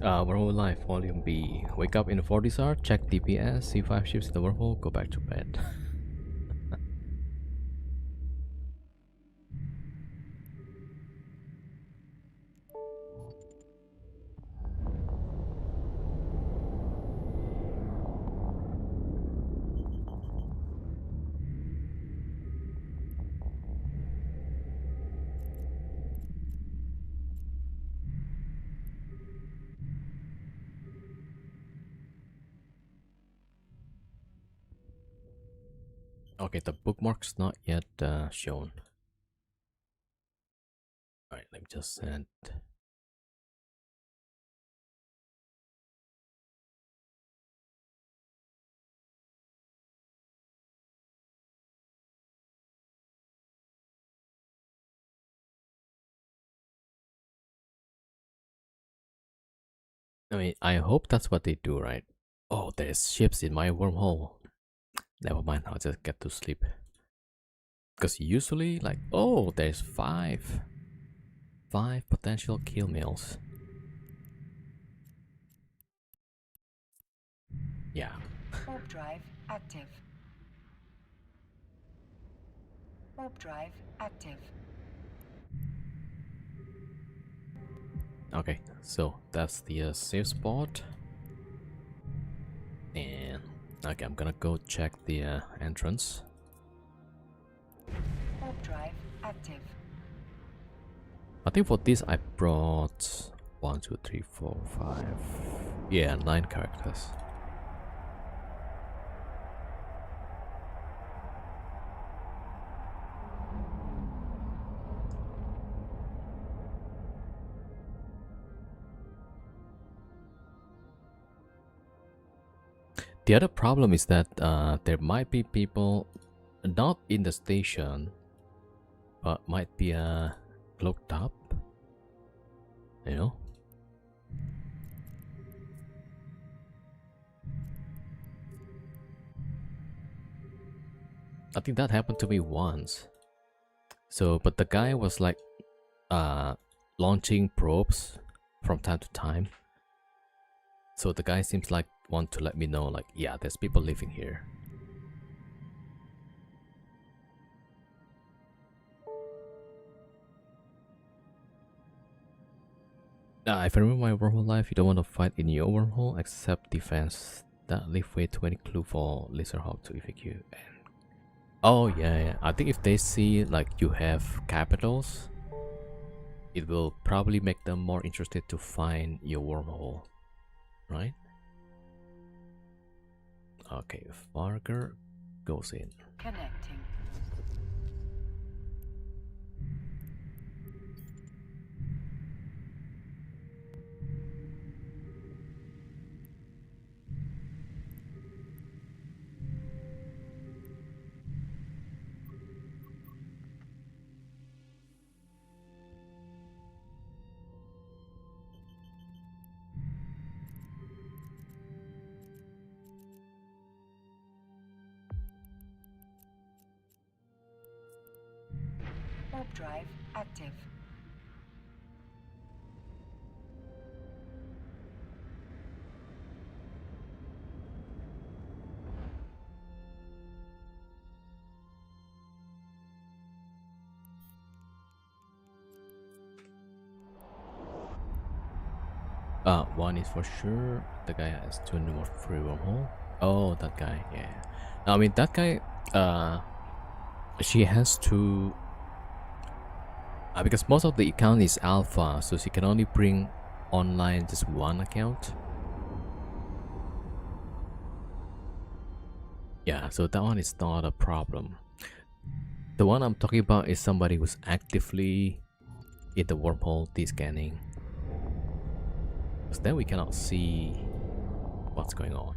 Wormhole Life, Volume B. Wake up in the 40s hour, check DPS, see 5 ships in the wormhole, go back to bed. Okay, the bookmark's not yet shown. Alright, let me just send. I mean, I hope that's what they do, right? Oh, there's ships in my wormhole. Never mind, I'll just get to sleep. Because usually, like, oh, there's five potential kill meals. Yeah. Warp drive active. Warp drive active. Okay, so that's the safe spot. And okay, I'm gonna go check the entrance. Warp drive active. I think for this I brought 1, 2, 3, 4, 5. Yeah, 9 characters. The other problem is that there might be people not in the station, but might be cloaked up. You know? I think that happened to me once. So, but the guy was like launching probes from time to time. So the guy seems like want to let me know, like, yeah, there's people living here. If I remember my wormhole life, you don't want to fight in your wormhole except defense. That leave way too many clue for Lizardhawk to evacuate. Oh yeah, I think if they see like you have capitals, it will probably make them more interested to find your wormhole, right? Okay, Farger goes in. Connecting. Warp drive active. One is for sure. The guy has 2 more free wormhole. Oh, that guy, yeah. I mean, that guy, she has to, because most of the account is alpha, so she can only bring online just one account. Yeah, so that one is not a problem. The one I'm talking about is somebody who's actively in the wormhole descanning. Because then we cannot see what's going on.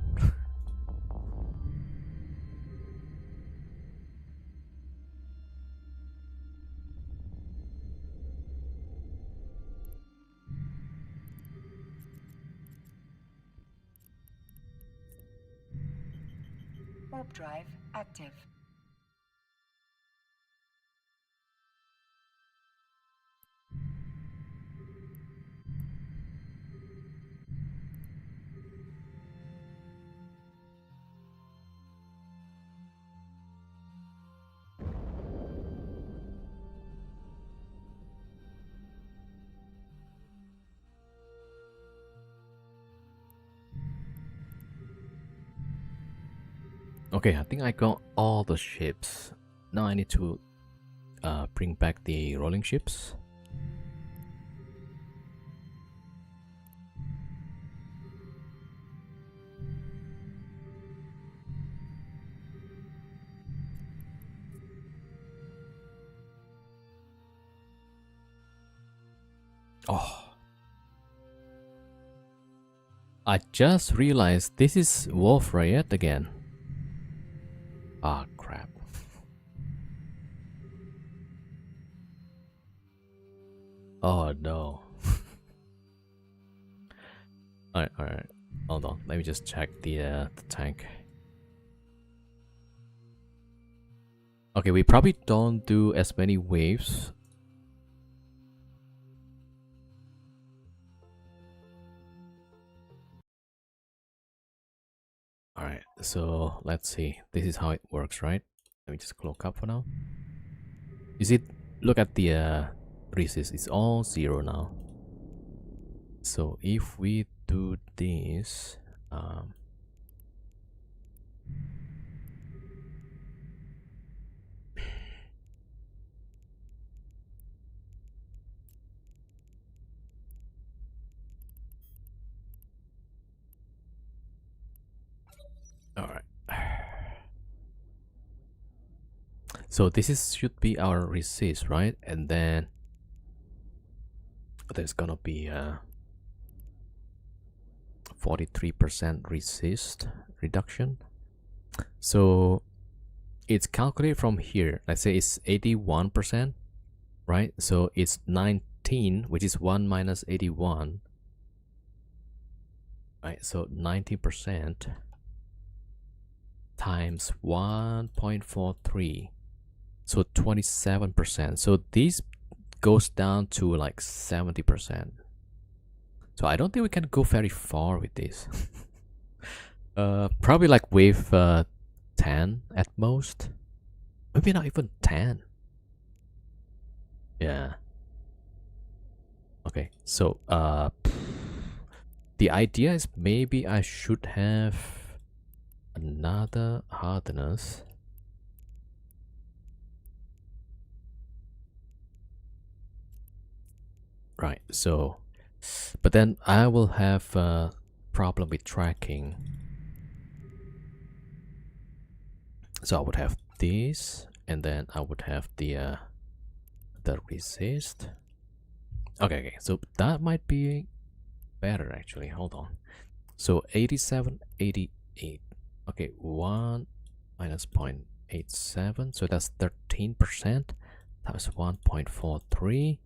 Warp drive active. Okay, I think I got all the ships. Now I need to bring back the rolling ships. Oh, I just realized this is Wolf Riot again. Ah, crap. Oh no. Alright. Hold on. Let me just check the tank. Okay, we probably don't do as many waves. Alright, so let's see. This is how it works, right? Let me just cloak up for now. You see, look at the resist. It's all 0 now. So if we do this, alright. So this is should be our resist, right? And then there's gonna be 43% resist reduction. So it's calculated from here. Let's say it's 81%, right? So it's 19, which is 1 minus 81, right? So 90% times 1.43, so 27%. So this goes down to like 70%. So I don't think we can go very far with this. Probably like wave 10 at most. Maybe not even 10. Yeah. Okay, so the idea is maybe I should have another hardness. Right, so but then I will have a problem with tracking. So I would have this, and then I would have the resist. Okay, so that might be better actually. Hold on. So 87, 88. Okay, 1 minus 0.87, so that's 13%. That was 1.43.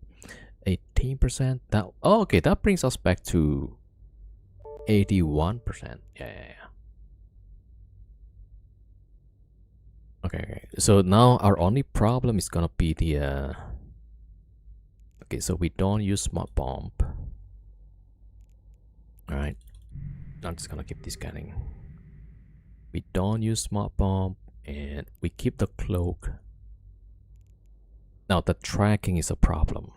18%. That, oh, okay, that brings us back to 81%. Yeah. Okay, so now our only problem is gonna be the okay, so we don't use smart bomb. All right, I'm just gonna keep this scanning. We don't use smart bomb, and we keep the cloak. Now the tracking is a problem.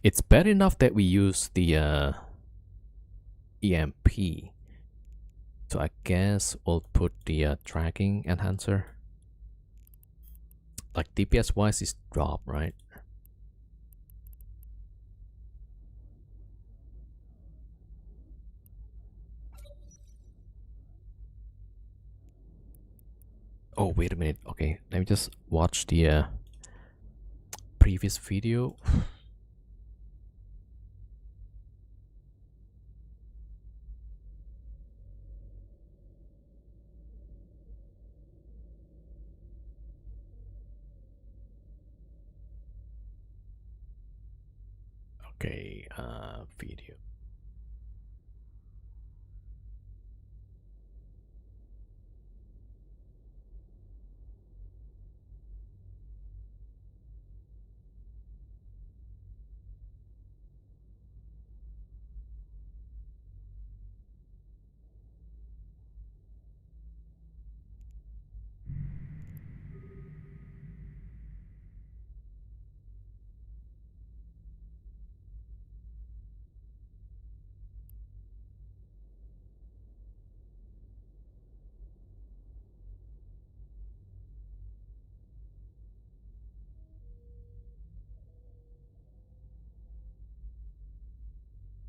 It's bad enough that we use the EMP. So I guess we'll put the tracking enhancer. Like DPS wise is drop, right? Oh, wait a minute. Okay, let me just watch the previous video. Okay, video.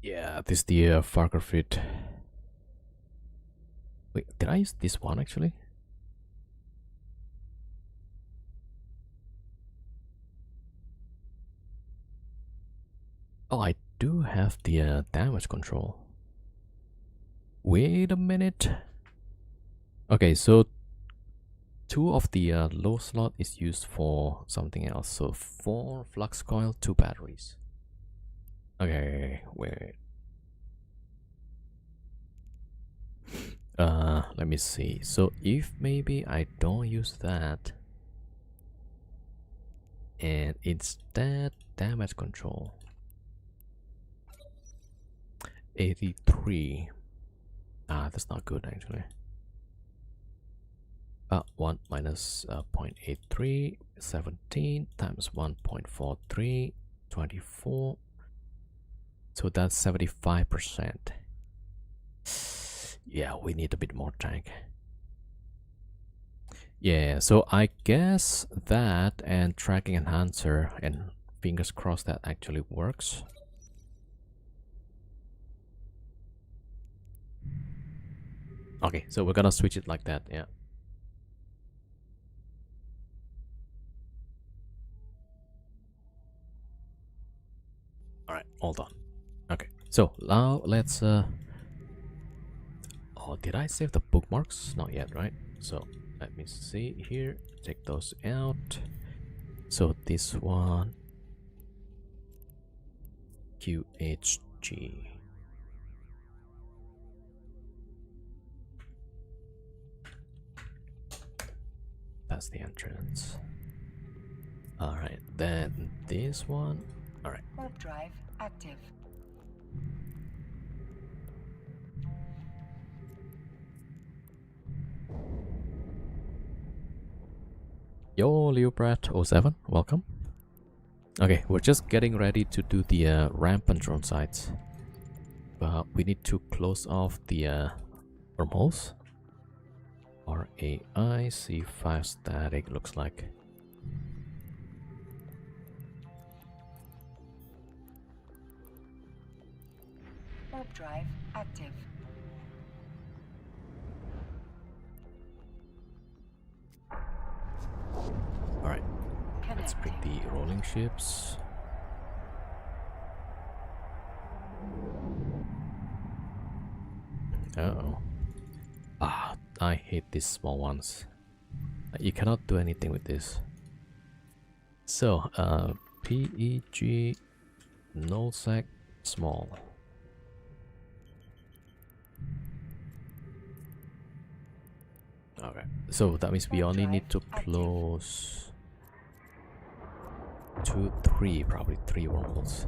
Yeah, this is the Farker fit. Wait, did I use this one actually? Oh, I do have the damage control. Wait a minute. Okay, so 2 of the low slot is used for something else. So 4 flux coil, 2 batteries. Okay, wait. Let me see. So if maybe I don't use that, and instead damage control 83. That's not good actually. 1 minus 0.83, 17 times 1.43, 24. So that's 75%. Yeah, we need a bit more tank. Yeah, so I guess that and tracking enhancer, and fingers crossed that actually works. Okay, so we're gonna switch it like that, yeah. Alright, all done. Okay, so now let's oh, did I save the bookmarks? Not yet, right? So let me see here, take those out. So this one, QHG. That's the entrance. Alright, then this one. Alright. Warp drive active. Yo, Leopard07, welcome. Okay, we're just getting ready to do the Rampant Drone Sites. But we need to close off the wormholes. RAI C5 static looks like. Warp drive active. Alright, let's bring the rolling ships. Uh-oh. I hate these small ones. You cannot do anything with this. So, PEG, nullsec, small. Okay, so that means we only need to close 2, 3, probably 3 wormholes.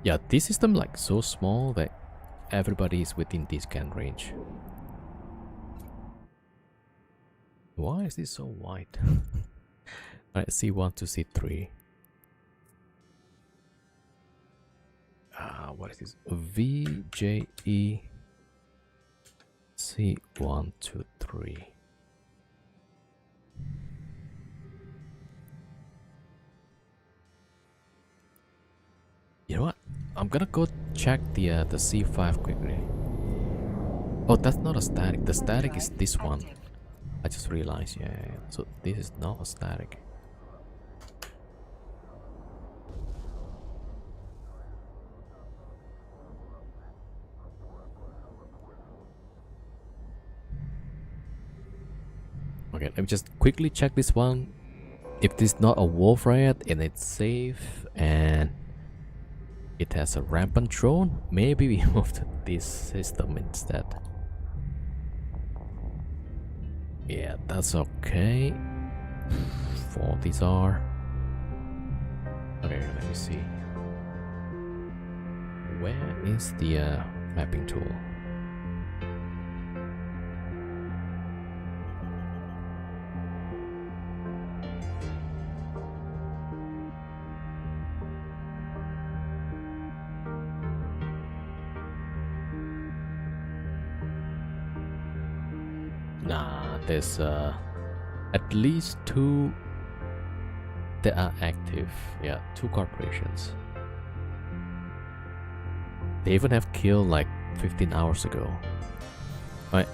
Yeah, this system like so small that everybody is within this scan range. Why is this so wide? Alright, C1 to C3. What is this? VJE C1 to 3. You know what? I'm gonna go check the C5 quickly. Oh, that's not a static. The static is this one. I just realized. Yeah. So this is not a static. Okay, let me just quickly check this one. If this is not a wolf riot and it's safe and it has a rampant drone, maybe we move to this system instead. Yeah, that's okay. 4 these are. Okay, let me see. Where is the mapping tool? Nah, there's at least 2 They are active. Yeah, 2 corporations. They even have killed like 15 hours ago. Alright,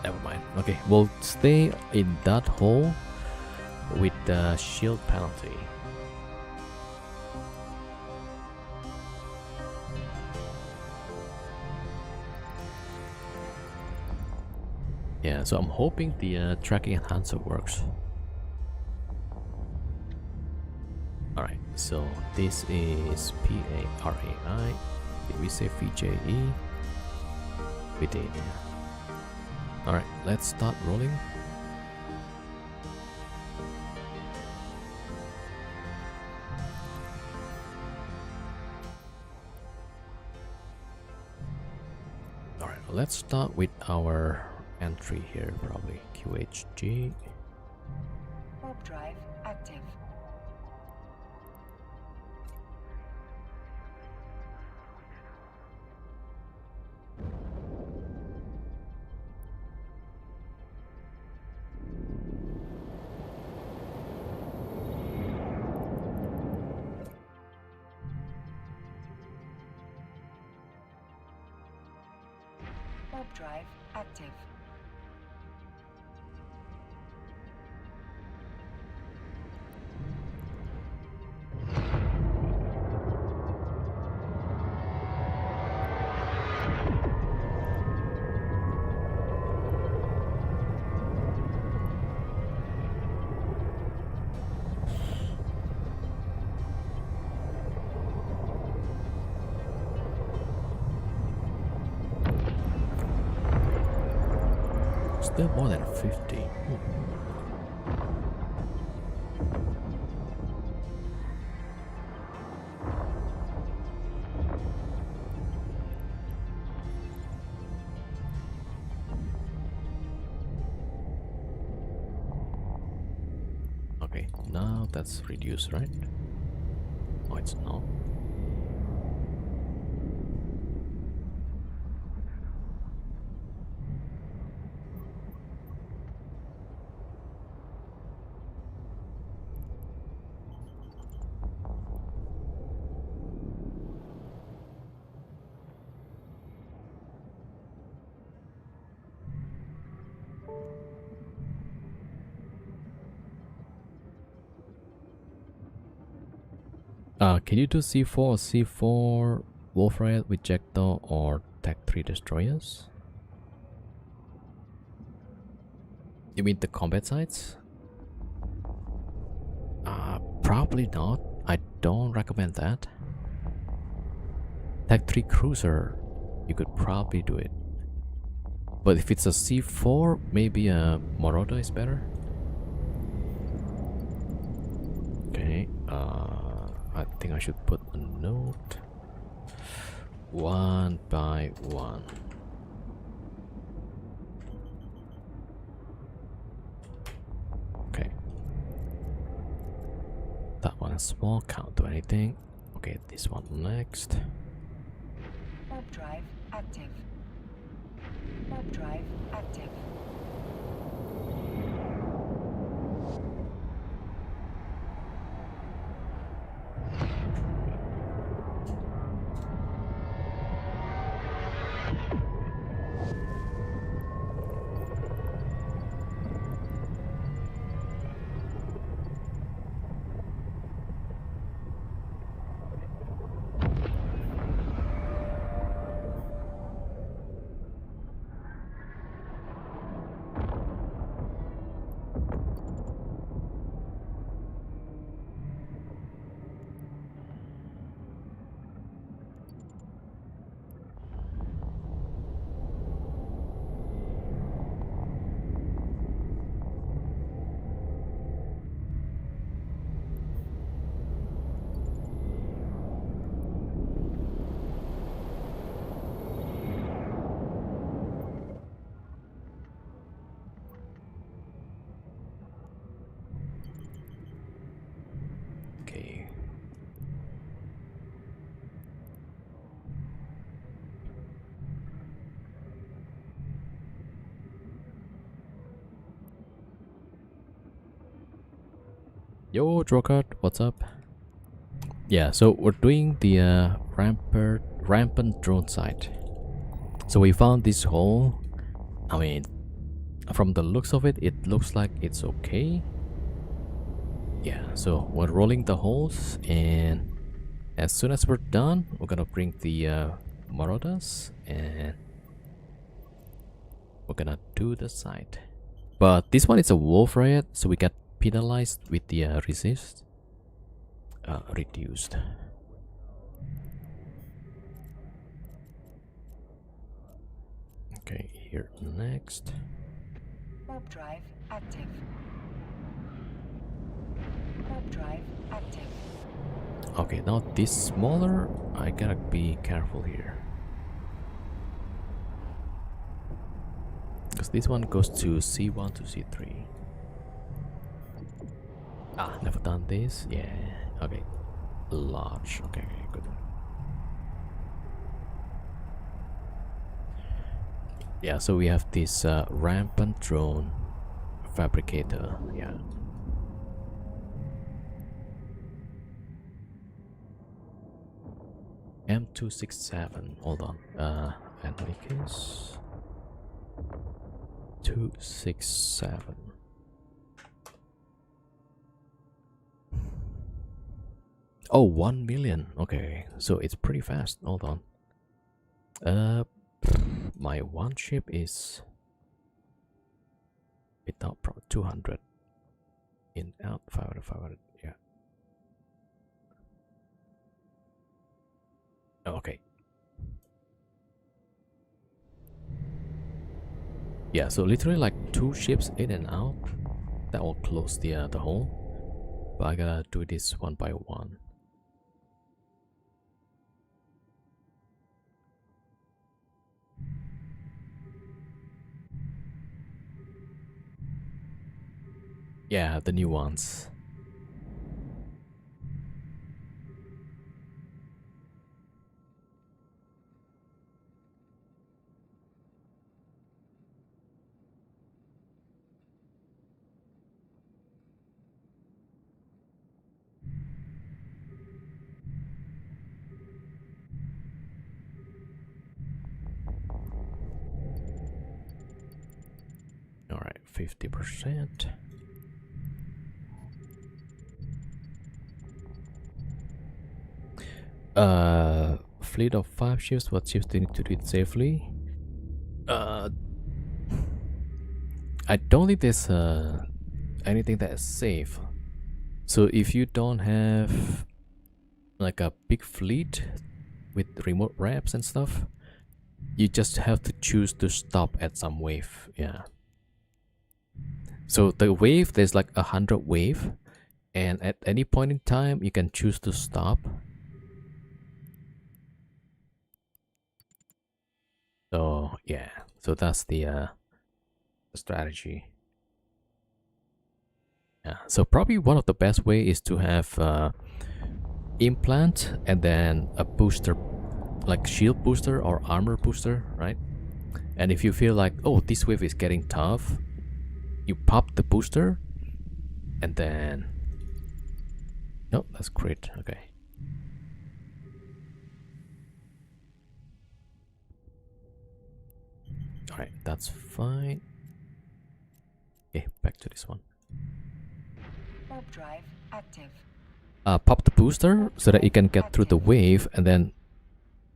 never mind. Okay, we'll stay in that hole with the shield penalty. Yeah, so I'm hoping the tracking enhancer works. Alright, so this is PARAI. Did we say VJE? We did. Alright, let's start rolling. Alright, let's start with our entry here, probably QHG. Warp drive active. Warp drive active. Still more than 50. Okay, now that's reduced, right? Oh, it's not. Can you do C4 or C4 Wolf Riot with Jackdaw or Tech 3 destroyers? You mean the combat sites? Probably not. I don't recommend that. Tech 3 cruiser, you could probably do it. But if it's a C4, maybe a Marauder is better. Okay, I think I should put a note. 1 by 1. Okay. That one is small, can't do anything. Okay, this one next. Warp drive active. Warp drive active. Yo, Drokart, what's up? Yeah, so we're doing the Rampant Drone Site. So we found this hole. I mean, from the looks of it, it looks like it's okay. Yeah, so we're rolling the holes, and as soon as we're done, we're gonna bring the Marauders, and we're gonna do the site. But this one is a wolf riot, so we got penalized with the resist reduced. Okay, here next. Warp drive active. Warp drive active. Okay, now this smaller, I gotta be careful here. Because this one goes to C1 to C3. Ah, never done this. Yeah, okay. Large, okay, good. Yeah, so we have this rampant drone fabricator. Yeah. M267. Hold on. And make this 267. Oh, 1 million. Okay, so it's pretty fast. Hold on. My one ship is without 200 in out 500 500. Yeah. Okay. Yeah, so literally like 2 ships in and out. That will close the hole. But I gotta do this one by one. Yeah, the new ones. All right, 50%. Fleet of 5 ships. What ships do you need to do it safely? I don't think there's anything that is safe. So if you don't have like a big fleet with remote ramps and stuff, you just have to choose to stop at some wave. Yeah. So the wave, there's like 100 wave, and at any point in time you can choose to stop. So yeah, so that's the strategy. Yeah, so probably one of the best way is to have implant and then a booster, like shield booster or armor booster, right? And if you feel like, oh, this wave is getting tough, you pop the booster, and then no, that's great. Okay. All right, that's fine. Okay, back to this one. Warp drive active. Pop the booster so that you can get through the wave, and then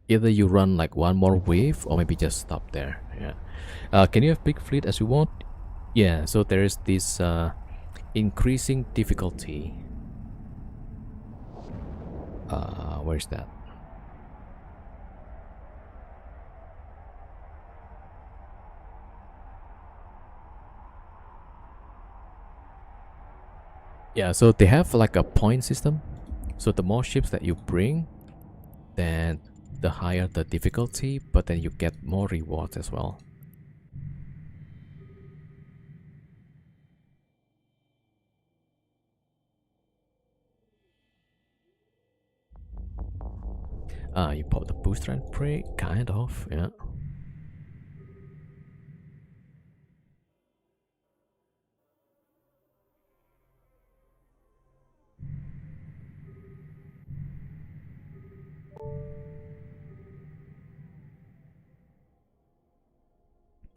either you run like one more wave or maybe just stop there. Yeah. Can you have big fleet as you want? Yeah, so there is this increasing difficulty. Where is that? Yeah, so they have like a point system. So the more ships that you bring, then the higher the difficulty, but then you get more rewards as well. You pop the booster and pray, kind of, yeah.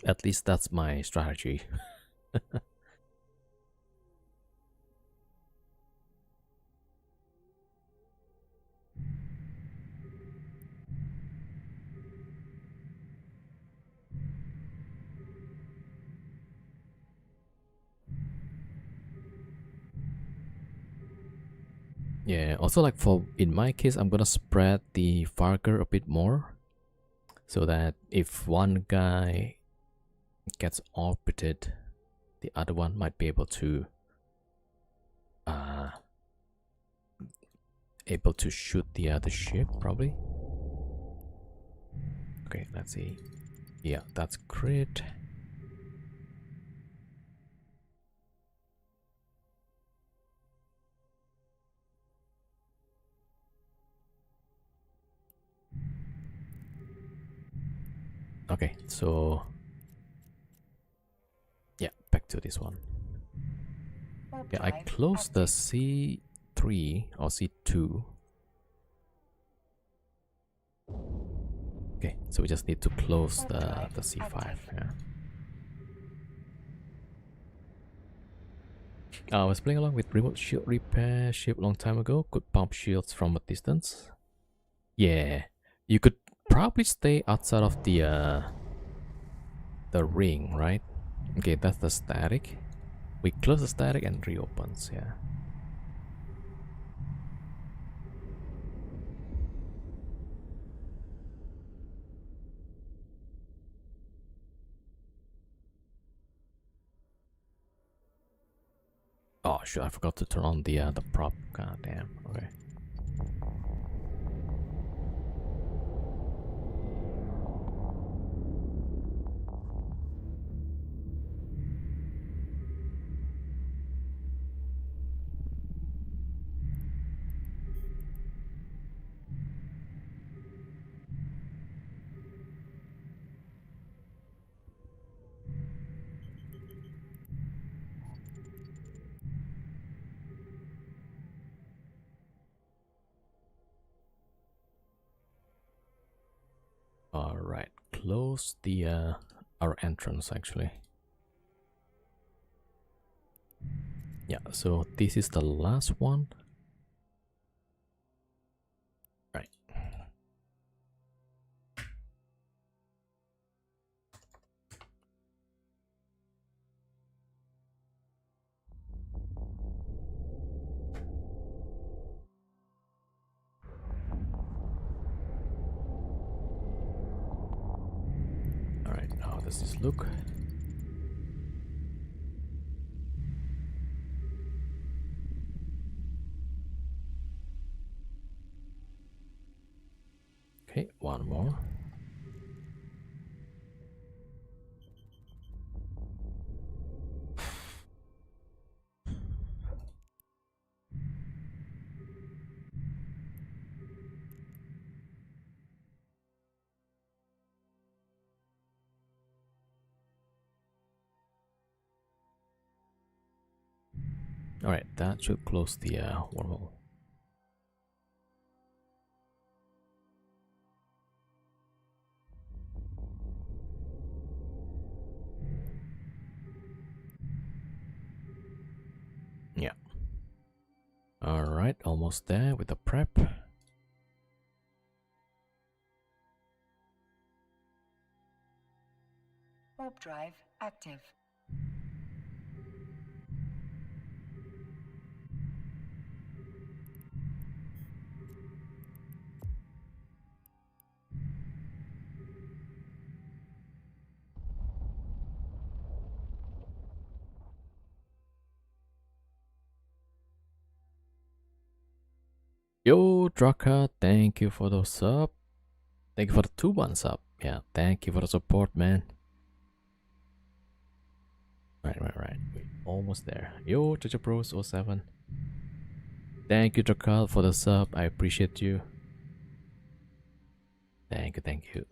At least that's my strategy. Yeah, also like for in my case, I'm gonna spread the Farger a bit more so that if one guy gets orbited, the other one might be able to uh shoot the other ship probably. Okay, let's see. Yeah, that's crit. Okay, so yeah, back to this one. Warp Yeah, I drive closed the active. C3 or C2. Okay, so we just need to close Warp drive the C5. active. Yeah. I was playing along with remote shield repair ship a long time ago. Could pump shields from a distance. Yeah, you could probably stay outside of the ring, right? Okay, that's the static. We close the static and reopens. Yeah. Oh shoot! I forgot to turn on the prop. God damn. Okay. All right. Close the our entrance actually. Yeah. So this is the last one. Right. All right. How does this look? Okay. One more. All right. That should close the wormhole. Yeah. All right. Almost there with the prep. Warp drive active. Yo, Draka, thank you for the sub. Thank you for the 2 months up. Yeah, thank you for the support, man. Right. We're almost there. Yo, Jojo Bros 07. Thank you, Drakal, for the sub. I appreciate you. Thank you.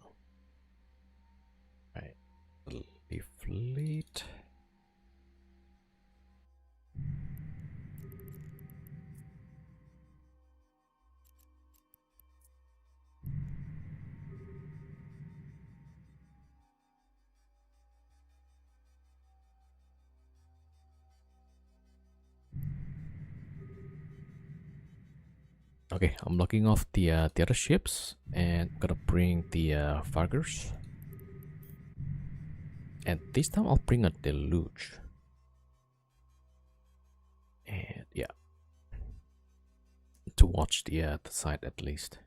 Right. The fleet. Okay, I'm locking off the other ships and gonna bring the Fargers. And this time I'll bring a deluge. And yeah, to watch the side at least.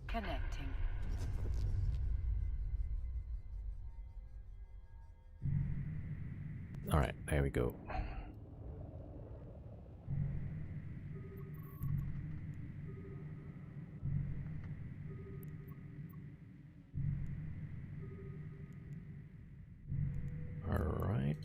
Connecting. All right, there we go. All right.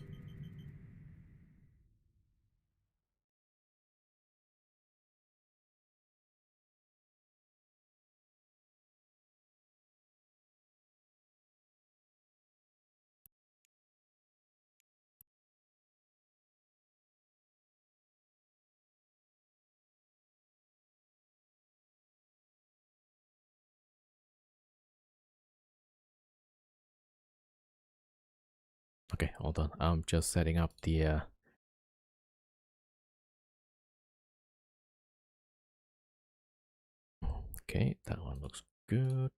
Okay, hold on. I'm just setting up the. Okay, that one looks good.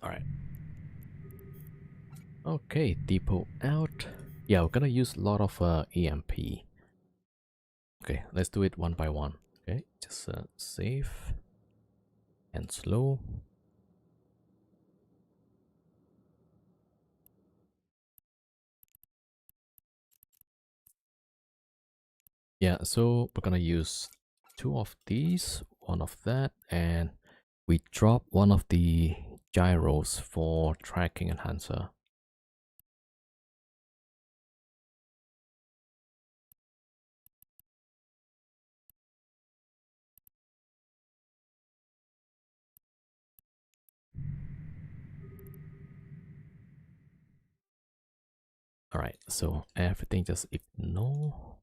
All right. Okay, depot out. Yeah, we're gonna use a lot of EMP. Okay, let's do it one by one. Okay, just save and slow. Yeah, so we're gonna use two of these, one of that, and we drop one of the gyros for tracking enhancer. All right, so everything just ignore.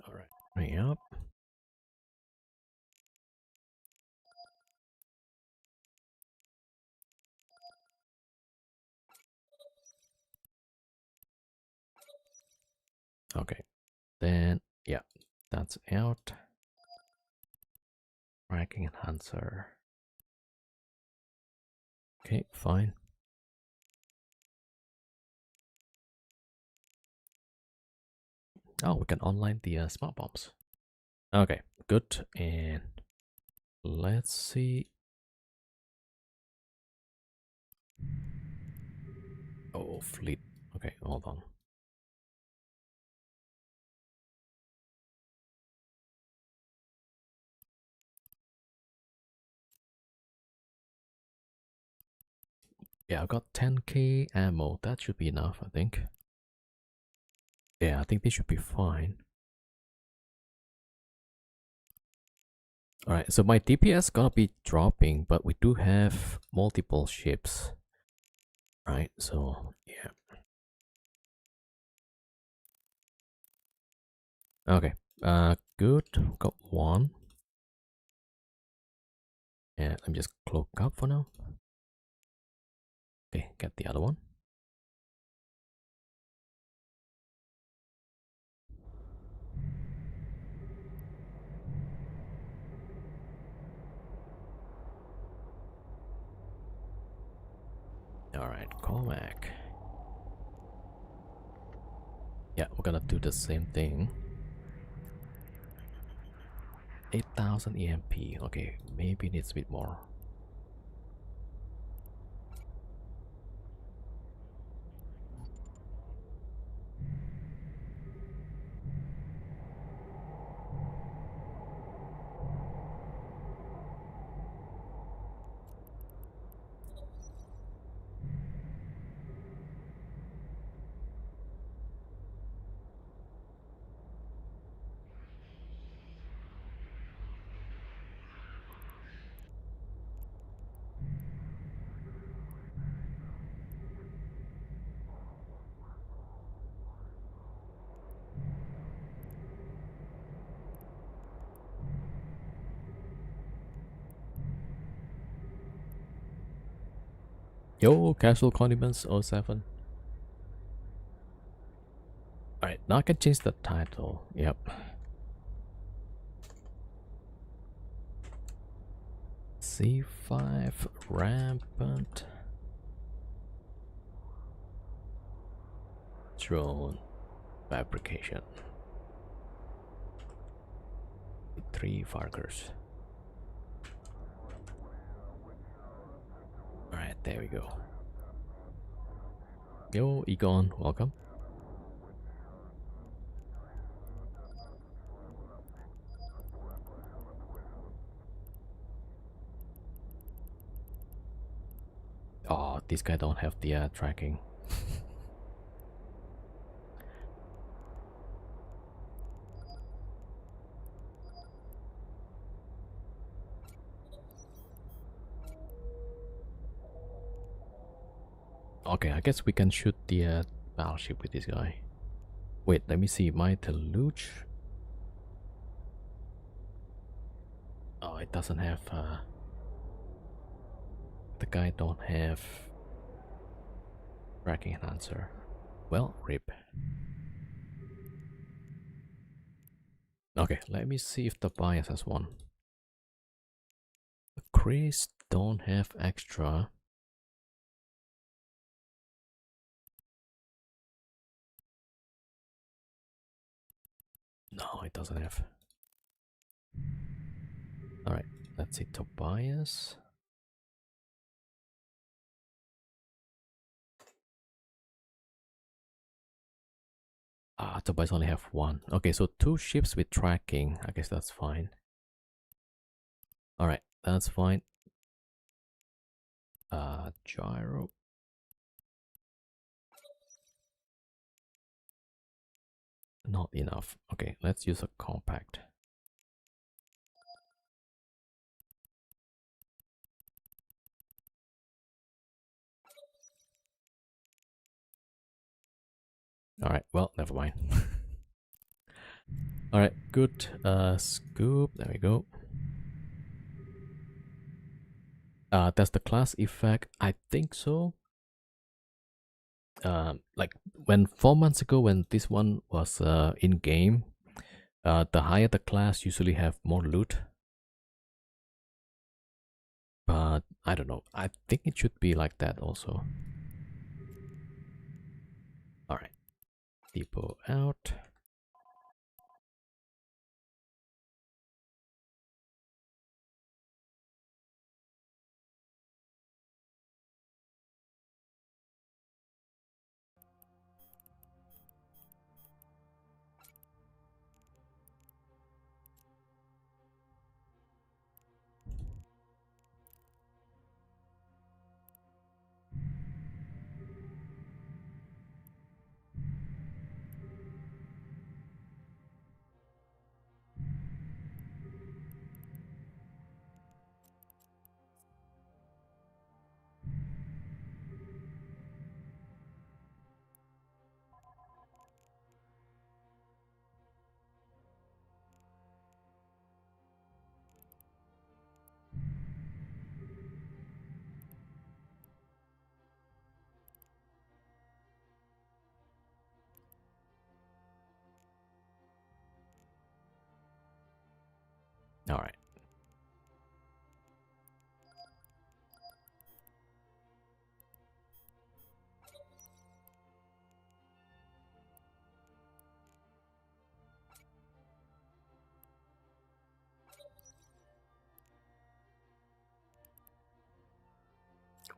All right, bring up. Okay, then yeah, that's out. Tracking enhancer. Okay, fine. Oh, we can online the smart bombs. Okay, good. And let's see. Oh, fleet. Okay, hold on. Yeah, I've got 10k ammo. That should be enough, I think. Yeah, I think this should be fine. Alright, so my DPS gonna be dropping, but we do have multiple ships. Right, so yeah. Okay, good. Got one. And let me just cloak up for now. Okay, get the other one. Alright, Cormac. Yeah, we're gonna do the same thing. 8,000 EMP. Okay, maybe needs a bit more. Yo, Casual Condiments 07. Alright, now I can change the title. Yep. C5 Rampant Drone Fabrication. 3 Farkers. Alright, there we go. Yo, Egon, welcome. Oh, this guy don't have the tracking. Okay, I guess we can shoot the battleship with this guy. Wait, let me see. My Deluge. Oh, it doesn't have. The guy don't have tracking enhancer. Well, rip. Okay, let me see if the bias has one. The Chris don't have extra. No, it doesn't have. Alright, let's see Tobias. Ah, Tobias only have one. Okay, so 2 ships with tracking. I guess that's fine. Alright, that's fine. Gyro. Not enough. Okay, let's use a compact. Alright, well, never mind. Alright, good. Scoop. There we go. That's the class effect. I think so. Like when 4 months ago, when this one was in game, the higher the class usually have more loot. But I don't know. I think it should be like that also. Alright. Depot out. Alright.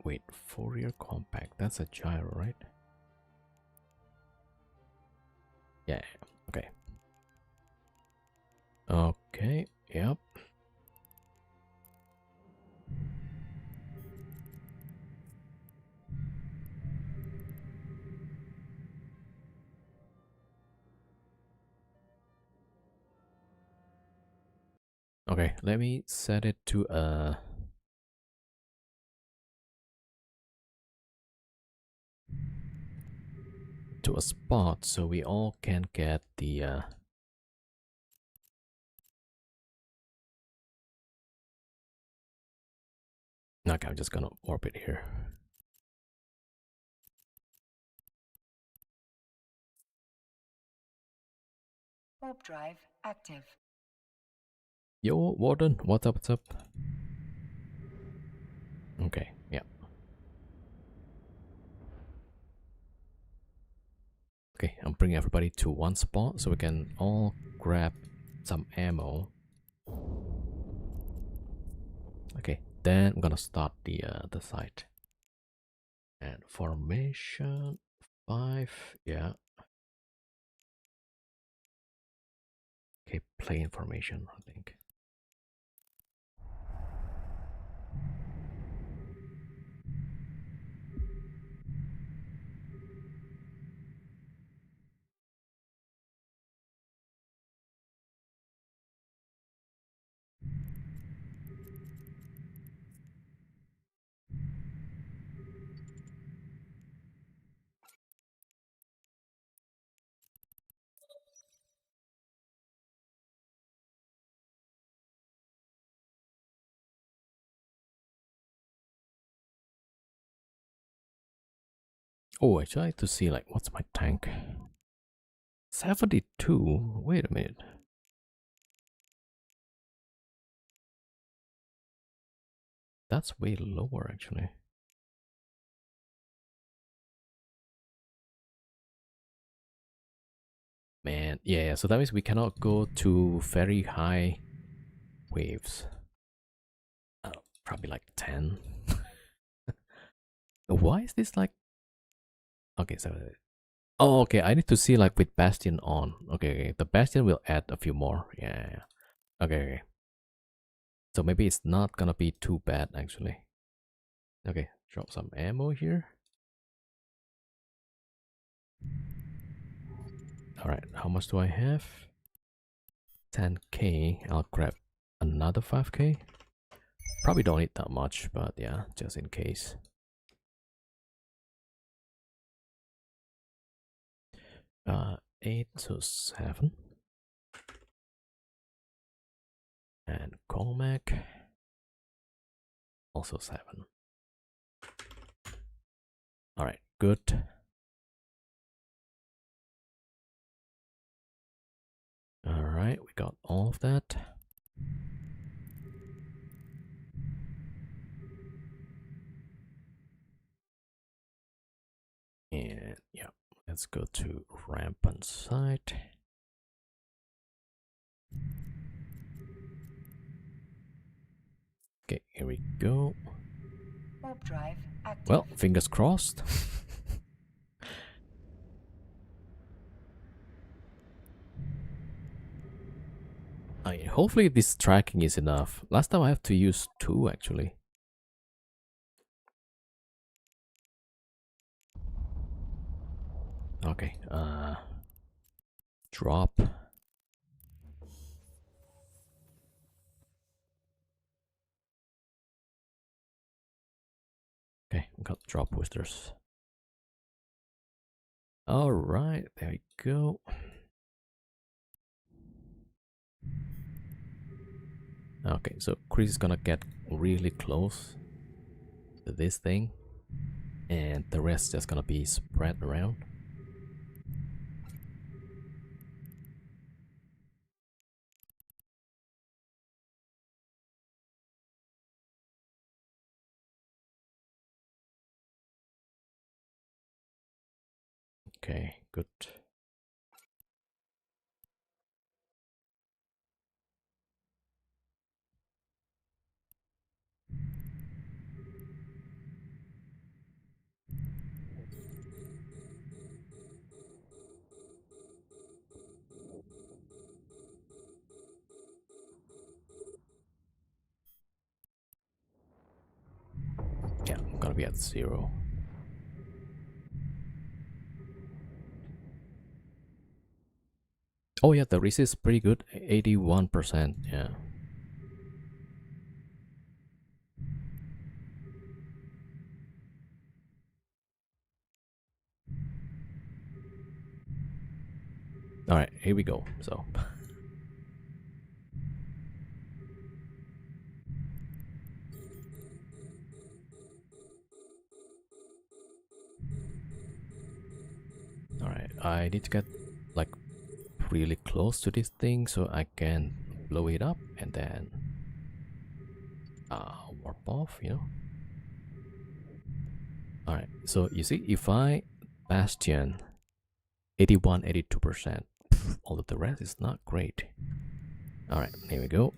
Wait, Fourier compact. That's a gyro, right? Yeah. Okay. Okay. Yep. Okay, let me set it to a spot so we all can get the okay, I'm just gonna warp it here. Warp drive active. Yo, Warden, what's up, what's up? Okay, yeah. Okay, I'm bringing everybody to one spot so we can all grab some ammo. Okay, then I'm gonna start the site. And formation 5, yeah. Okay, plane formation, I think. Oh, I tried to see like what's my tank. 72. Wait a minute. That's way lower actually. Man, yeah, so that means we cannot go to very high waves. Probably like 10. Why is this like... Okay, so... Oh, okay, I need to see like with Bastion on. Okay, okay. The Bastion will add a few more. Yeah. Okay, okay. So maybe it's not gonna be too bad actually. Okay, drop some ammo here. Alright, how much do I have? 10k. I'll grab another 5k. Probably don't need that much, but yeah, just in case. Uh, 8 to 7. And Colmac. Also 7. Alright, good. Alright, we got all of that. And yeah, let's go to Rampant Site. Okay, here we go. Warp drive active. Well, fingers crossed. Hopefully this tracking is enough. Last time I have to use 2 actually. Okay, drop. Okay, we got drop boosters. Alright, there we go. Okay, so Chris is gonna get really close to this thing, and the rest just gonna be spread around. Okay, good. Yeah, I'm gonna be at 0. Oh yeah, the resist is pretty good, 81%, yeah. Alright, here we go, so. Alright, I need to get like really close to this thing so I can blow it up and then warp off, you know. Alright, so you see, if I bastion 81, 82%, all of the rest is not great. Alright, here we go.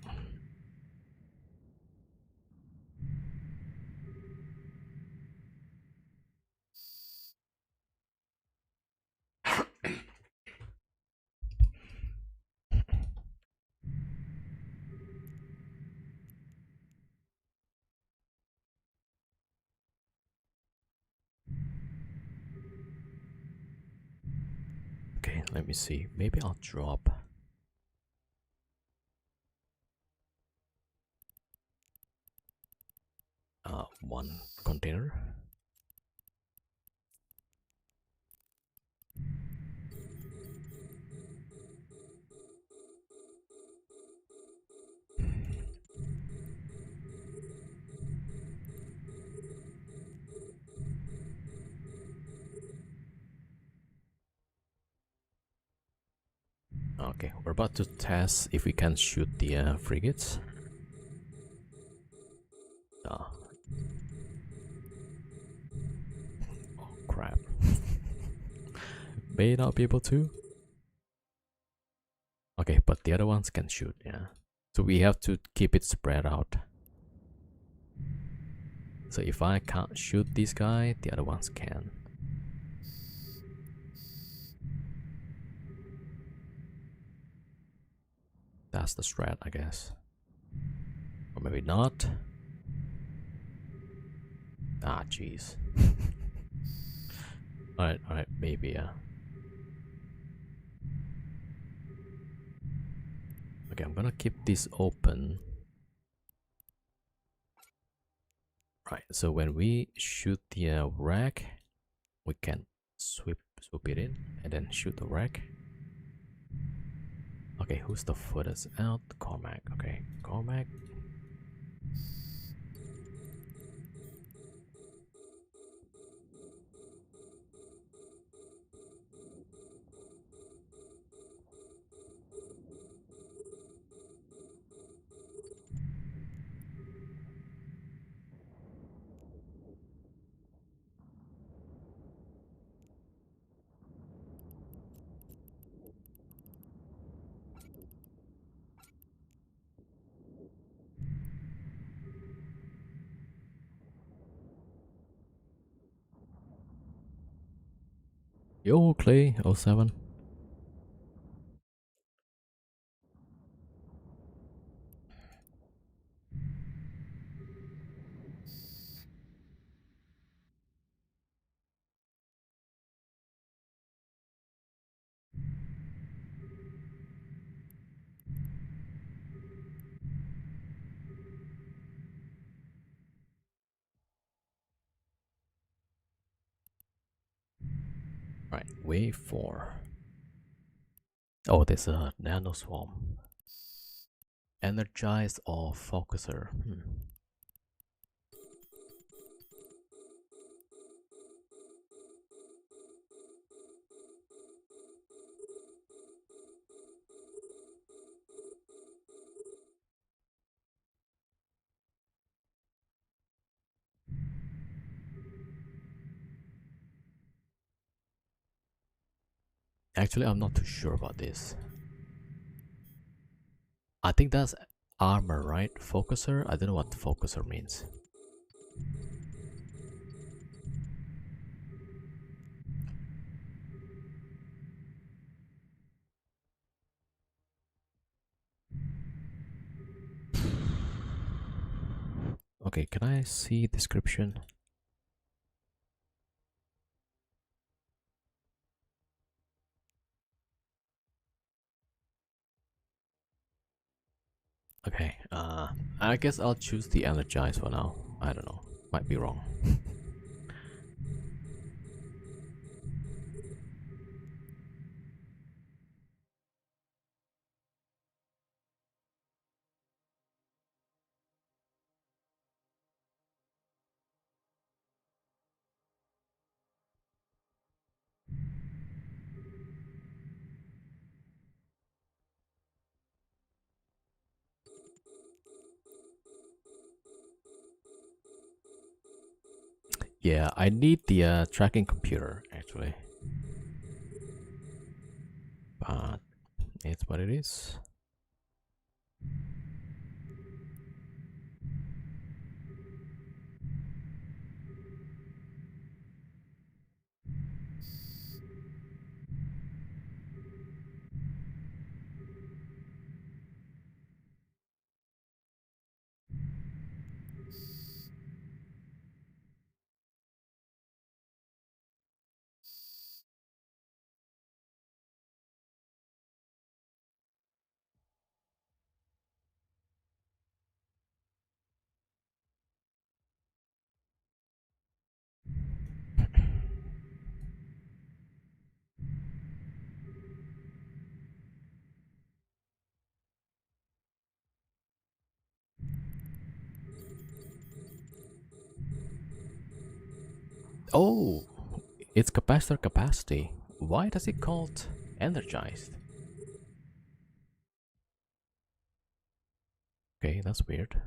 Okay, let me see. Maybe I'll drop one container. Okay, we're about to test if we can shoot the frigates. Oh crap. May not be able to. Okay, but the other ones can shoot, yeah. So we have to keep it spread out. So if I can't shoot this guy, the other ones can. That's the strat, I guess. Or maybe not. Ah, jeez. Alright, maybe, yeah. Okay, I'm gonna keep this open. Right, so when we shoot the rack, we can swoop it in and then shoot the rack. Okay, who's the furthest out? Cormac. Okay, Cormac. Yo, Clay 07. Right, wave 4. Oh, there's a nano swarm. Energize or focuser. Actually, I'm not too sure about this. I think that's armor, right? Focuser? I don't know what focuser means. Okay, can I see description? Okay, I guess I'll choose the energize for now. I don't know, might be wrong. Yeah, I need the tracking computer actually, but it's what it is. Oh, it's capacitor capacity. Why does it called energized? Okay, that's weird.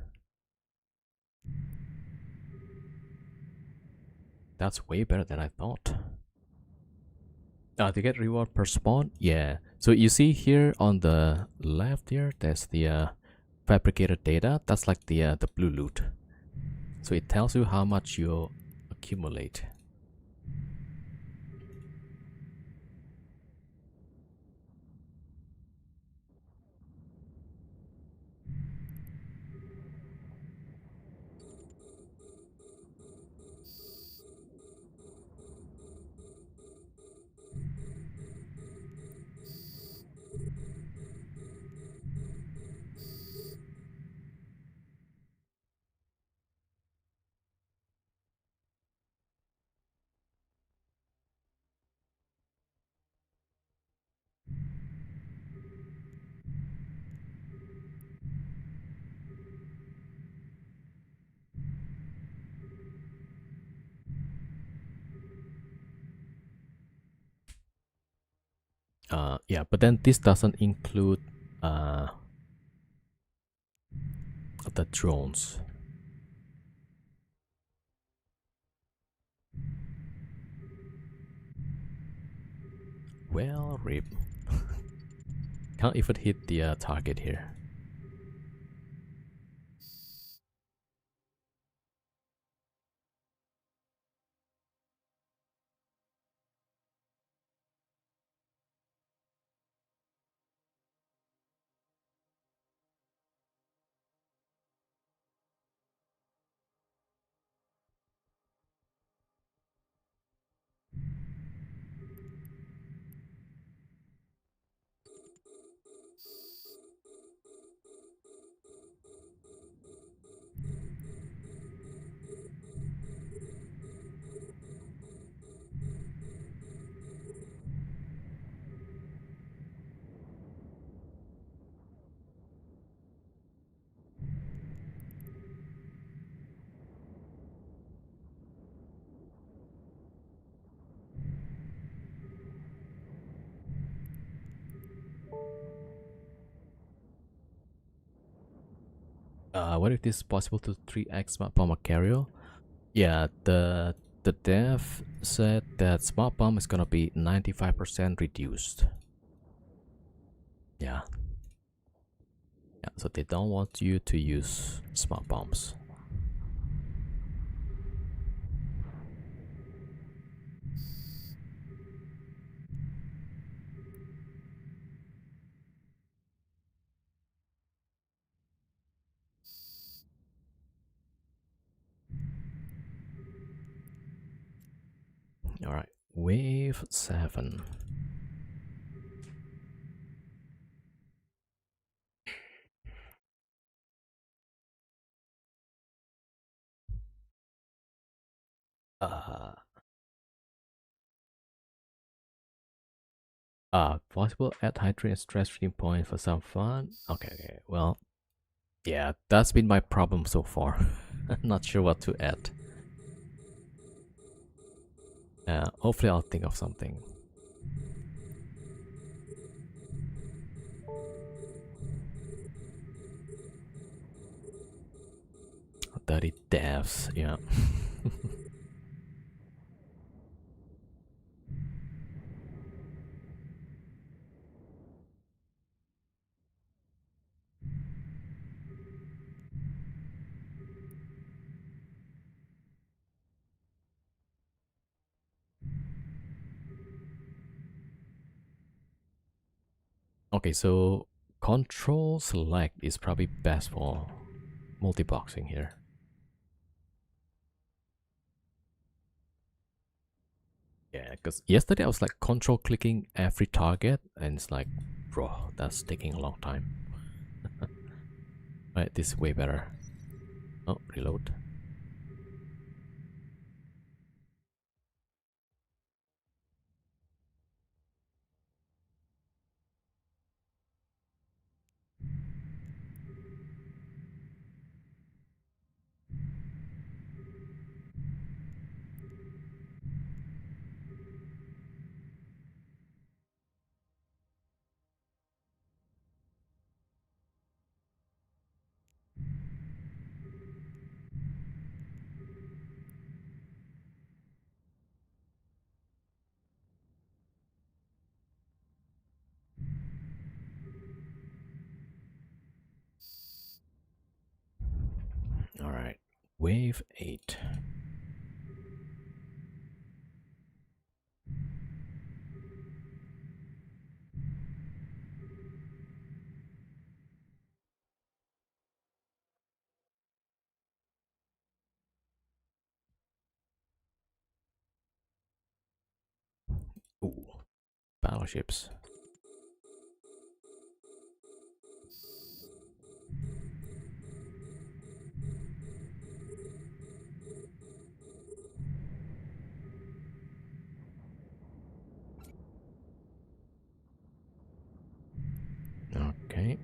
That's way better than I thought. To get reward per spawn? Yeah. So you see here on the left here, there's the fabricated data. That's like the blue loot. So it tells you how much you accumulate. Yeah, but then this doesn't include uh, the drones. Well, rip. Can't even hit the target here. What if this is possible to 3x smart bomb carrier? Yeah, the dev said that smart bomb is gonna be 95% reduced. Yeah. Yeah, so they don't want you to use smart bombs. Alright, wave 7. Uh, Possible add hydrate and stress reading point for some fun. Okay, okay, well, yeah, that's been my problem so far. I'm not sure what to add. Hopefully I'll think of something. Dirty devs, yeah. Okay, so control select is probably best for multi-boxing here. Yeah, because yesterday I was like control clicking every target, and it's like, bro, that's taking a long time. Right, this is way better. Oh, reload. All right, wave 8. Ooh, battleships. Okay.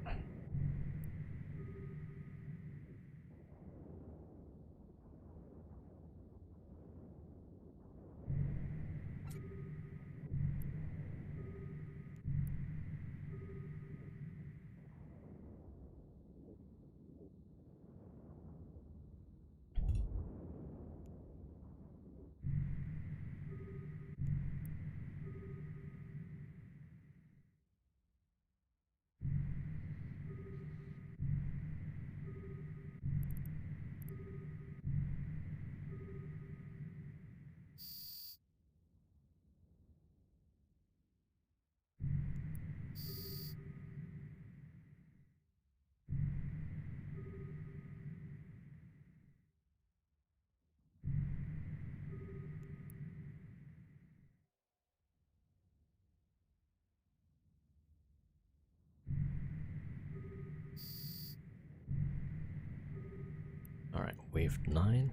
All right, wave 9.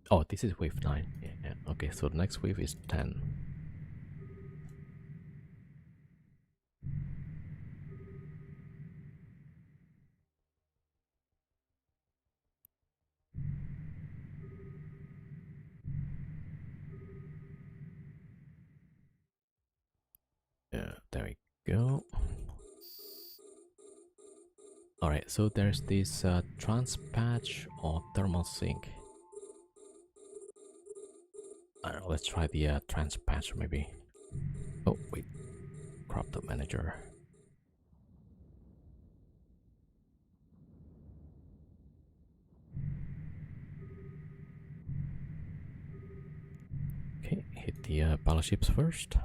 Oh, this is wave 9. Yeah, yeah. Okay, so the next wave is 10. Yeah, there we go. All right, so there's this transpatch or thermal sink. I don't know, let's try the transpatch maybe. Oh, wait, crop the manager. Okay, hit the battleships first.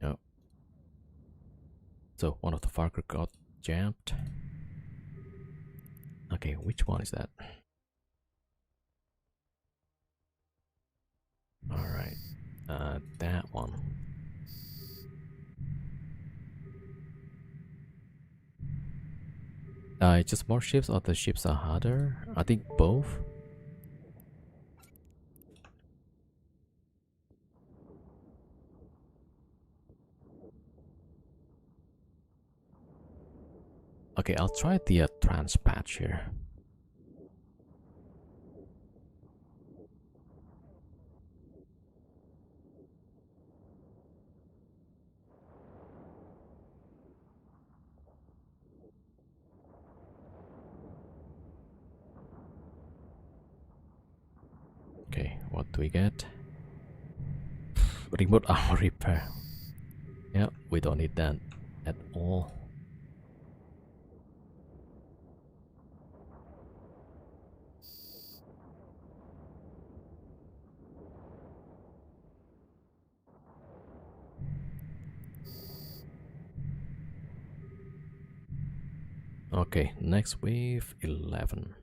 Yep. So one of the Farker got jammed. Okay, which one is that? All right, that one. Just more ships or the ships are harder? I think both. Okay, I'll try the transpatch here. What do we get? Remote armor repair. Yeah, we don't need that at all. Okay, next wave 11.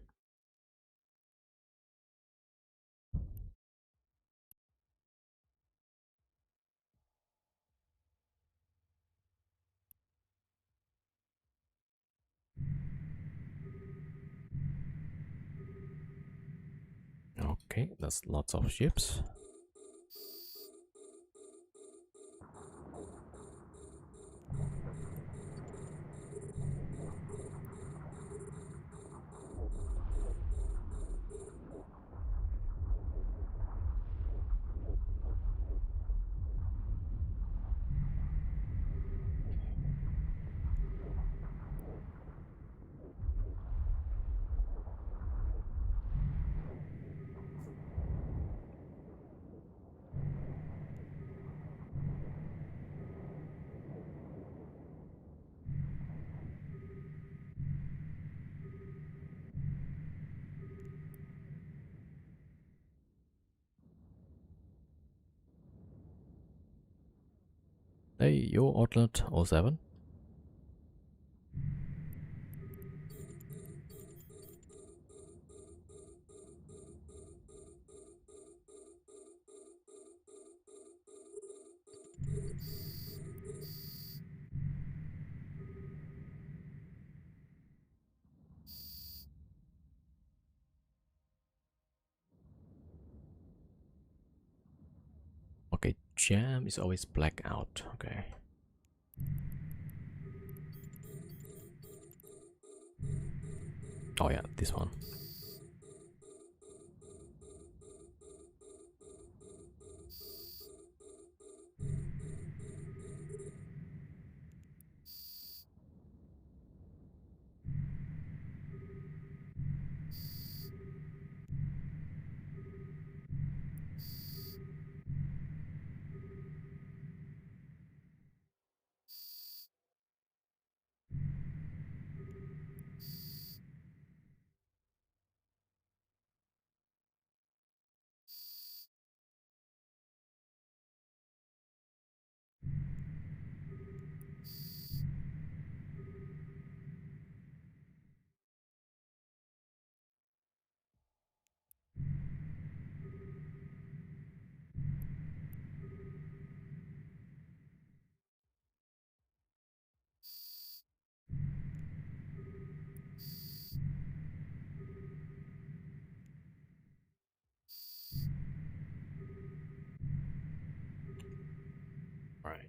Okay, that's lots of ships. Hey, your outlet 07. Okay, jam is always black out. Okay. Oh yeah, this one. All right.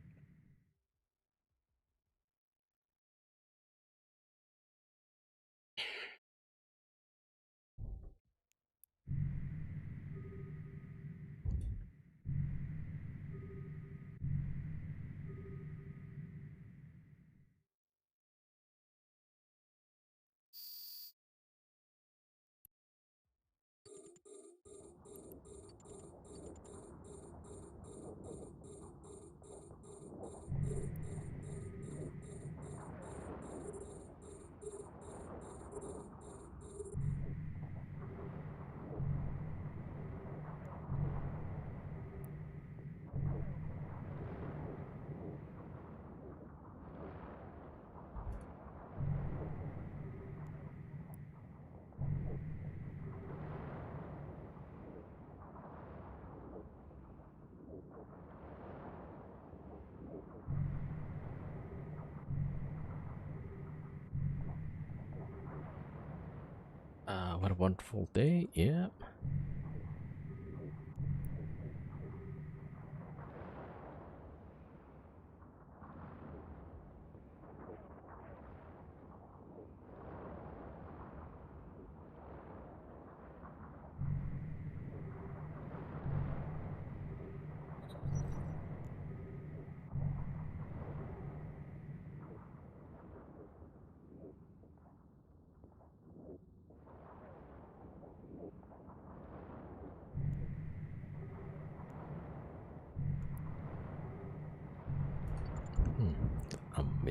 What a wonderful day. Yeah.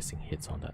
missing hits on that.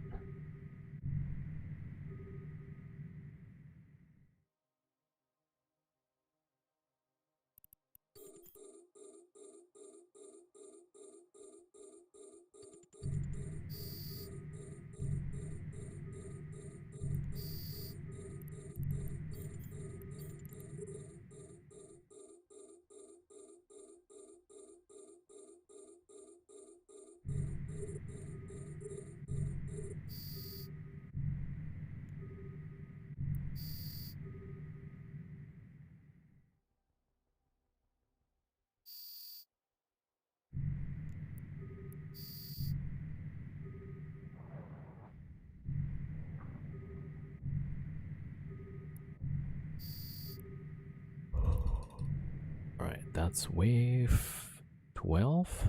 Alright, that's wave 12.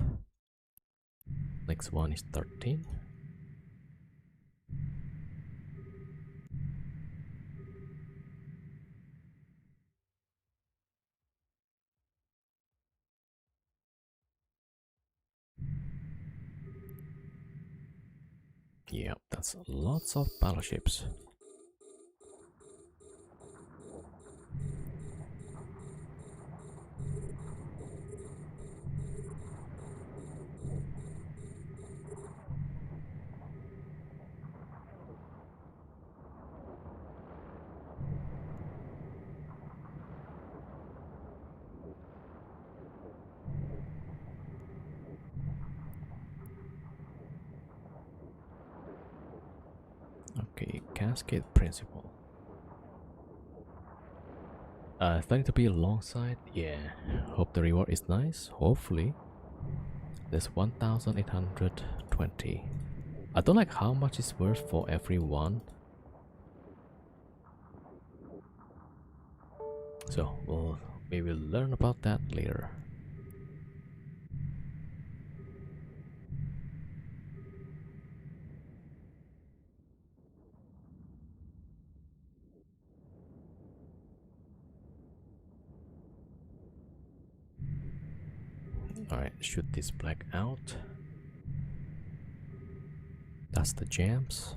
Next one is 13. Yep, that's lots of battleships. Okay, Cascade Principle. Planning to be alongside? Yeah. Hope the reward is nice. Hopefully. There's 1,820. I don't like how much it's worth for every one. So we will learn about that later. Alright, shoot this black out. That's the jams.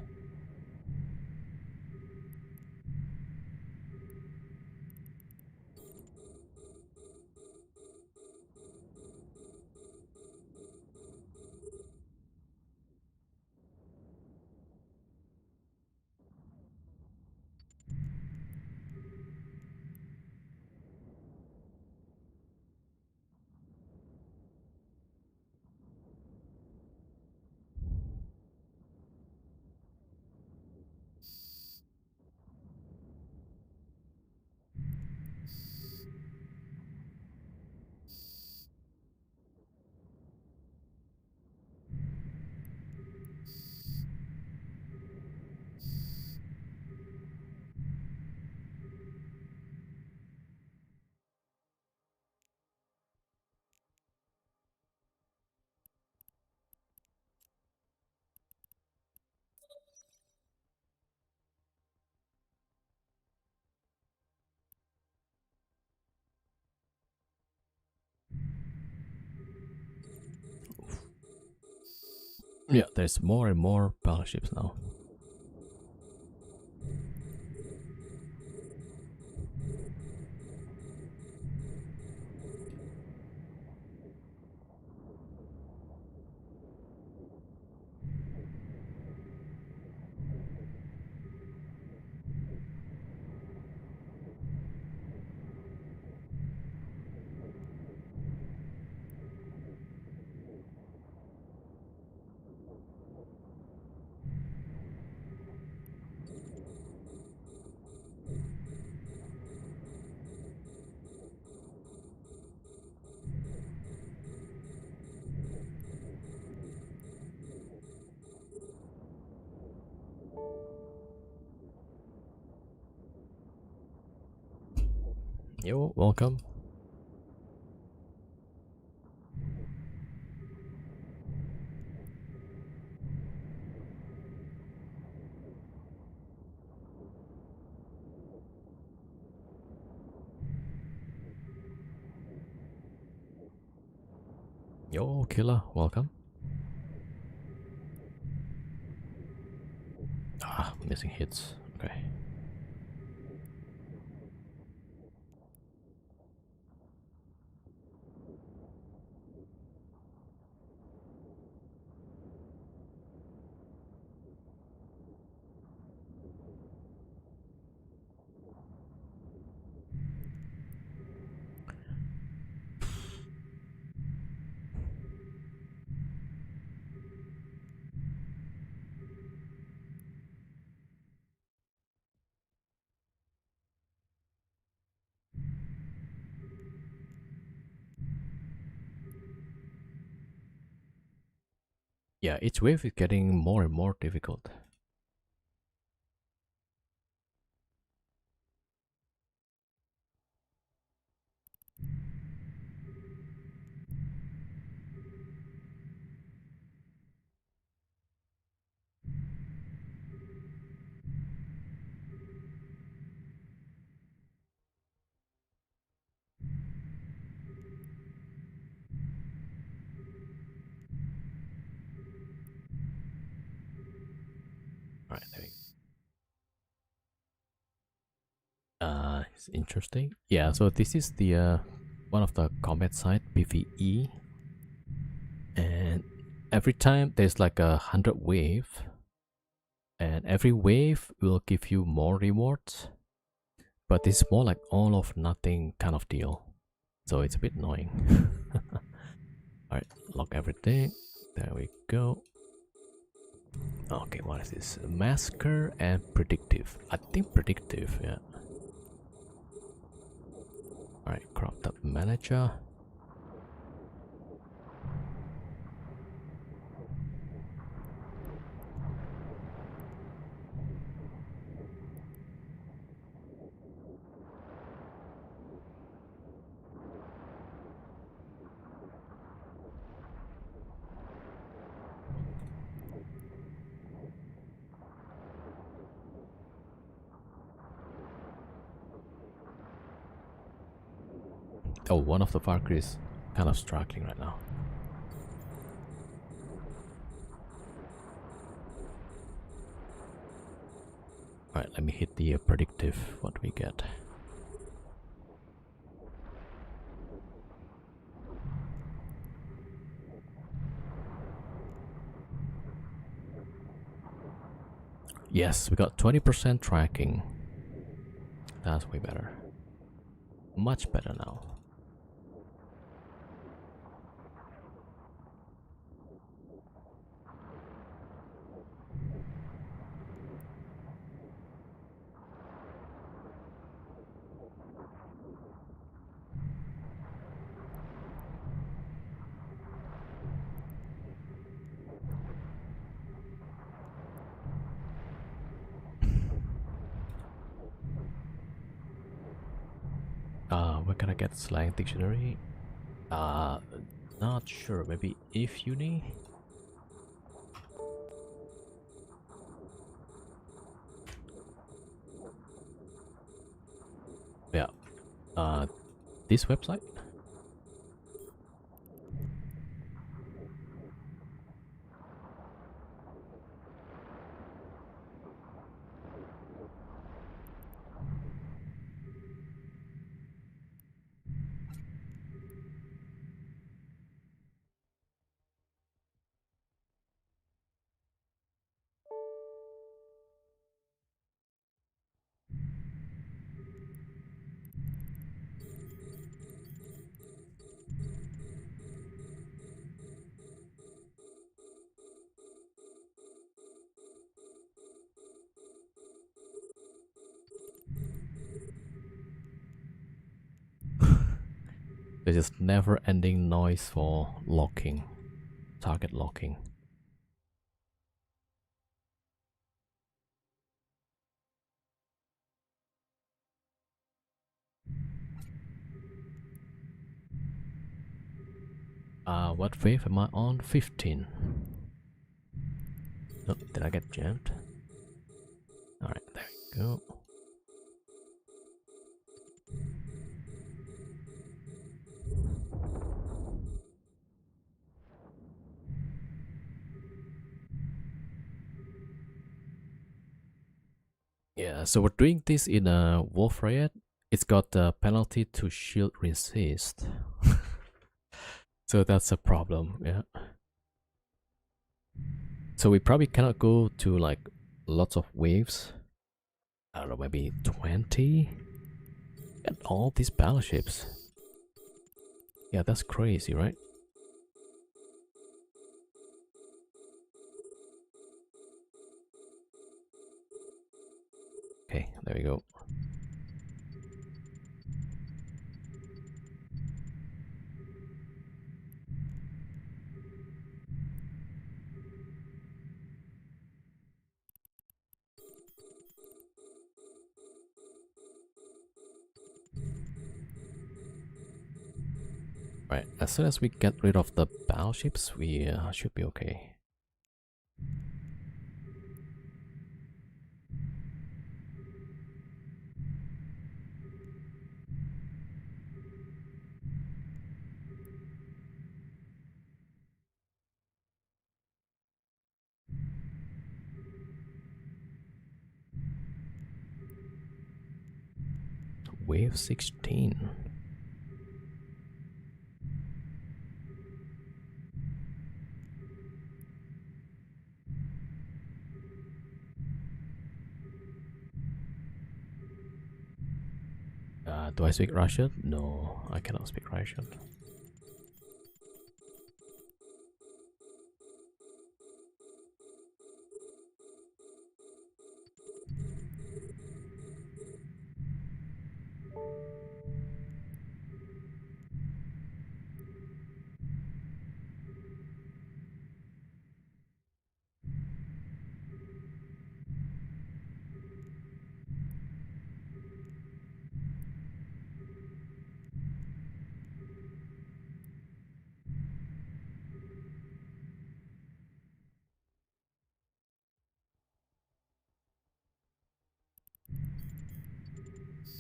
Yeah, there's more and more battleships now. Yo, welcome. Yo, killer, welcome. missing hits. Okay. Yeah, each wave is getting more and more difficult. Alright, there we go. It's interesting. Yeah, so this is the one of the combat site PvE, and every time there's like 100 wave, and every wave will give you more rewards, but it's more like all of nothing kind of deal, so it's a bit annoying. Alright, lock everything. There we go. Okay, what is this? Masker and predictive. I think predictive, yeah. Alright, cropped up manager. Oh, one of the Valkyries is kind of struggling right now. Alright, let me hit the predictive, what we get. Yes, we got 20% tracking. That's way better. Much better now. Where can I get slang dictionary? Not sure. Maybe if uni. Yeah. This website. There's just never-ending noise for locking, target locking. What wave am I on? 15. Oh, did I get jammed? Alright, there we go. Yeah, so we're doing this in a Wolf Riot. It's got the penalty to shield resist. So that's a problem, yeah. So we probably cannot go to like lots of waves. I don't know, maybe 20? And all these battleships. Yeah, that's crazy, right? Okay, there we go. Right, as soon as we get rid of the battleships, we should be okay. Wave 16. Do I speak Russian? No, I cannot speak Russian.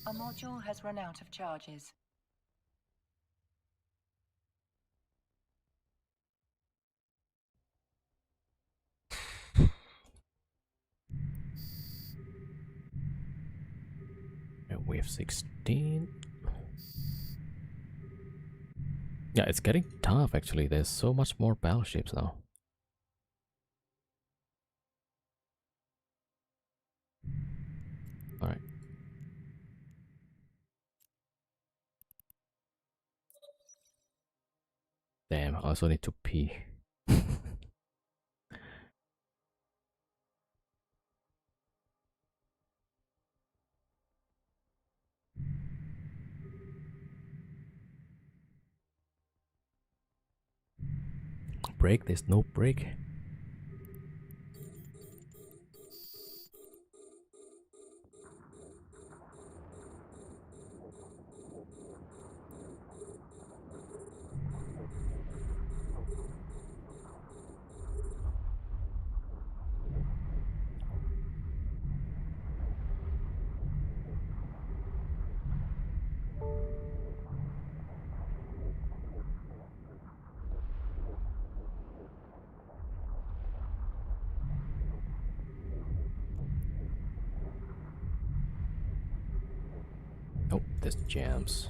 A module has run out of charges. Wave 16. Yeah, it's getting tough actually. There's so much more battleships now. Alright. Damn, I also need to pee. Break? There's no break. Oh, there's jams.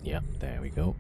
Yep, there we go.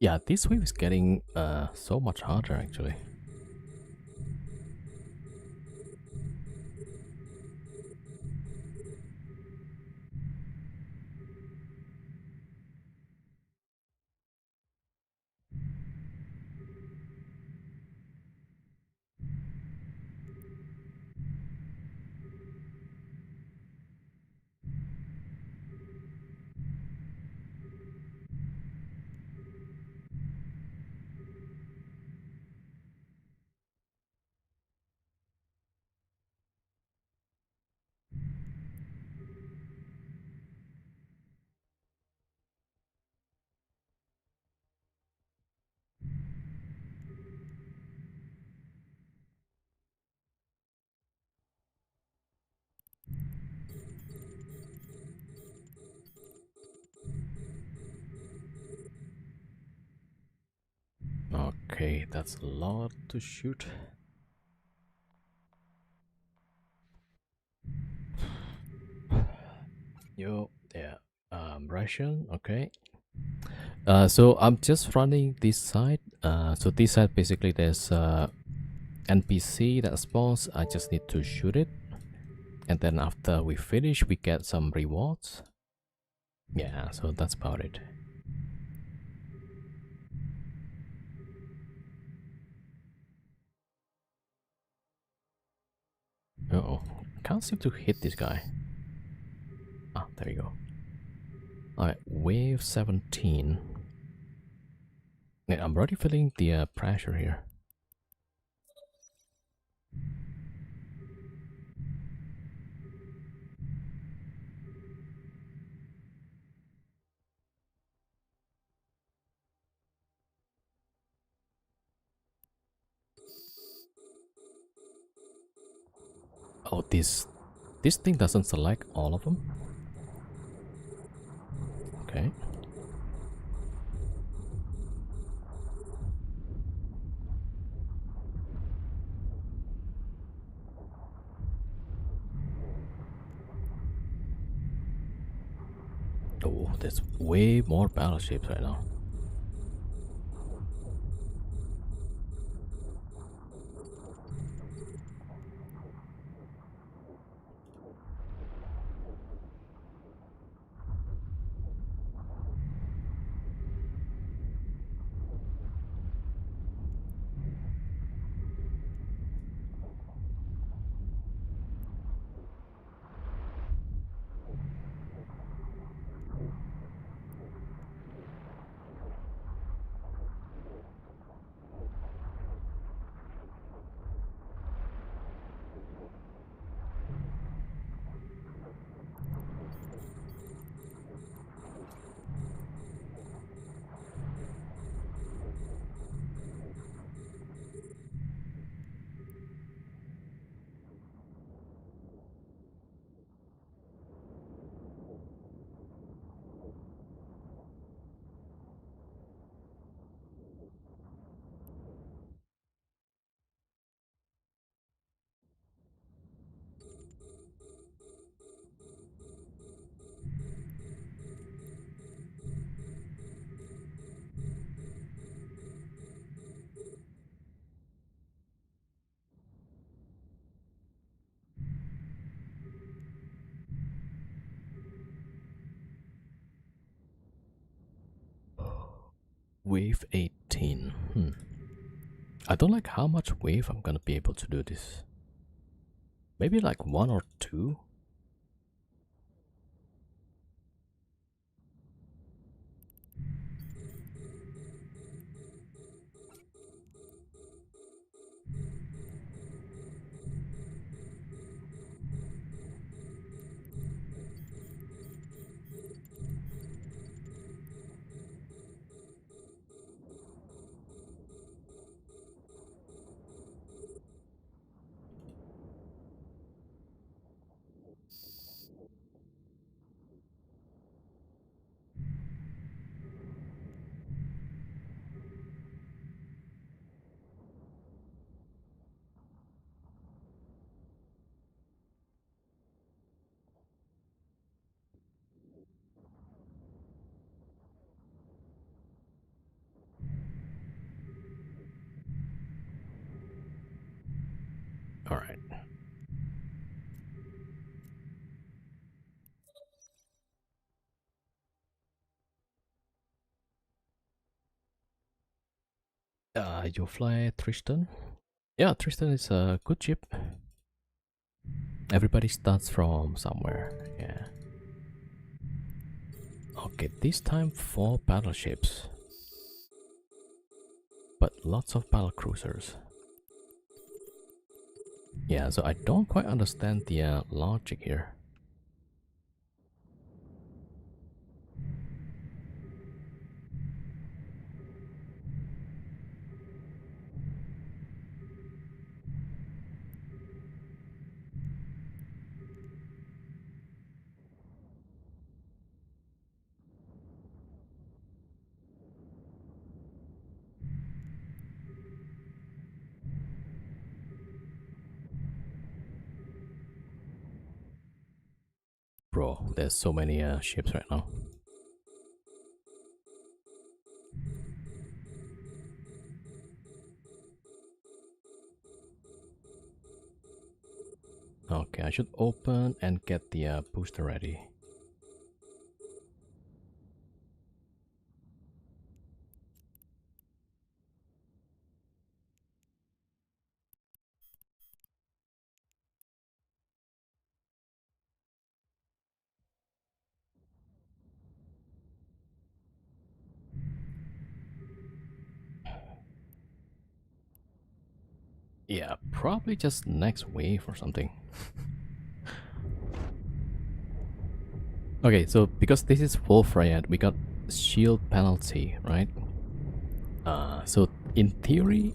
Yeah, this wave is getting so much harder actually. Okay, that's a lot to shoot. Yo, yeah. Russian, okay. So I'm just running this side. So this side basically there's NPC that spawns. I just need to shoot it, and then after we finish, we get some rewards. Yeah, so that's about it. Uh-oh, can't seem to hit this guy. Ah, there you go. Alright, wave 17. Yeah, I'm already feeling the pressure here. Oh, this thing doesn't select all of them. Okay. Oh, there's way more battleships right now. Wave 18. I don't like how much wave I'm gonna be able to do this. Maybe like 1 or 2? Alright. You fly Tristan? Yeah, Tristan is a good ship. Everybody starts from somewhere, yeah. Okay, this time 4 battleships. But lots of battle cruisers. Yeah, so I don't quite understand the logic here. bro. There's so many ships right now. Okay, I should open and get the booster ready. Yeah, probably just next wave or something. Okay, so because this is full Freya, we got shield penalty, right? So in theory,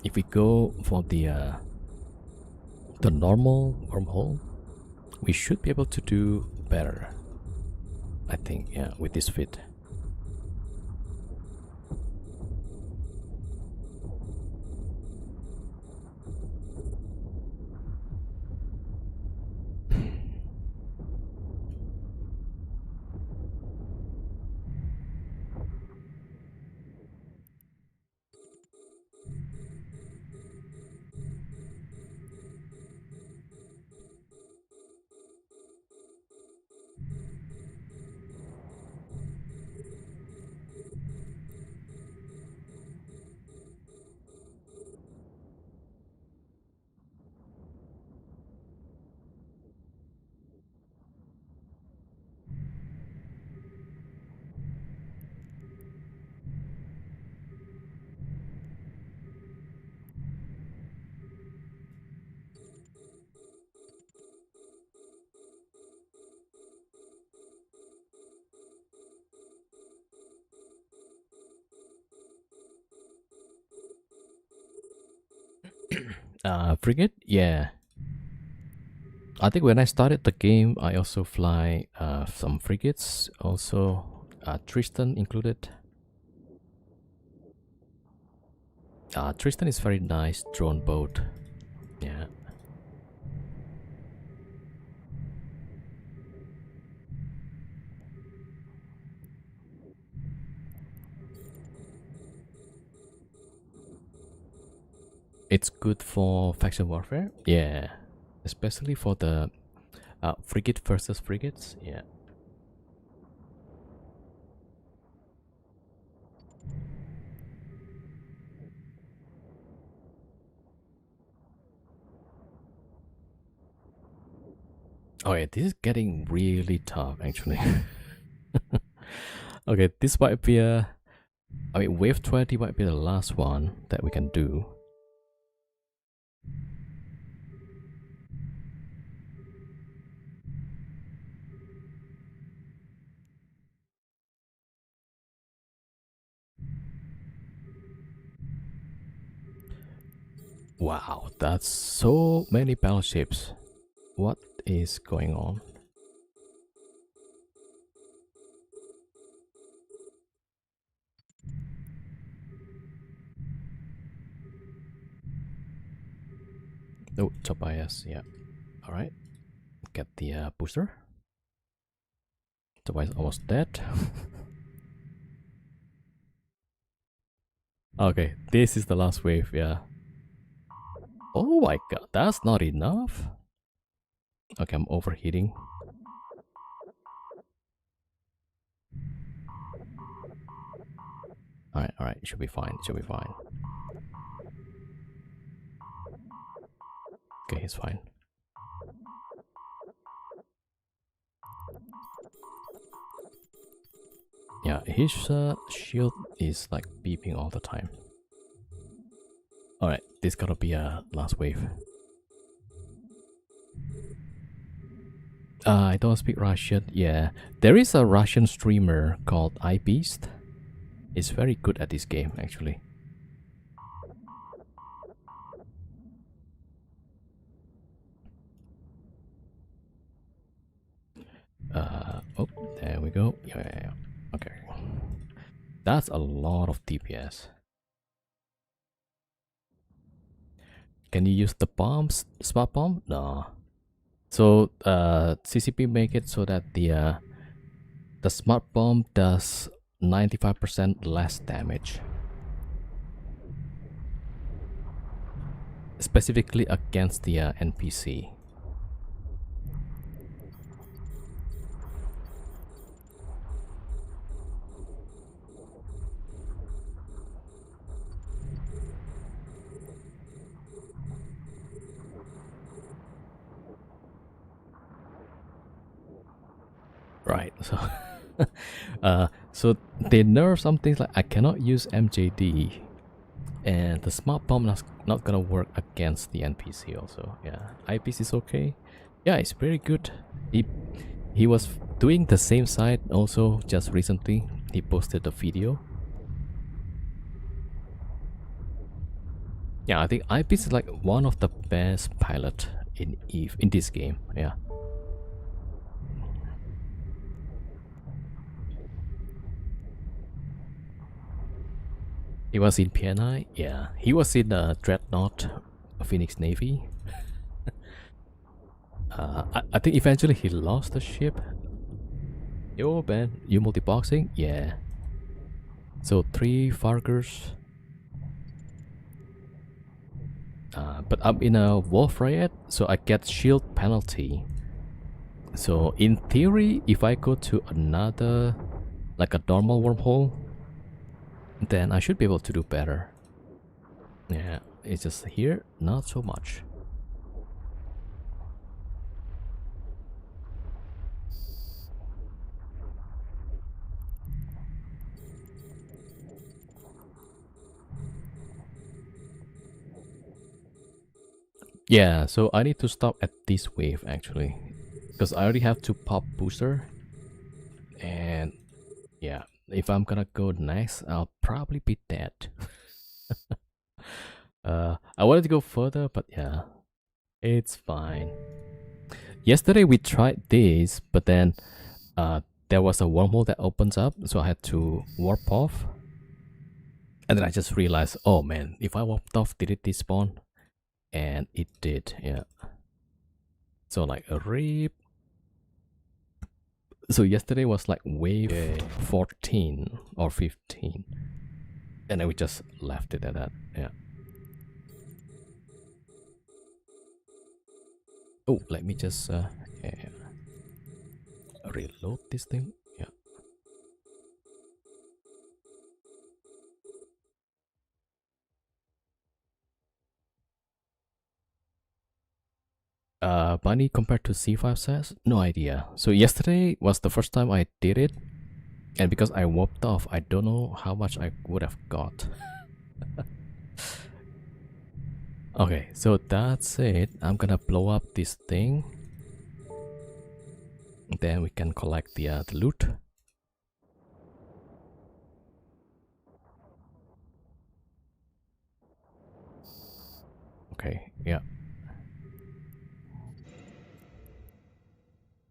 if we go for the normal wormhole, we should be able to do better. I think, yeah, with this fit. Frigate? Yeah. I think when I started the game, I also fly some frigates, also Tristan included. Tristan is very nice drone boat. Yeah. It's good for faction warfare. Yeah. Especially for the frigate versus frigates. Yeah. Okay, this is getting really tough actually. Okay, this might be I mean, wave 20 might be the last one that we can do. Wow, that's so many battleships. What is going on? Oh, Tobias, yeah. Alright, get the booster. Tobias almost dead. Okay, this is the last wave, yeah. Oh my god, that's not enough. Okay, I'm overheating. Alright, it should be fine, it should be fine. Okay, he's fine. Yeah, his shield is like beeping all the time. Alright, this gotta be a last wave. I don't speak Russian. Yeah, there is a Russian streamer called iBeast. He's very good at this game, actually. Oh, there we go. Yeah. Okay. That's a lot of DPS. Can you use the bombs? Smart bomb? No. So CCP make it so that the smart bomb does 95% less damage, specifically against the NPC. Right, so so they nerf some things like I cannot use MJD, and the smart bomb is not gonna work against the NPC also. Yeah, eyepiece is okay. Yeah, it's very good. He was doing the same site also just recently. He posted a video. Yeah, I think eyepiece is like one of the best pilot in Eve in this game. Yeah. He was in PNI, yeah. He was in Dreadnought, Phoenix Navy. I think eventually he lost the ship. Yo, man, you multi-boxing? Yeah. So 3 Fargers. But I'm in a Wolf Riot, so I get shield penalty. So in theory, if I go to another, like a normal wormhole, then I should be able to do better. Yeah, it's just here, not so much. Yeah, so I need to stop at this wave actually, because I already have to pop booster. And yeah, if I'm gonna go next, I'll probably be dead. I wanted to go further, but yeah, it's fine. Yesterday we tried this, but then there was a wormhole that opens up, so I had to warp off. And then I just realized, oh man, if I warped off, did it despawn? And it did, yeah. So like a rip. So yesterday was like wave 14 or 15. And then we just left it at that, yeah. Oh, let me just yeah, reload this thing. Yeah. Bunny compared to C5 says? No idea. So yesterday was the first time I did it. And because I warped off, I don't know how much I would have got. Okay, so that's it. I'm gonna blow up this thing. Then we can collect the loot. Okay, yeah.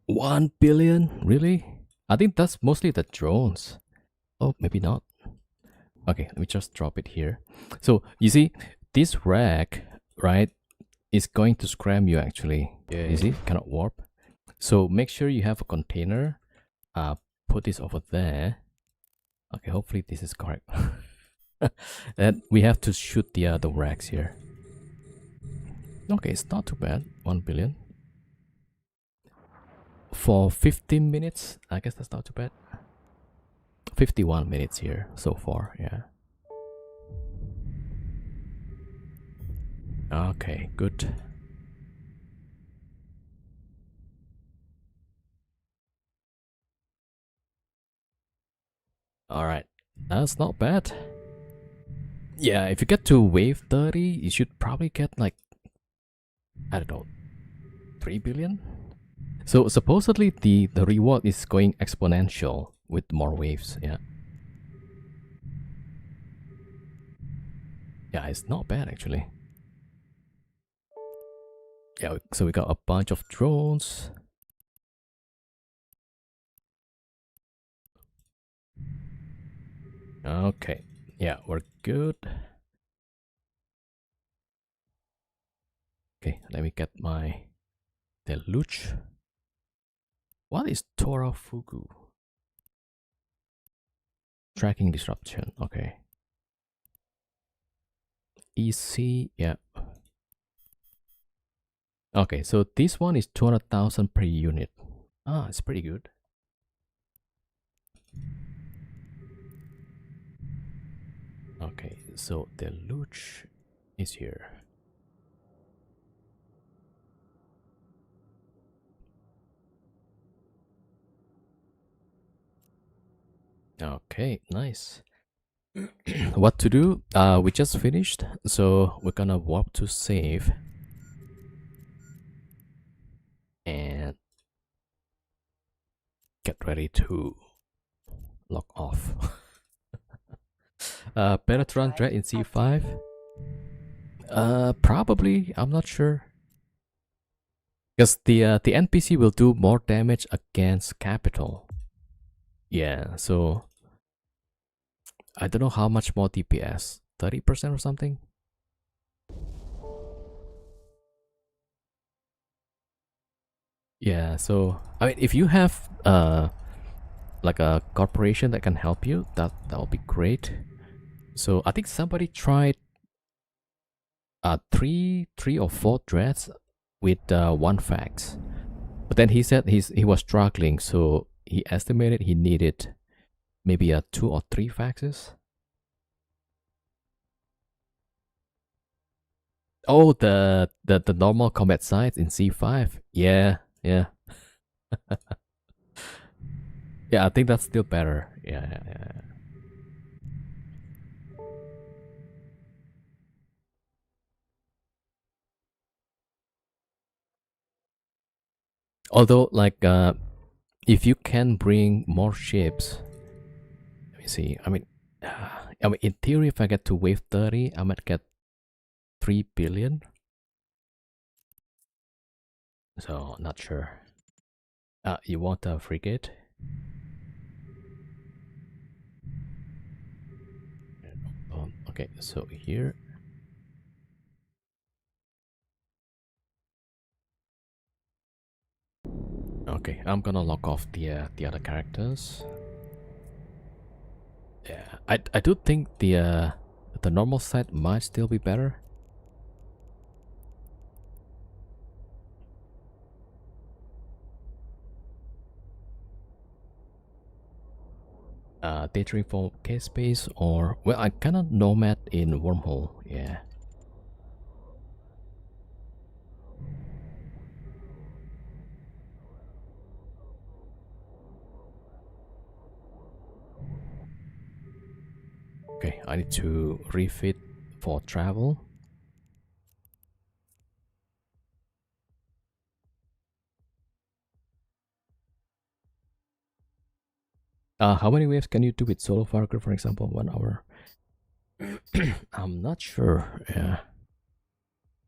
1 billion? Really? I think that's mostly the drones. Oh, maybe not. Okay, let me just drop it here. So you see, this rack, right, is going to scram you actually. Yeah. You see, cannot warp. So make sure you have a container. Put this over there. Okay, hopefully this is correct. And we have to shoot the racks here. Okay, it's not too bad. 1 billion. For 15 minutes, I guess that's not too bad. 51 minutes here so far, yeah. Okay, good. Alright, that's not bad. Yeah, if you get to wave 30, you should probably get like, I don't know, 3 billion? So supposedly the reward is going exponential with more waves, yeah. Yeah, it's not bad actually. Yeah, so we got a bunch of drones. Okay, yeah, we're good. Okay, let me get my Deluge. What is Torafugu? Tracking disruption. Okay. EC. Yeah. Okay, so this one is 200,000 per unit. Ah, it's pretty good. Okay, so Deluge is here. Okay, nice. What to do? We just finished, so we're gonna warp to save and get ready to log off. Penetron Dread in C5. Probably. I'm not sure. Because the NPC will do more damage against capital. Yeah, so I don't know how much more DPS. 30% or something? Yeah, so I mean if you have like a corporation that can help you, that'll be great. So I think somebody tried three or four dreads with one fax. But then he said he was struggling, so he estimated he needed maybe a 2 or 3 faxes. Oh, the normal combat sites in C5. Yeah, yeah. Yeah, I think that's still better. Yeah. Although, like, if you can bring more ships, let me see. I mean, in theory, if I get to wave 30, I might get 3 billion. So, not sure. You want a frigate? Okay, so here. Okay, I'm gonna lock off the other characters. Yeah, I do think the normal side might still be better. Daydream for K-Space or... Well, I kinda nomad in Wormhole, yeah. Okay, I need to refit for travel. How many waves can you do with Solo Farker, for example? 1 hour? I'm not sure, yeah.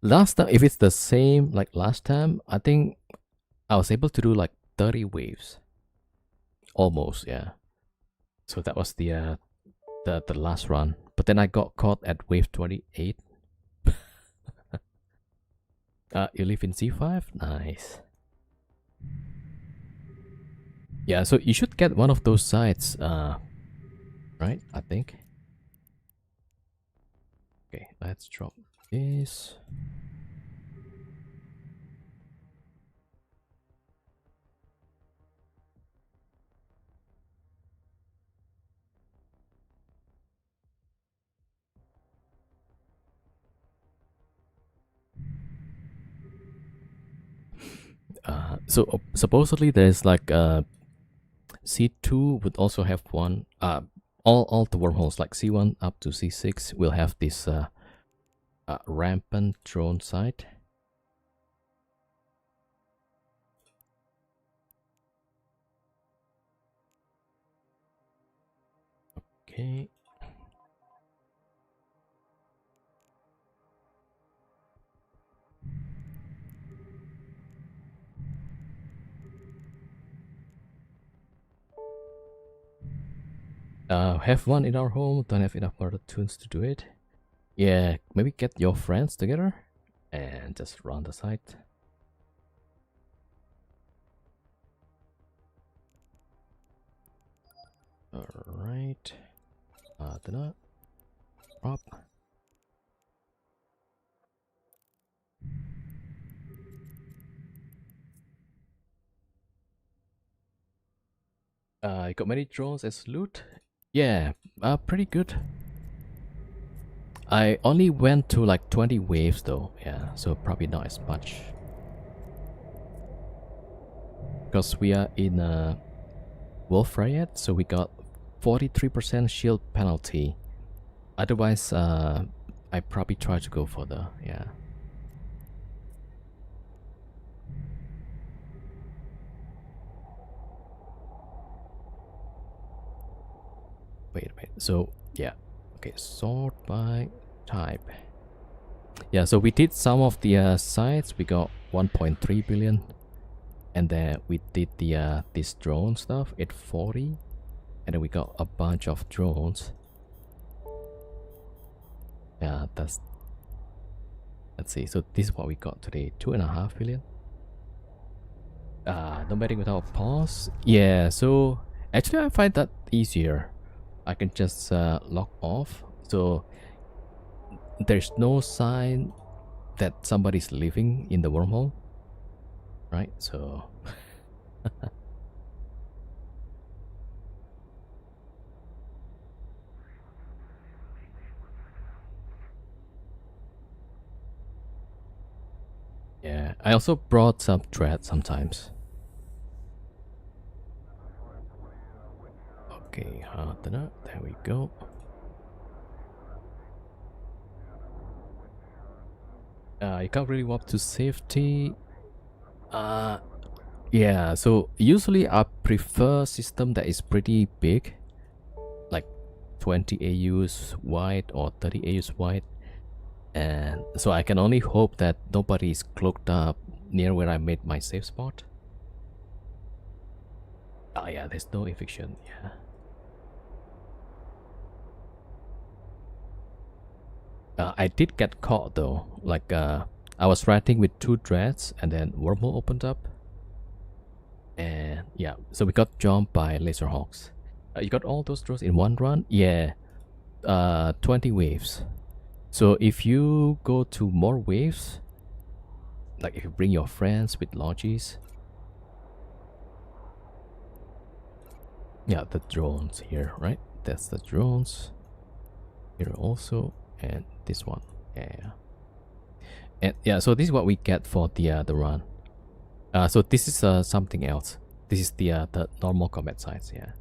Last time, if it's the same like last time, I think I was able to do like 30 waves. Almost, yeah. So that was the last run. But then I got caught at wave 28. You live in C5? Nice. Yeah, so you should get one of those sites, right? I think. Okay, let's drop this. So supposedly there's like C2 would also have one. All the wormholes like C1 up to C6 will have this rampant drone site. Okay. Have one in our home, don't have enough other tunes to do it. Yeah, maybe get your friends together and just run the site. Alright. Then drop. You got many drones as loot? Yeah, pretty good. I only went to like 20 waves though, yeah, so probably not as much. Because we are in Wolf Riot, so we got 43% shield penalty. Otherwise, I probably try to go further, yeah. Wait, so yeah, okay, sort by type. Yeah, so we did some of the sites, we got 1.3 billion. And then we did the this drone stuff at 40. And then we got a bunch of drones. Yeah, that's... Let's see, so this is what we got today, 2.5 billion. No betting without pause. Yeah, so actually I find that easier. I can just log off. So there's no sign that somebody's living in the wormhole. Right, so... yeah, I also brought some thread sometimes. Okay, there we go. You can't really walk to safety. Yeah, so usually I prefer system that is pretty big, like 20 AUs wide or 30 AUs wide. And so I can only hope that nobody is cloaked up near where I made my safe spot. Oh yeah, there's no eviction, yeah. I did get caught though, like I was riding with 2 dreads and then wormhole opened up. And yeah, so we got jumped by laserhawks. You got all those drones in one run? Yeah, 20 waves. So if you go to more waves, like if you bring your friends with lodges. Yeah, the drones here, right? That's the drones. Here also, and this one. Yeah. And yeah, so this is what we get for the run. So this is something else. This is the normal combat sites, yeah.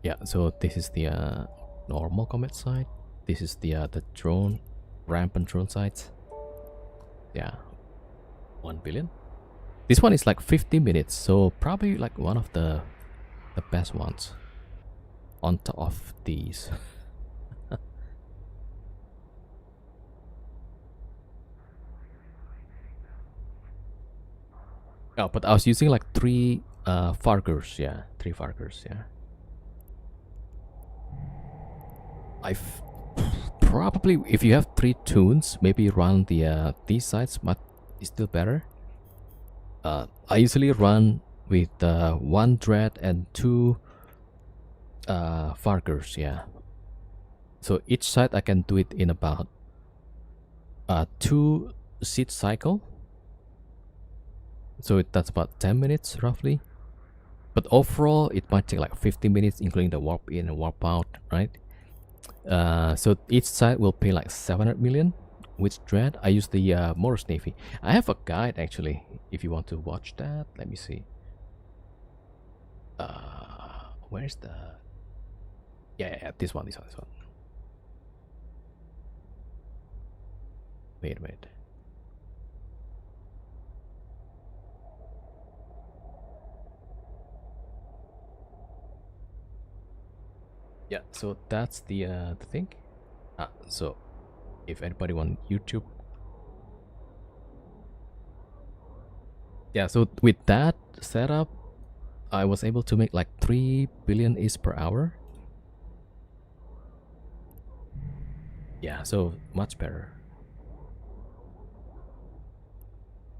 Yeah, so this is the normal combat site. This is the drone, rampant drone sites. Yeah, 1 billion. This one is like 50 minutes, so probably like one of the best ones on top of these. Oh, but I was using like 3 Fargers, yeah, 3 Fargers, yeah. I've probably, if you have 3 tunes, maybe run the these sides, but it's still better. I usually run with 1 dread and 2 Fargers, yeah. So each side I can do it in about 2 seed cycle. So that's about 10 minutes roughly. But overall, it might take like 50 minutes, including the warp in and warp out, right? So each side will pay like 700 million. With Dread, I use the Morris Navy. I have a guide actually, if you want to watch that. Let me see. Where's the... Yeah, this one. Wait. Yeah, so that's the thing. So if anybody want YouTube, yeah, so with that setup I was able to make like 3 billion is per hour. Yeah, so much better.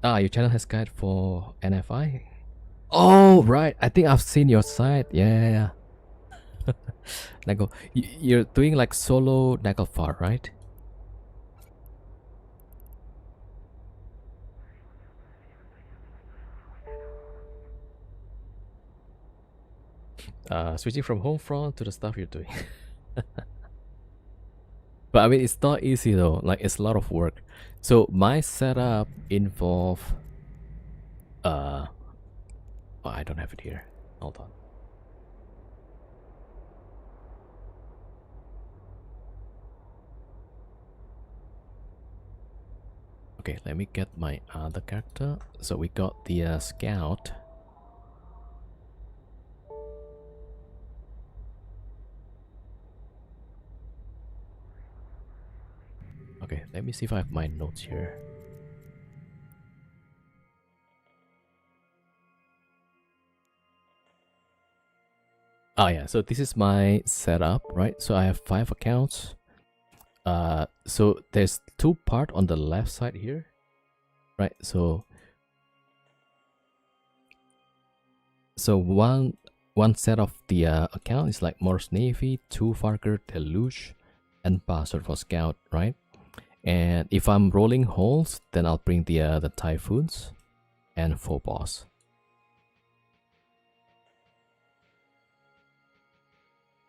Your channel has guide for NFI? Oh, right. I think I've seen your site. Yeah. Nagle, you're doing like solo Naglfar, right? Switching from home front to the stuff you're doing. But I mean, it's not easy though. Like, it's a lot of work. So my setup involve oh, I don't have it here. Hold on. Okay, let me get my other character. So we got the scout. Okay, let me see if I have my notes here. Oh yeah, so this is my setup, right? So I have 5 accounts. So there's 2 part on the left side here, right? So one set of the account is like Morse Navy, 2 Farker, Deluge, and Bastard for Scout, right? And if I'm rolling holes, then I'll bring the Typhoons and Phobos.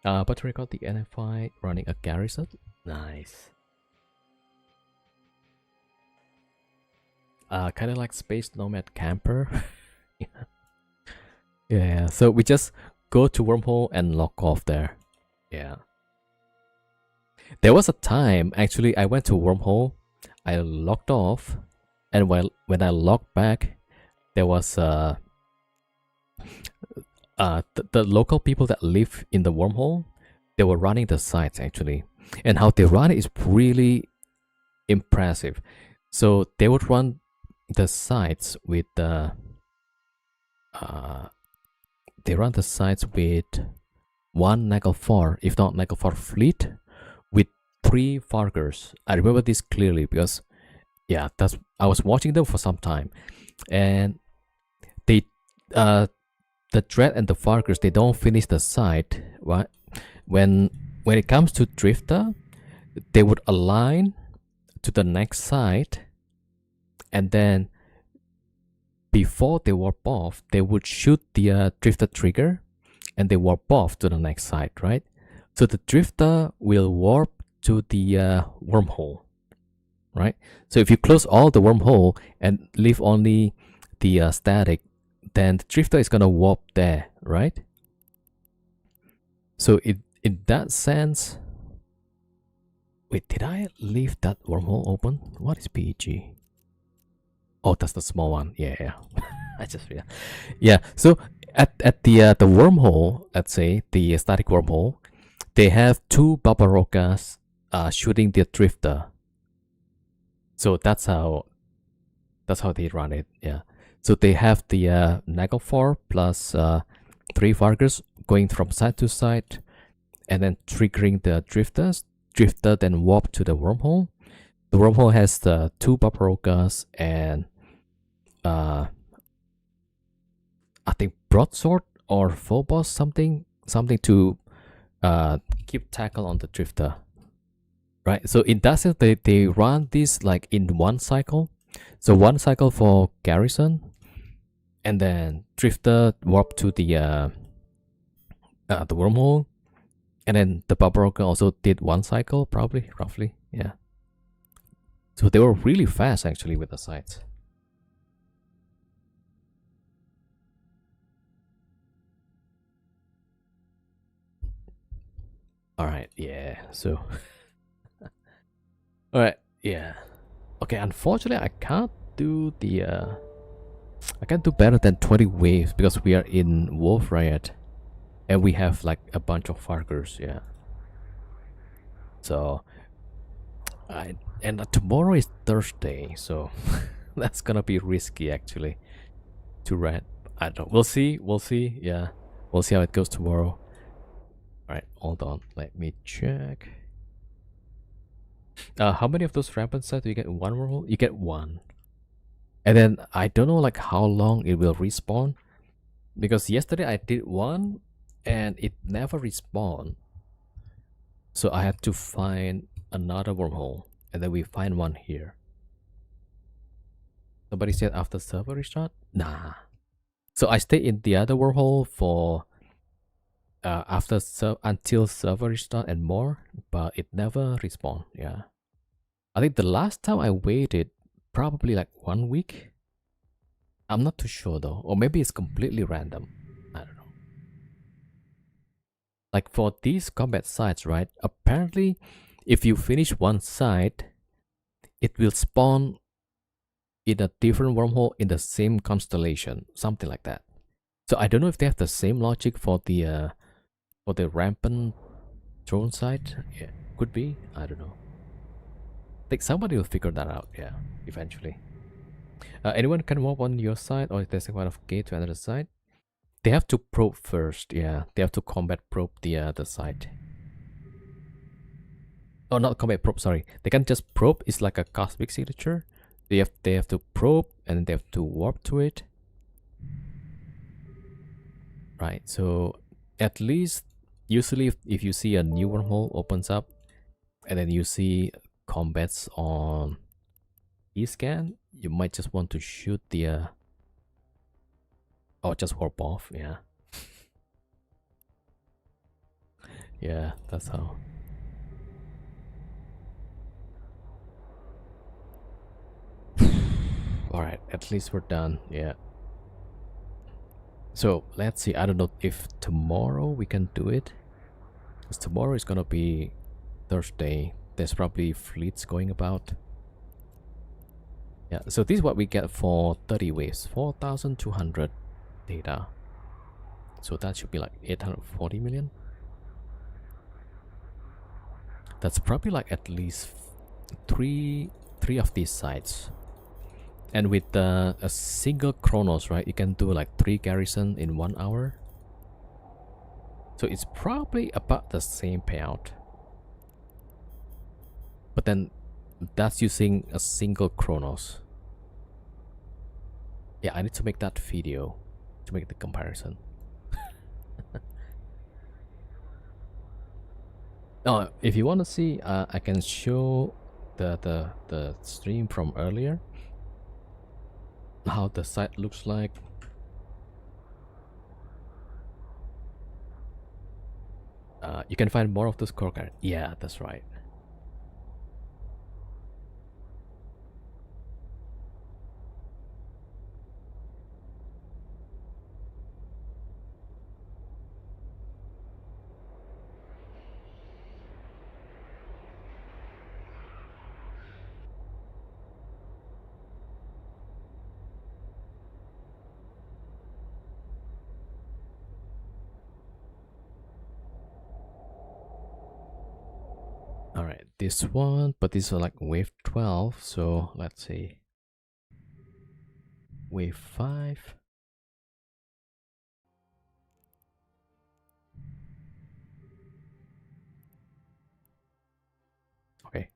But to record the NFI running a garrison. Nice. Kind of like Space Nomad Camper. Yeah, so we just go to wormhole and lock off there. Yeah. There was a time, actually, I went to wormhole, I locked off, and when I logged back, there was the local people that live in the wormhole, they were running the sites actually. And how they run it is really impressive. So they would run the sites with they run the sites with 1 Naglfar, if not Naglfar fleet, with 3 Fargers. I remember this clearly because, yeah, I was watching them for some time, and they, the Dread and the Fargers, they don't finish the site. Right? When it comes to Drifter, they would align to the next site, and then before they warp off, they would shoot the Drifter trigger, and they warp off to the next site, right? So the Drifter will warp to the wormhole, right? So if you close all the wormhole and leave only the static, then the Drifter is gonna warp there, right? So in that sense, wait, did I leave that wormhole open? What is PEG? Oh, that's the small one. Yeah. I just realized. Yeah. So at the wormhole, let's say the static wormhole, they have 2 Barbarocas shooting the Drifter. So that's how they run it. Yeah. So they have the Naglfar plus 3 Vargas going from side to side, and then triggering the Drifters. Drifter then warp to the wormhole. The wormhole has the 2 Barbarocas and I think broadsword or Phobos, something to keep tackle on the Drifter, right? So in that sense, they run this like in 1 cycle. So 1 cycle for garrison, and then Drifter warp to the wormhole, and then the Barbaroka also did 1 cycle, probably, roughly, yeah. So they were really fast actually with the sites. Alright, yeah, so alright, yeah. Okay, unfortunately I can't do the I can't do better than 20 waves because we are in Wolf Riot and we have like a bunch of Fargers, yeah. So and tomorrow is Thursday, so that's gonna be risky actually to red. I don't. We'll see. Yeah, we'll see how it goes tomorrow. All right, hold on. Let me check. How many of those rampant sites do you get in 1 wormhole? You get 1, and then I don't know like how long it will respawn. because yesterday I did one and it never respawned. So I had to find another wormhole, and then we find one here. Somebody said after server restart? Nah. So I stay in the other wormhole for until server restart and more, but it never respawned. Yeah. I think the last time I waited probably like 1 week. I'm not too sure though, or maybe it's completely random. I don't know. Like for these combat sites, right? Apparently, if you finish one site, it will spawn in a different wormhole in the same constellation, something like that. So I don't know if they have the same logic for the Rampant Drone Site. Yeah, could be. I don't know. I think somebody will figure that out. Yeah, eventually. Anyone can walk on your side, or if there's a kind of gate to another side. They have to probe first. Yeah, they have to combat probe the site. Oh, not combat probe. Sorry, they can just probe. It's like a cosmic signature. They have to probe and then they have to warp to it. Right. So at least usually if you see a new wormhole opens up and then you see combats on E-scan, you might just want to shoot the or just warp off. Yeah. Yeah, that's how. Alright, at least we're done. Yeah. So let's see. I don't know if tomorrow we can do it. Because tomorrow is gonna be Thursday. There's probably fleets going about. Yeah, so this is what we get for 30 waves. 4,200 data. So that should be like 840 million. That's probably like at least three of these sites. And with a single Chronos, right, you can do like 3 garrison in 1 hour. So it's probably about the same payout. But then that's using a single Chronos. Yeah, I need to make that video to make the comparison. Oh, if you want to see, I can show the stream from earlier. How the site looks like. You can find more of the scorecard. Yeah, that's right. Alright, this one, but these are like wave 12, so let's see. Wave 5. Okay.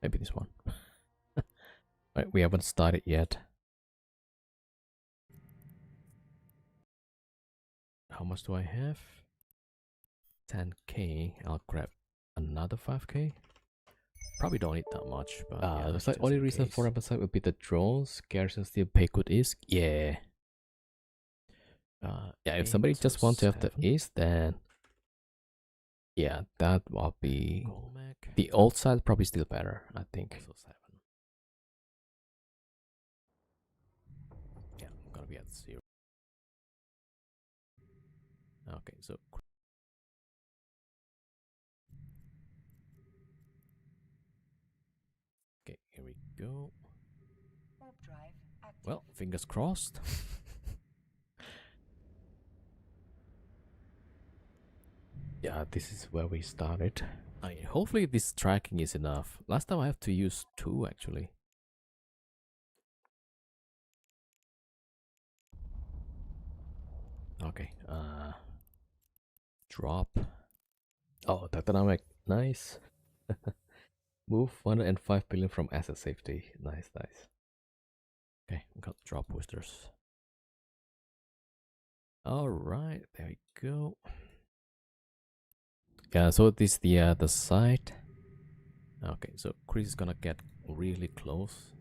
Maybe this one. Right, we haven't started yet. How much do I have? 10k. I'll grab another 5k. Probably don't need that much, but yeah, the only reason for Rampant would be the drones. Garrison still pay good is. Yeah. Yeah, if somebody just wants to have the ace, then yeah, that will be the old side probably still better, I think. Yeah, I'm gonna be at 0. Okay, so okay, here we go. Well, fingers crossed. Yeah, this is where we started. I mean, hopefully this tracking is enough. Last time I have to use 2 actually. Okay, drop. Oh, dynamic, nice. Move 105 billion from asset safety. Nice, nice. Okay, we got drop boosters. All right, there we go. Yeah, so this is the site. Okay, so Chris is gonna get really close.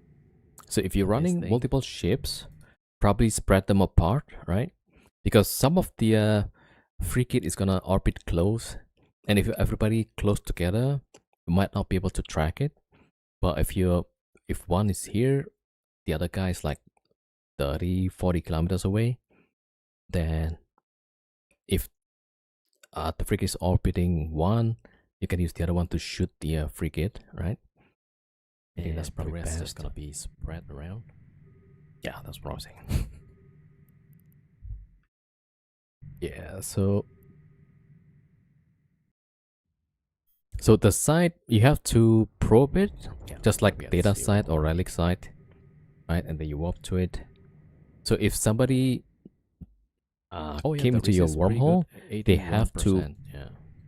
So if you're running multiple ships, probably spread them apart, right? Because some of the frigate is gonna orbit close, and if everybody close together, you might not be able to track it. But if one is here, the other guy is like 30, 40 kilometers away, then if the frigate is orbiting one, you can use the other one to shoot the frigate, right? I think that's probably the rest is gonna be spread around. Yeah, that's what I was saying. Yeah, so the site, you have to probe it, just like data site or relic site, right? And then you warp to it. So if somebody came into your wormhole, they have to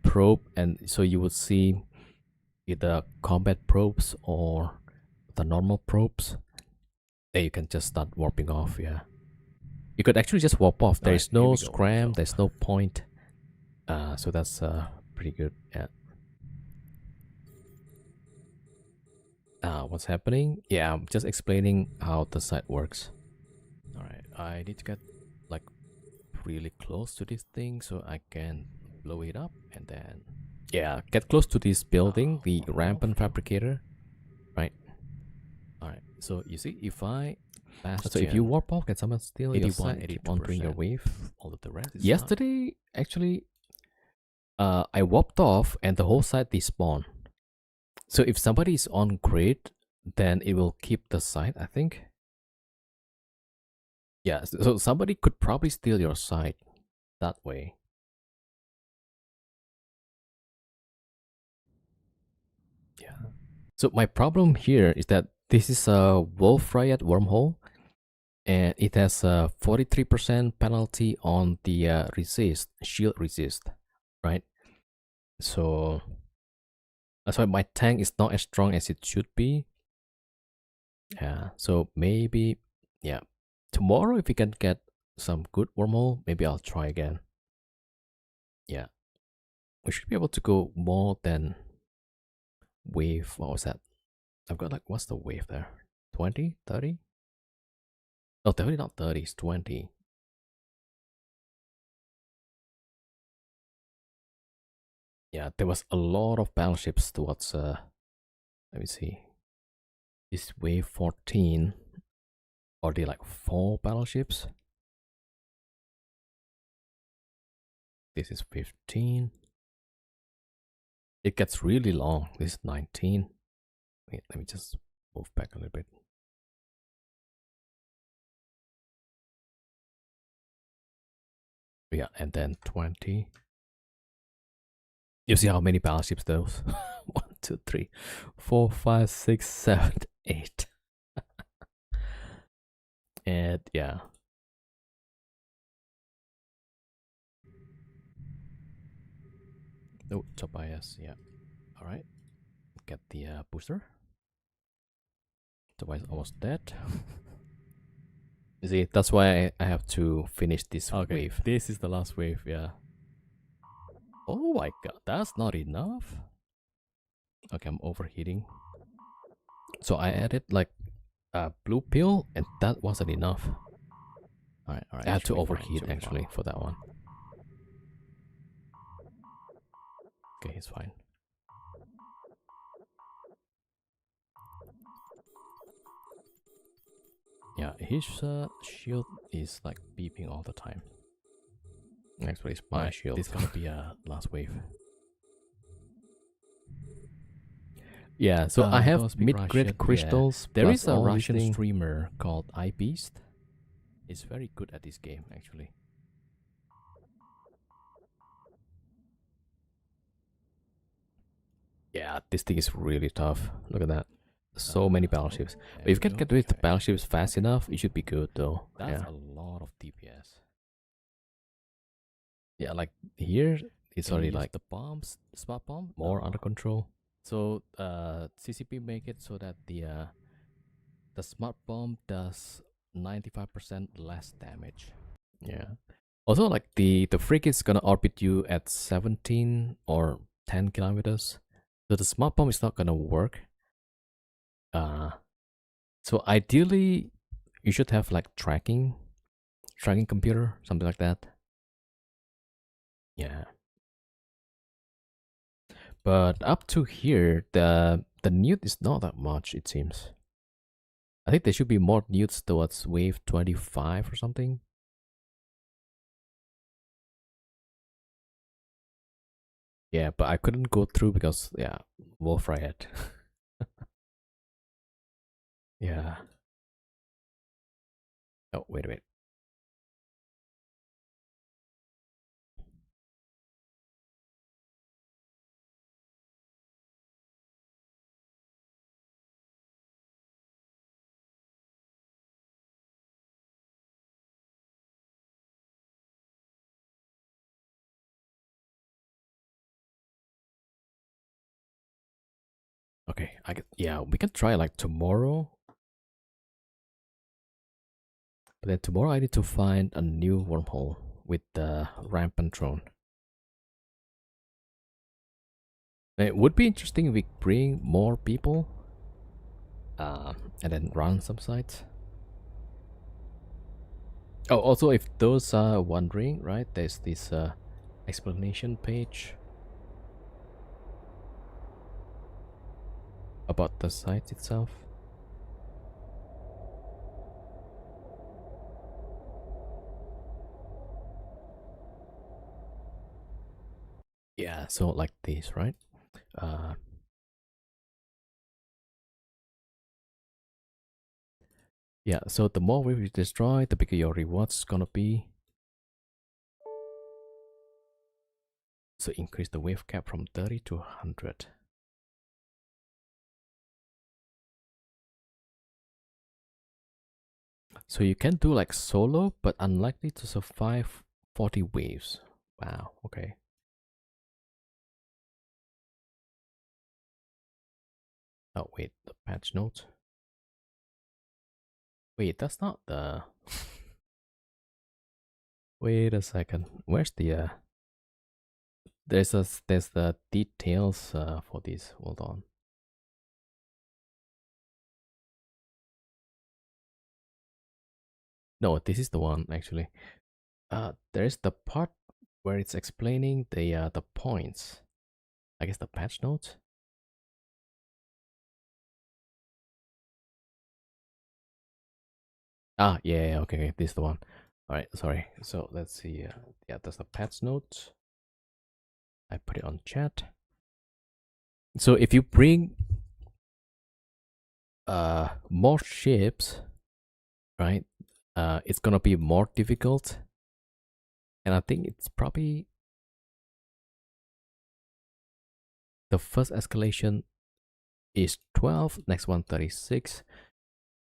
probe, and so you would see either combat probes or the normal probes. Then you can just start warping off. Yeah, you could actually just warp off. There is no scram. There's no point. So that's pretty good. Yeah. What's happening? Yeah, I'm just explaining how the site works. All right, I need to get like really close to this thing so I can blow it up, and then get close to this building, the Rampant Fabricator, right? All right, so you see, if you warp off, can someone steal your site? Keep on doing your wave. All of the rest. Yesterday, actually, I warped off and the whole site despawned. So if somebody is on grid, then it will keep the site, I think. Yeah, so somebody could probably steal your site that way. Yeah. So my problem here is that this is a Wolf Riot wormhole, and it has a 43% penalty on the shield resist, right? So that's why my tank is not as strong as it should be. Yeah, so maybe, yeah, tomorrow if we can get some good wormhole, maybe I'll try again. Yeah, we should be able to go more than wave. What was that? I've got like, what's the wave there? 20, 30? No, definitely not 30, it's 20. Yeah, there was a lot of battleships towards, let me see. This wave 14, are they like 4 battleships? This is 15. It gets really long. This is 19. Wait, let me just move back a little bit. Yeah, and then 20. You see how many battleships those? 1, 2, 3, 4, 5, 6, 7, 8. And yeah. Oh, Tobias, yeah. Alright. Get the booster. Tobias almost dead. You see, that's why I have to finish this wave. This is the last wave, yeah. Oh my god, that's not enough. Okay, I'm overheating. So I added like a blue pill, and that wasn't enough. Alright. I had to overheat actually for that one. Okay, it's fine. Yeah, his shield is like beeping all the time. Actually, it's my shield. This is gonna be a last wave. Yeah, so I have mid-grade crystals. Yeah. There is a Russian streamer called iBeast. He's very good at this game, actually. Yeah, this thing is really tough. Look at that. So many battleships. But if you can get rid of the battleships fast enough, it should be good though. That's a lot of DPS. Yeah, like here, it's already like the bombs, smart bomb, more under control. So CCP make it so that the smart bomb does 95% less damage. Yeah. Also, like the frigate is gonna orbit you at 17 or 10 kilometers, so the smart bomb is not gonna work. Uh, so ideally, you should have like tracking computer, something like that. Yeah. But up to here, the newt is not that much. It seems. I think there should be more newts towards wave 25 or something. Yeah, but I couldn't go through because yeah, wolf riot. Yeah. Oh wait a minute. Okay, yeah, we can try like tomorrow. But then tomorrow I need to find a new wormhole with the rampant drone. It would be interesting if we bring more people, and then run some sites. Oh, also, if those are wondering, right, there's this explanation page about the site itself. Yeah, so like this, right? Uh, yeah, so the more we destroy, the bigger your reward's gonna be. So increase the wave cap from 30 to 100. So you can do like solo, but unlikely to survive 40 waves. Wow, okay. Oh, wait, the patch notes. Wait, that's not the. Wait a second. Where's the. There's the details for this. Hold on. No, this is the one actually. There's the part where it's explaining the points. I guess the patch notes. Ah, yeah, okay, okay, this is the one. All right, sorry. So let's see. Yeah, that's the patch notes. I put it on chat. So if you bring more ships, right, it's gonna be more difficult, and I think it's probably the first escalation is 12, next one 36.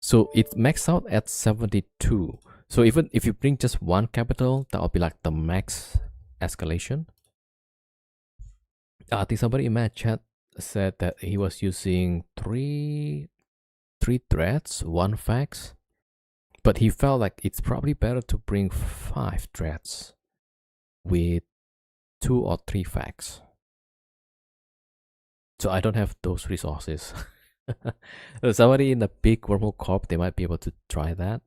So it maxed out at 72. So even if you bring just one capital, that'll be like the max escalation. I think somebody in my chat said that he was using three threads, one fax, but he felt like it's probably better to bring 5 threads with 2 or 3 fax. So I don't have those resources. Somebody in the big wormhole corp, they might be able to try that.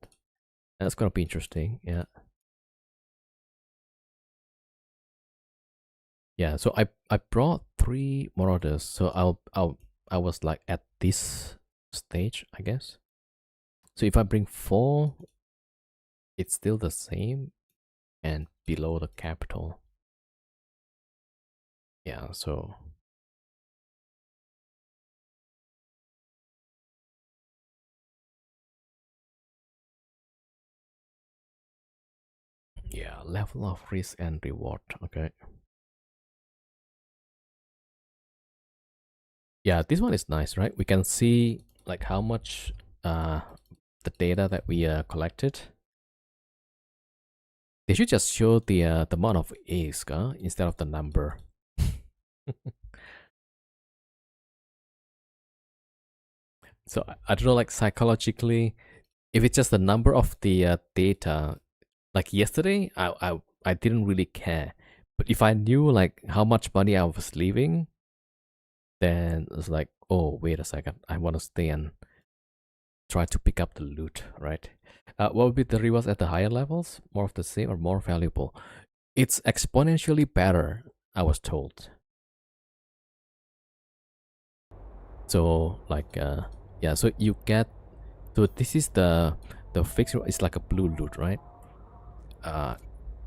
That's gonna be interesting. Yeah. Yeah. So I brought 3 marauders. So I was like at this stage, I guess. So if I bring 4, it's still the same and below the capital. Yeah. So yeah, level of risk and reward. Okay. Yeah, this one is nice, right? We can see like how much the data that we collected. They should just show the amount of eggs instead of the number. So I don't know, like psychologically, if it's just the number of the data, like yesterday, I didn't really care. But if I knew like how much money I was leaving, then it's like, oh, wait a second, I want to stay and try to pick up the loot, right? What would be the rewards at the higher levels? More of the same or more valuable? It's exponentially better, I was told. So like, yeah, so you get, so this is the fixed, it's like a blue loot, right?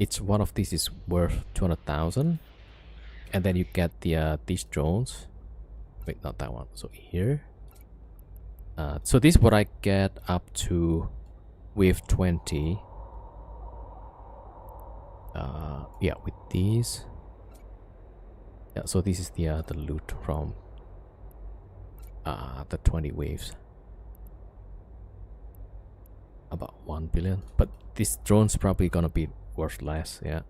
Each one of these is worth 200,000, and then you get the these drones. Wait, not that one. So here, so this is what I get up to with 20. Yeah, with these. Yeah, so this is the loot from the 20 waves. About 1 billion, but this drone's probably gonna be worth less. Yeah.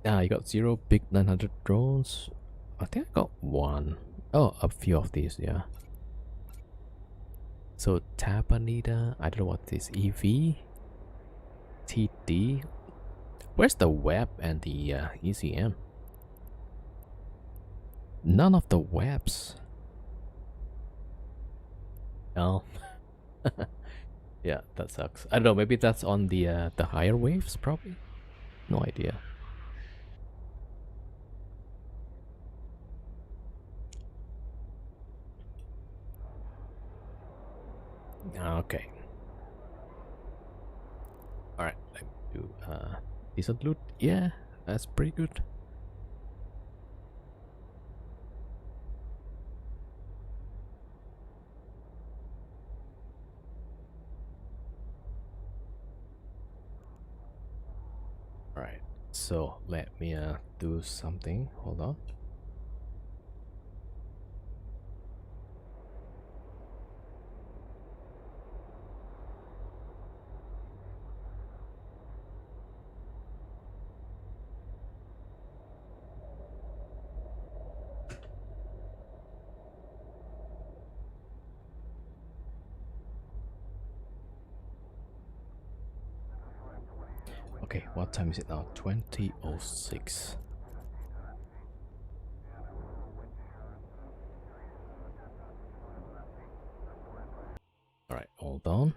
You got 0 big 900 drones. I think I got one. Oh, a few of these. Yeah. So Tabanita, I don't know what this EV, TD. Where's the web and the ECM? None of the webs. Oh, yeah, that sucks. I don't know. Maybe that's on the higher waves, probably. No idea. Okay. All right. Let me do decent loot. Yeah, that's pretty good. All right. So let me do something. Hold on. Okay, what time is it now? 20:06. All right, hold on.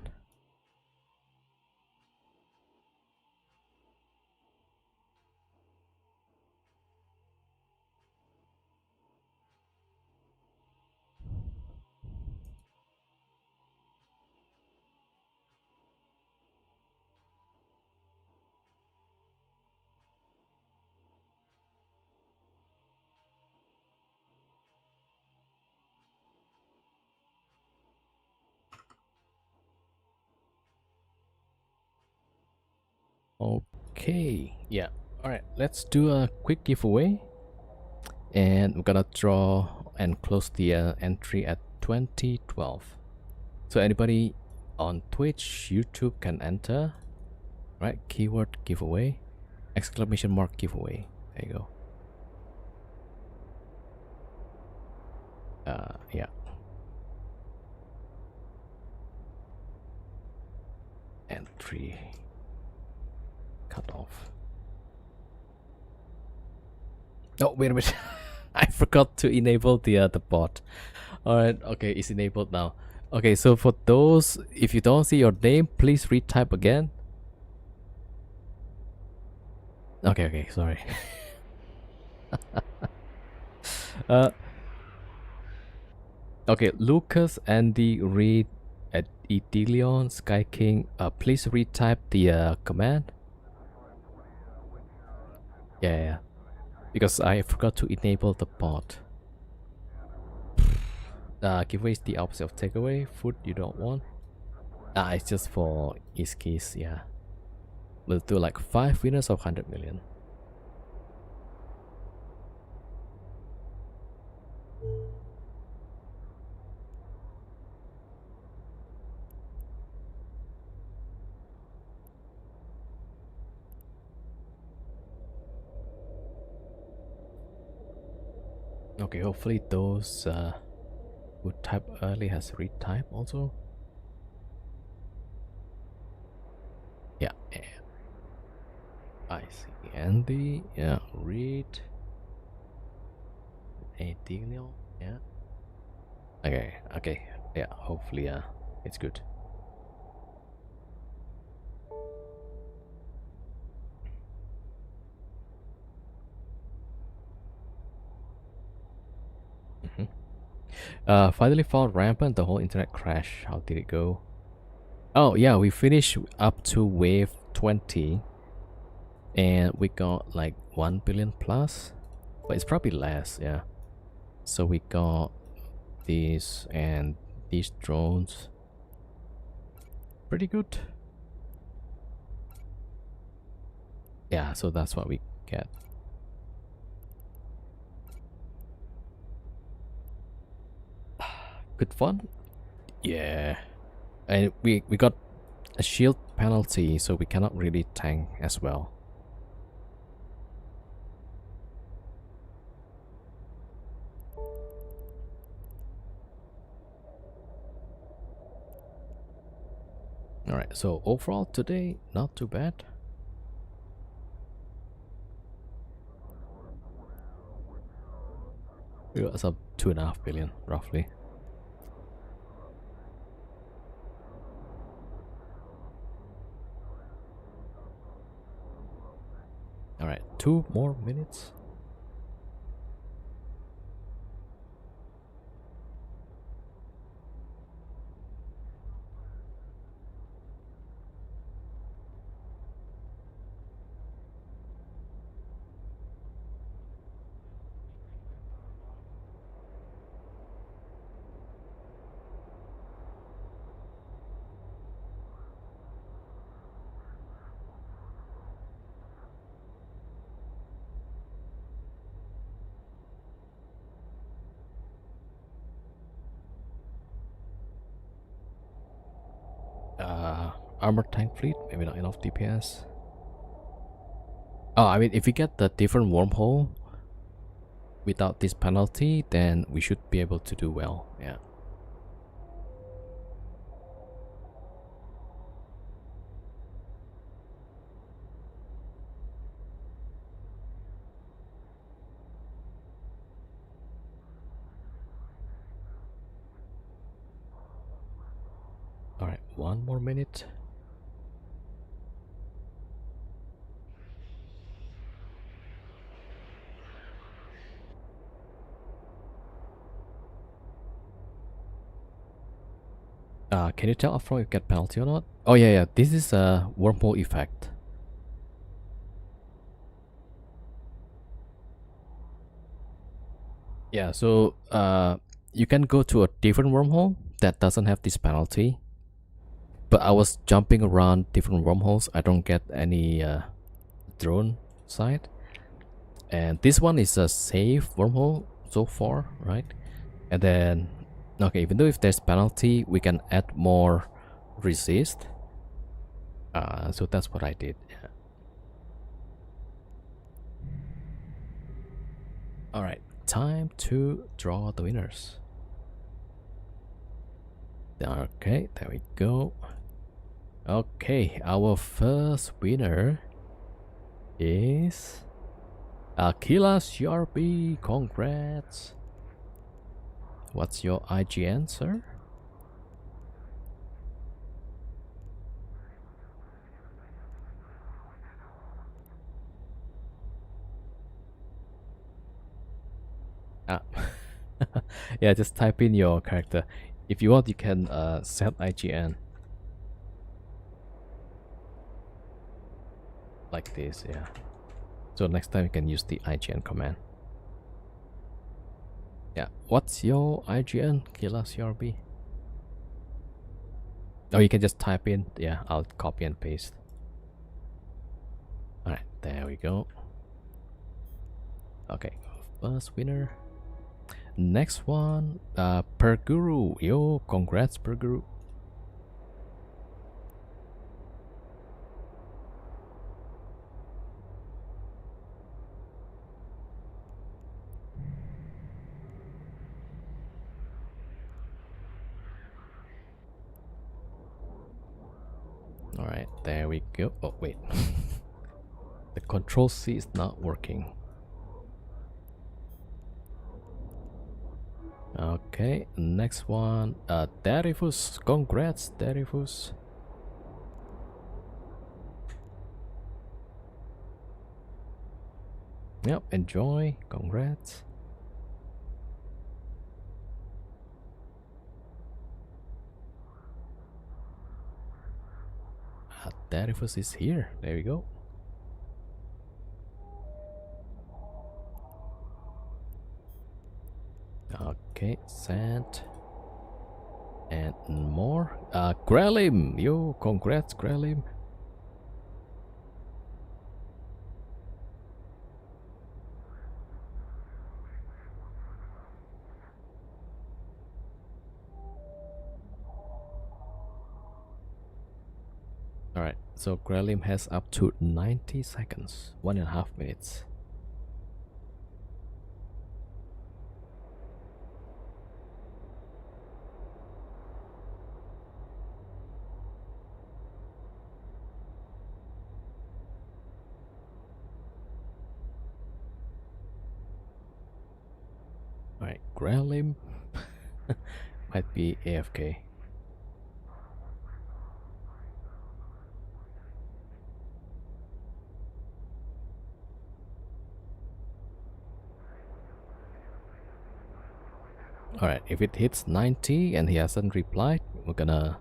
Okay, yeah. All right, let's do a quick giveaway. And we're gonna draw and close the entry at 2012. So anybody on Twitch, YouTube can enter, right? Keyword giveaway, exclamation mark giveaway. There you go. Yeah. Entry cut off. Oh, wait a minute. I forgot to enable the bot. All right, okay, it's enabled now. Okay, so for those, if you don't see your name, please retype again. Okay, sorry. Okay, Lucas, Andy, Reed, at Edelion, Sky King, please retype the command. Yeah, because I forgot to enable the bot. Giveaway is the opposite of takeaway. Food you don't want. It's just for each case, yeah. We'll do like 5 winners of 100 million. Okay, hopefully those who type early has retype also. Yeah. I see. Andy. Yeah. Read. A Daniel. Yeah. Okay. Okay. Yeah. Hopefully, it's good. Finally found Rampant. The whole internet crashed. How did it go? Oh yeah, we finished up to wave 20, and we got like 1 billion plus, but it's probably less. Yeah. So we got these and these drones. Pretty good. Yeah. So that's what we get. Good fun. Yeah. And we got a shield penalty, so we cannot really tank as well. Alright, so overall today, not too bad. We got some 2.5 billion, roughly. Alright, 2 more minutes. Armor tank fleet, maybe not enough DPS. Oh, I mean, if we get the different wormhole without this penalty, then we should be able to do well. Yeah. Alright, 1 more minute. Can you tell upfront if you get penalty or not? Oh yeah, yeah. This is a wormhole effect. Yeah, so you can go to a different wormhole that doesn't have this penalty. But I was jumping around different wormholes. I don't get any drone site. And this one is a safe wormhole so far, right? And then, okay, even though if there's penalty, we can add more resist. So that's what I did. Yeah. All right, time to draw the winners. Okay, there we go. Okay, our first winner is Aquila CRB. Congrats. What's your IGN, sir? Ah. Yeah, just type in your character. If you want, you can set IGN like this. Yeah. So next time you can use the IGN command. Yeah. What's your IGN, Killa CRB? Oh, you can just type in. Yeah, I'll copy and paste. Alright, there we go. Okay, first winner. Next one, Perguru. Yo, congrats, Perguru. Alright, there we go. Oh, wait. The control C is not working. Okay, next one. Darifus. Congrats, Darifus. Yep, enjoy. Congrats. Darifus is here. There we go. Okay, sand. And more. Grelim. Yo, congrats, Grelim. Alright, so Grelim has up to 90 seconds, 1.5 minutes. Alright, Grelim might be AFK. Alright, if it hits 90 and he hasn't replied, we're gonna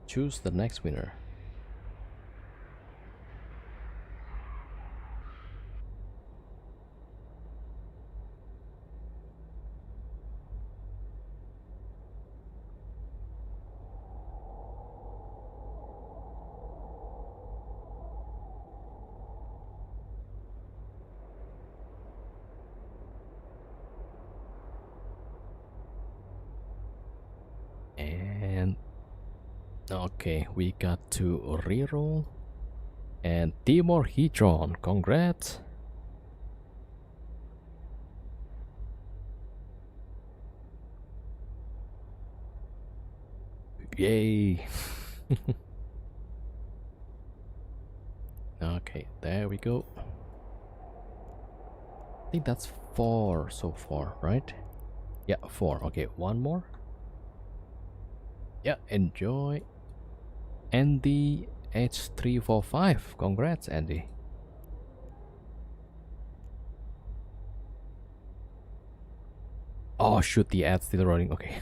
choose the next winner. And okay, we got to reroll. And Timor Hedron, congrats. Yay. Okay, there we go. I think that's 4 so far, right? Yeah, 4. Okay, one more. Yeah, enjoy. Andy H345. Congrats, Andy. Oh, shoot, the ad's still running. Okay.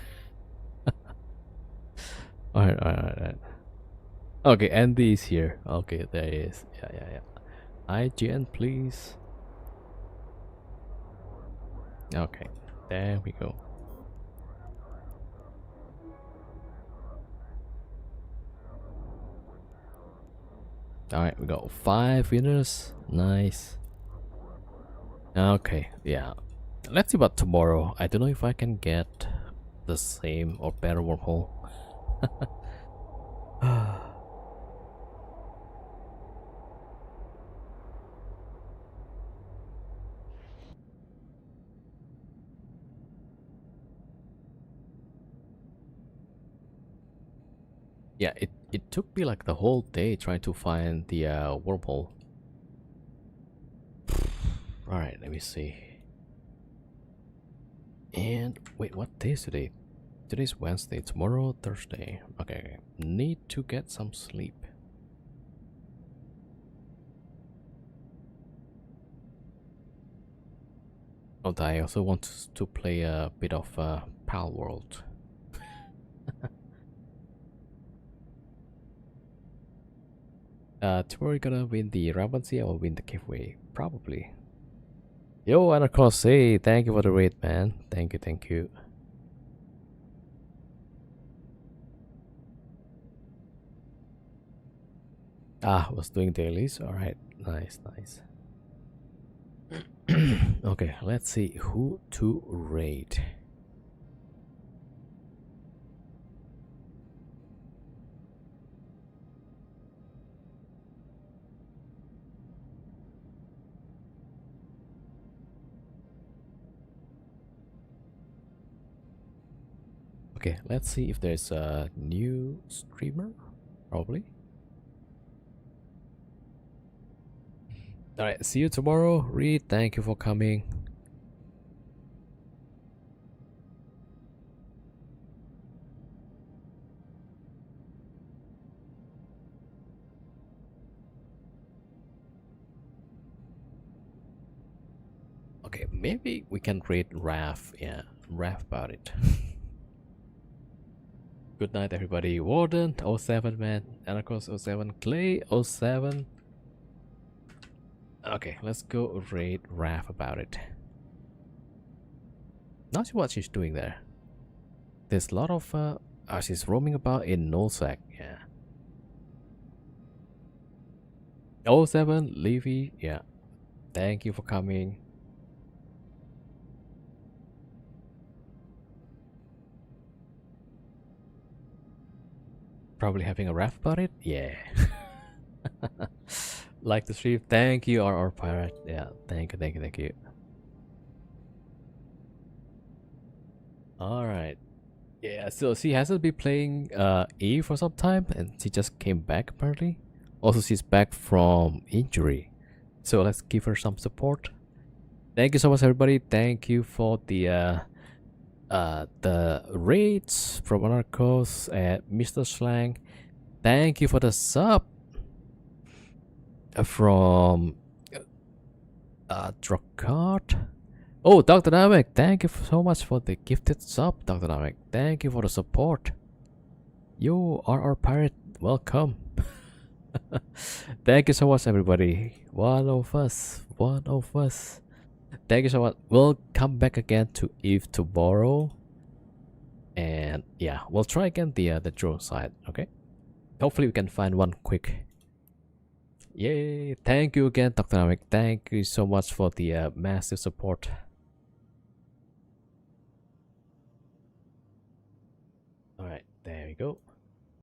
Alright. Okay, Andy is here. Okay, there he is. Yeah. IGN, please. Okay, there we go. Alright, we got 5 winners. Nice. Okay, yeah. Let's see about tomorrow. I don't know if I can get the same or better wormhole. Yeah, it took me like the whole day trying to find the wormhole. Alright, let me see. And wait, what day is today? Today's Wednesday, tomorrow Thursday. Okay, need to get some sleep. Oh, I also want to play a bit of Pal World. Tomorrow you're gonna win the Rampant or win the giveaway? Probably. Yo, Anarchos, hey, thank you for the raid, man. Thank you. Was doing dailies. Alright, nice. Okay, let's see who to raid. Okay, let's see if there's a new streamer, probably. Alright, see you tomorrow. Reed, thank you for coming. Okay, maybe we can read Raph. Yeah, Raph about it. Good night, everybody. Warden, 07 man. Anarchos, 07. Clay, 07. Okay, let's go read Raph about it. Not sure what she's doing there. There's a lot of she's roaming about in Nullsec. Yeah. 07 Levy. Yeah. Thank you for coming. Probably having a rap about it. Yeah. Like the stream. Thank you, RR Pirate. Yeah. Thank you. All right. Yeah, so she hasn't been playing E for some time, and she just came back apparently. Also, she's back from injury, so let's give her some support. Thank you so much, everybody. Thank you for the raids from Anarchos and Mr. Slang. Thank you for the sub from Dracard. Oh, Dr. Namek, thank you so much for the gifted sub, Dr. Namek. Thank you for the support. You are our pirate. Welcome. Thank you so much, everybody. One of us. Thank you so much. We'll come back again to Eve tomorrow. And yeah, we'll try again the drone site, okay? Hopefully we can find one quick. Yay! Thank you again, Dr. Namek. Thank you so much for the massive support. Alright, there we go.